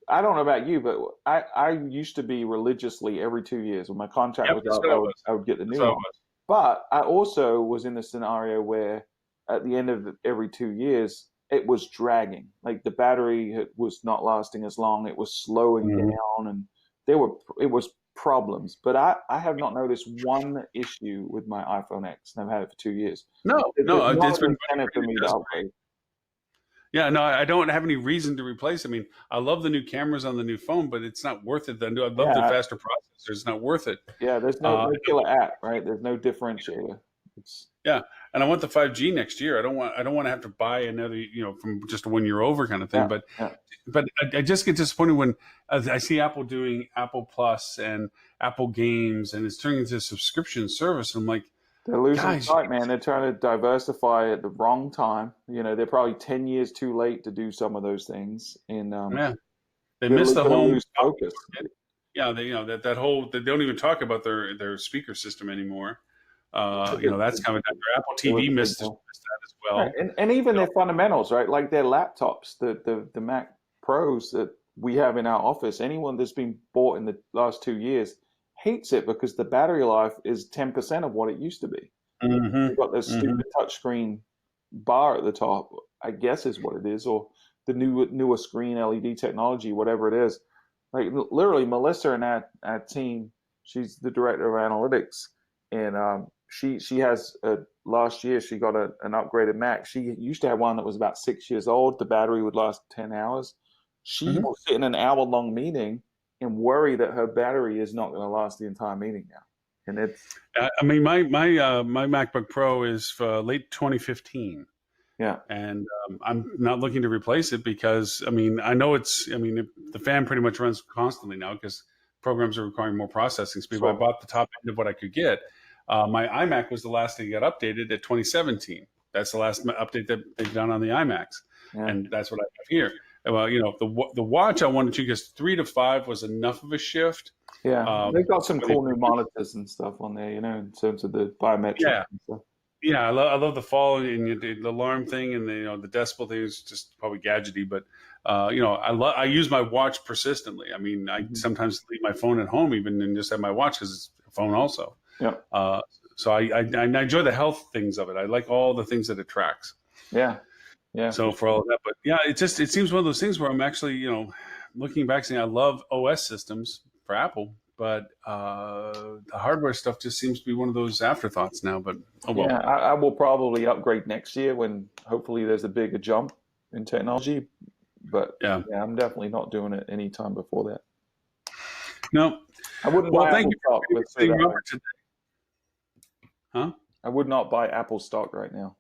[SPEAKER 3] I don't know about you, but I used to be religiously every 2 years. When my contract
[SPEAKER 1] yep,
[SPEAKER 3] was
[SPEAKER 1] that's
[SPEAKER 3] up,
[SPEAKER 1] what I was.
[SPEAKER 3] I would get the
[SPEAKER 1] That's
[SPEAKER 3] new
[SPEAKER 1] what I
[SPEAKER 3] one.
[SPEAKER 1] was.
[SPEAKER 3] But I also was in a scenario where at the end of every 2 years, it was dragging. Like the battery was not lasting as long. It was slowing
[SPEAKER 1] Mhm.
[SPEAKER 3] down, and it was problems. But I have not noticed one issue with my iPhone X, and I've had it for 2 years.
[SPEAKER 1] No,
[SPEAKER 3] There's
[SPEAKER 1] no,
[SPEAKER 3] not
[SPEAKER 1] it's been
[SPEAKER 3] an incentive for
[SPEAKER 1] it
[SPEAKER 3] me to
[SPEAKER 1] does.
[SPEAKER 3] upgrade.
[SPEAKER 1] Yeah, no, I don't have any reason to replace. I mean, I love the new cameras on the new phone, but it's not worth it. I love the
[SPEAKER 3] Yeah,
[SPEAKER 1] faster processor. It's not worth it.
[SPEAKER 3] yeah. There's
[SPEAKER 1] Uh,
[SPEAKER 3] no killer app, right? There's no differentiator. It's
[SPEAKER 1] yeah, and I want the 5G next year. I don't want to have to buy another, from just a 1 year over kind of thing.
[SPEAKER 3] yeah,
[SPEAKER 1] But
[SPEAKER 3] yeah.
[SPEAKER 1] I just get disappointed when I see Apple doing Apple Plus and Apple Games, and it's turning into a subscription service. I'm like,
[SPEAKER 3] They're losing
[SPEAKER 1] guys,
[SPEAKER 3] sight, man. They're trying to diversify at the wrong time. They're probably 10 years too late to do some of those things, and
[SPEAKER 1] yeah, they
[SPEAKER 3] they're
[SPEAKER 1] missed the
[SPEAKER 3] going to
[SPEAKER 1] home.
[SPEAKER 3] lose focus.
[SPEAKER 1] Yeah, they that whole they don't even talk about their speaker system anymore. That's coming down. Their Apple
[SPEAKER 3] It was
[SPEAKER 1] TV
[SPEAKER 3] a big
[SPEAKER 1] missed
[SPEAKER 3] deal.
[SPEAKER 1] that as
[SPEAKER 3] Right.
[SPEAKER 1] well.
[SPEAKER 3] And even their fundamentals, right? Like their laptops, the Mac Pros that we have in our office, anyone that's been bought in the last 2 years hates it because the battery life is 10% of what it used to be.
[SPEAKER 1] Hmm.
[SPEAKER 3] They've got this
[SPEAKER 1] Hmm.
[SPEAKER 3] stupid touchscreen bar at the top, I guess is what it is, or the newer screen LED technology, whatever it is. Like literally, Melissa and our team, she's the director of analytics, and she has last year she got an upgraded Mac. She used to have one that was about 6 years old. The battery would last 10 hours. She
[SPEAKER 1] Hmm.
[SPEAKER 3] will sit in an hour-long meeting and worry that her battery is not going to last the entire meeting now. And it's
[SPEAKER 1] I mean, my MacBook Pro is late 2015.
[SPEAKER 3] yeah,
[SPEAKER 1] And I'm not looking to replace it because I know the fan pretty much runs constantly now because programs are requiring more processing speed. But I
[SPEAKER 3] so
[SPEAKER 1] bought the top end of what I could get. My iMac was the last thing that got updated at 2017. That's the last update that they've done on the iMacs,
[SPEAKER 3] yeah.
[SPEAKER 1] and that's what I have here. Well, the watch I wanted to because 3 to 5 was enough of a shift.
[SPEAKER 3] Yeah, they've got some
[SPEAKER 1] for the-
[SPEAKER 3] cool new monitors and stuff on there, in terms of the biometrics
[SPEAKER 1] yeah,
[SPEAKER 3] and stuff.
[SPEAKER 1] yeah, I love the fall and the alarm thing and the decibel thing is just probably gadgety, but I use my watch persistently. I mean, I
[SPEAKER 3] Mhm.
[SPEAKER 1] sometimes leave my phone at home even and just have my watch because it's a phone also.
[SPEAKER 3] Yeah,
[SPEAKER 1] So I enjoy the health things of it. I like all the things that it tracks.
[SPEAKER 3] yeah, yeah.
[SPEAKER 1] So for all of that, but yeah, it seems one of those things where I'm actually looking back saying I love OS systems for Apple, but the hardware stuff just seems to be one of those afterthoughts now. But oh well.
[SPEAKER 3] Yeah, I will probably upgrade next year when hopefully there's a bigger jump in technology. But
[SPEAKER 1] Yeah.
[SPEAKER 3] yeah, I'm definitely not doing it any time before that.
[SPEAKER 1] No.
[SPEAKER 3] I wouldn't
[SPEAKER 1] Well,
[SPEAKER 3] buy
[SPEAKER 1] thank
[SPEAKER 3] Apple
[SPEAKER 1] you for
[SPEAKER 3] stock. Let's say
[SPEAKER 1] seeing
[SPEAKER 3] that way.
[SPEAKER 1] Robert today. Huh?
[SPEAKER 3] I would not buy Apple stock right now.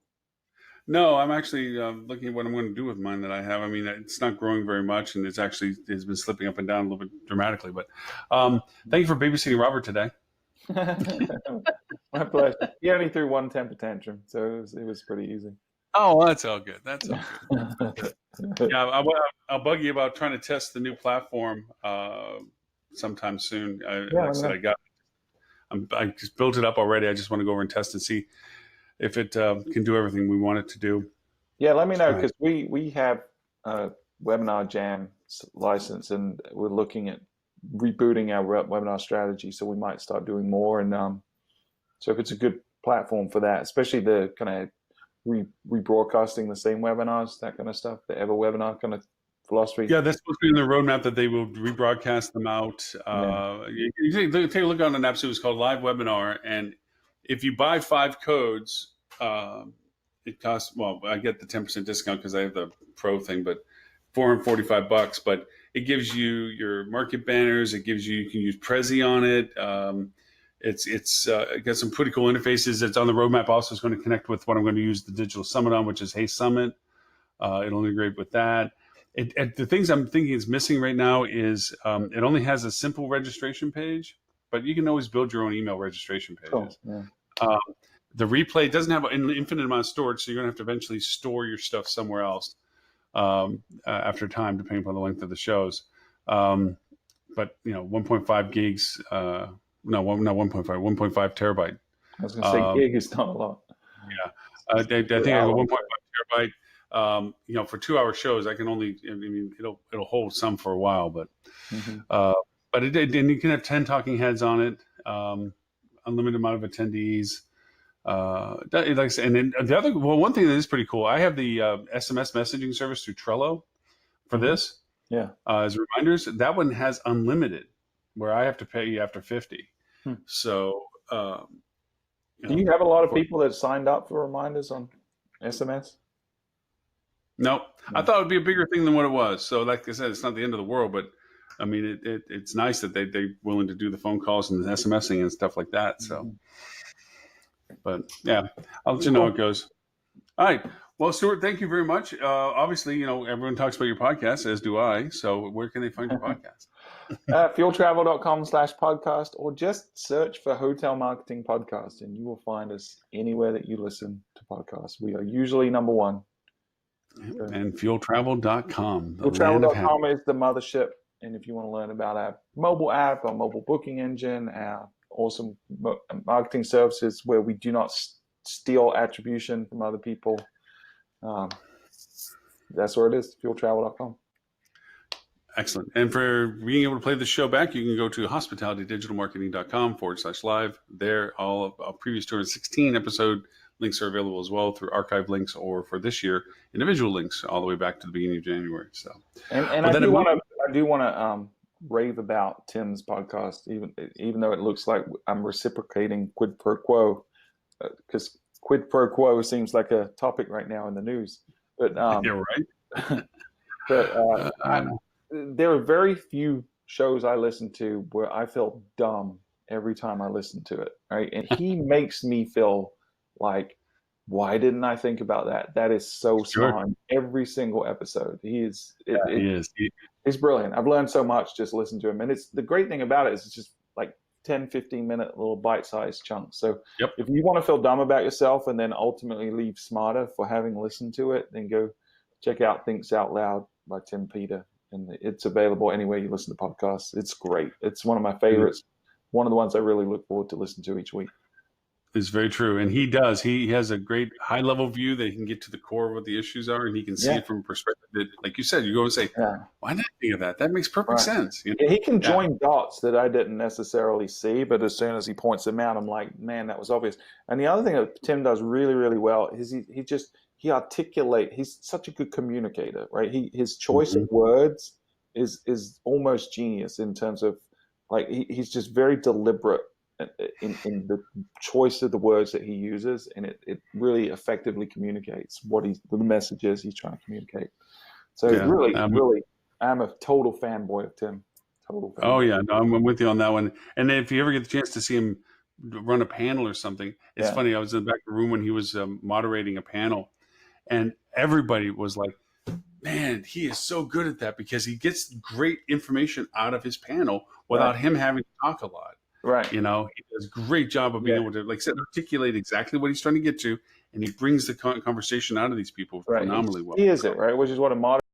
[SPEAKER 1] No, I'm actually looking at what I'm going to do with mine that I have. I mean, it's not growing very much, and it's been slipping up and down a little bit dramatically. But thank you for babysitting Robert today.
[SPEAKER 3] My pleasure. He only threw one temper tantrum, so it was pretty easy.
[SPEAKER 1] Oh, well, that's all good. That's all good. Yeah, I'll bug you about trying to test the new platform sometime soon. Like I said, I just built it up already. I just want to go over and test and see if it can do everything we want it to do.
[SPEAKER 3] Yeah, let me know because we have a Webinar Jam license and we're looking at rebooting our webinar strategy. So we might start doing more. And so if it's a good platform for that, especially the kind of rebroadcasting the same webinars, that kind of stuff, the ever webinar kind of philosophy.
[SPEAKER 1] Yeah, that's supposed to be in the roadmap that they will rebroadcast them out. You take a look on an app. So it's called Live Webinar, and if you buy 5 codes, it costs. Well, I get the 10% discount because I have the Pro thing, but $445. But it gives you your market banners. It gives you can use Prezi on it. It got some pretty cool interfaces. It's on the roadmap. Also, it's going to connect with what I'm going to use the Digital Summit on, which is Hey Summit. It'll integrate with that. The things I'm thinking is missing right now is it only has a simple registration page, but you can always build your own email registration pages.
[SPEAKER 3] Yeah.
[SPEAKER 1] The replay doesn't have an infinite amount of storage, so you're going to have to eventually store your stuff somewhere else after time, depending upon the length of the shows. But 1.5 gigs, not 1.5, 1.5 terabyte.
[SPEAKER 3] I was going to say gig is not a lot.
[SPEAKER 1] Yeah, I think I have a 1.5 terabyte. For 2-hour shows, I can only. I mean, it'll hold some for a while, but and you can have 10 talking heads on it, unlimited amount of attendees. Like I said, and then the other one thing that is pretty cool, I have the SMS messaging service through Trello for this.
[SPEAKER 3] Yeah.
[SPEAKER 1] As reminders, that one has unlimited, where I have to pay you after 50. So.
[SPEAKER 3] Do you have a lot of people that signed up for reminders on SMS?
[SPEAKER 1] No, I thought it would be a bigger thing than what it was. So, like I said, it's not the end of the world, but I mean, it's nice that they're willing to do the phone calls and the SMSing and stuff like that. So, but yeah, I'll let you know how it goes. All right. Well, Stuart, thank you very much. Obviously, everyone talks about your podcast, as do I. So where can they find your podcast?
[SPEAKER 3] Fueltravel.com/podcast, or just search for Hotel Marketing Podcast, and you will find us anywhere that you listen to podcasts. We are usually number one.
[SPEAKER 1] And fueltravel.com.
[SPEAKER 3] Fueltravel.com is the mothership. And if you want to learn about our mobile app, our mobile booking engine, our awesome marketing services where we do not steal attribution from other people, that's where it is, fueltravel.com.
[SPEAKER 1] Excellent. And for being able to play the show back, you can go to hospitalitydigitalmarketing.com/live. There, all of our previous 216 episode links are available as well through archive links, or for this year, individual links all the way back to the beginning of January. So,
[SPEAKER 3] and I do want to rave about Tim's podcast, even though it looks like I'm reciprocating quid pro quo, because quid pro quo seems like a topic right now in the news. But
[SPEAKER 1] yeah, right.
[SPEAKER 3] But there are very few shows I listen to where I feel dumb every time I listen to it, right? And he makes me feel like, why didn't I think about that? That is so smart. Every single episode, he is. He's brilliant. I've learned so much just listening to him, and it's the great thing about it is it's just like 10, 15-minute little bite-sized chunks. So if you want to feel dumb about yourself and then ultimately leave smarter for having listened to it, then go check out Thinks Out Loud by Tim Peter. And it's available anywhere you listen to podcasts. It's great. It's one of my favorites. One of the ones I really look forward to listen to each week.
[SPEAKER 1] It's very true. And he does. He has a great high-level view that he can get to the core of what the issues are, and he can see it from a perspective that, like you said, you go and say, why did I think of that? That makes perfect sense.
[SPEAKER 3] He can join dots that I didn't necessarily see, but as soon as he points them out, I'm like, man, that was obvious. And the other thing that Tim does really, really well is he articulates. He's such a good communicator, right? His choice of words is almost genius in terms of, like, he's just very deliberate in the choice of the words that he uses, and it really effectively communicates the messages he's trying to communicate. So really, I'm a total fanboy of Tim. Total fanboy.
[SPEAKER 1] Oh yeah, no, I'm with you on that one. And then if you ever get the chance to see him run a panel or something, it's funny. I was in the back of the room when he was moderating a panel, and everybody was like, man, he is so good at that, because he gets great information out of his panel without him having to talk a lot.
[SPEAKER 3] Right.
[SPEAKER 1] He does a great job of being able to, like I said, articulate exactly what he's trying to get to, and he brings the conversation out of these people phenomenally well.
[SPEAKER 3] He is it, right? Which is what a modern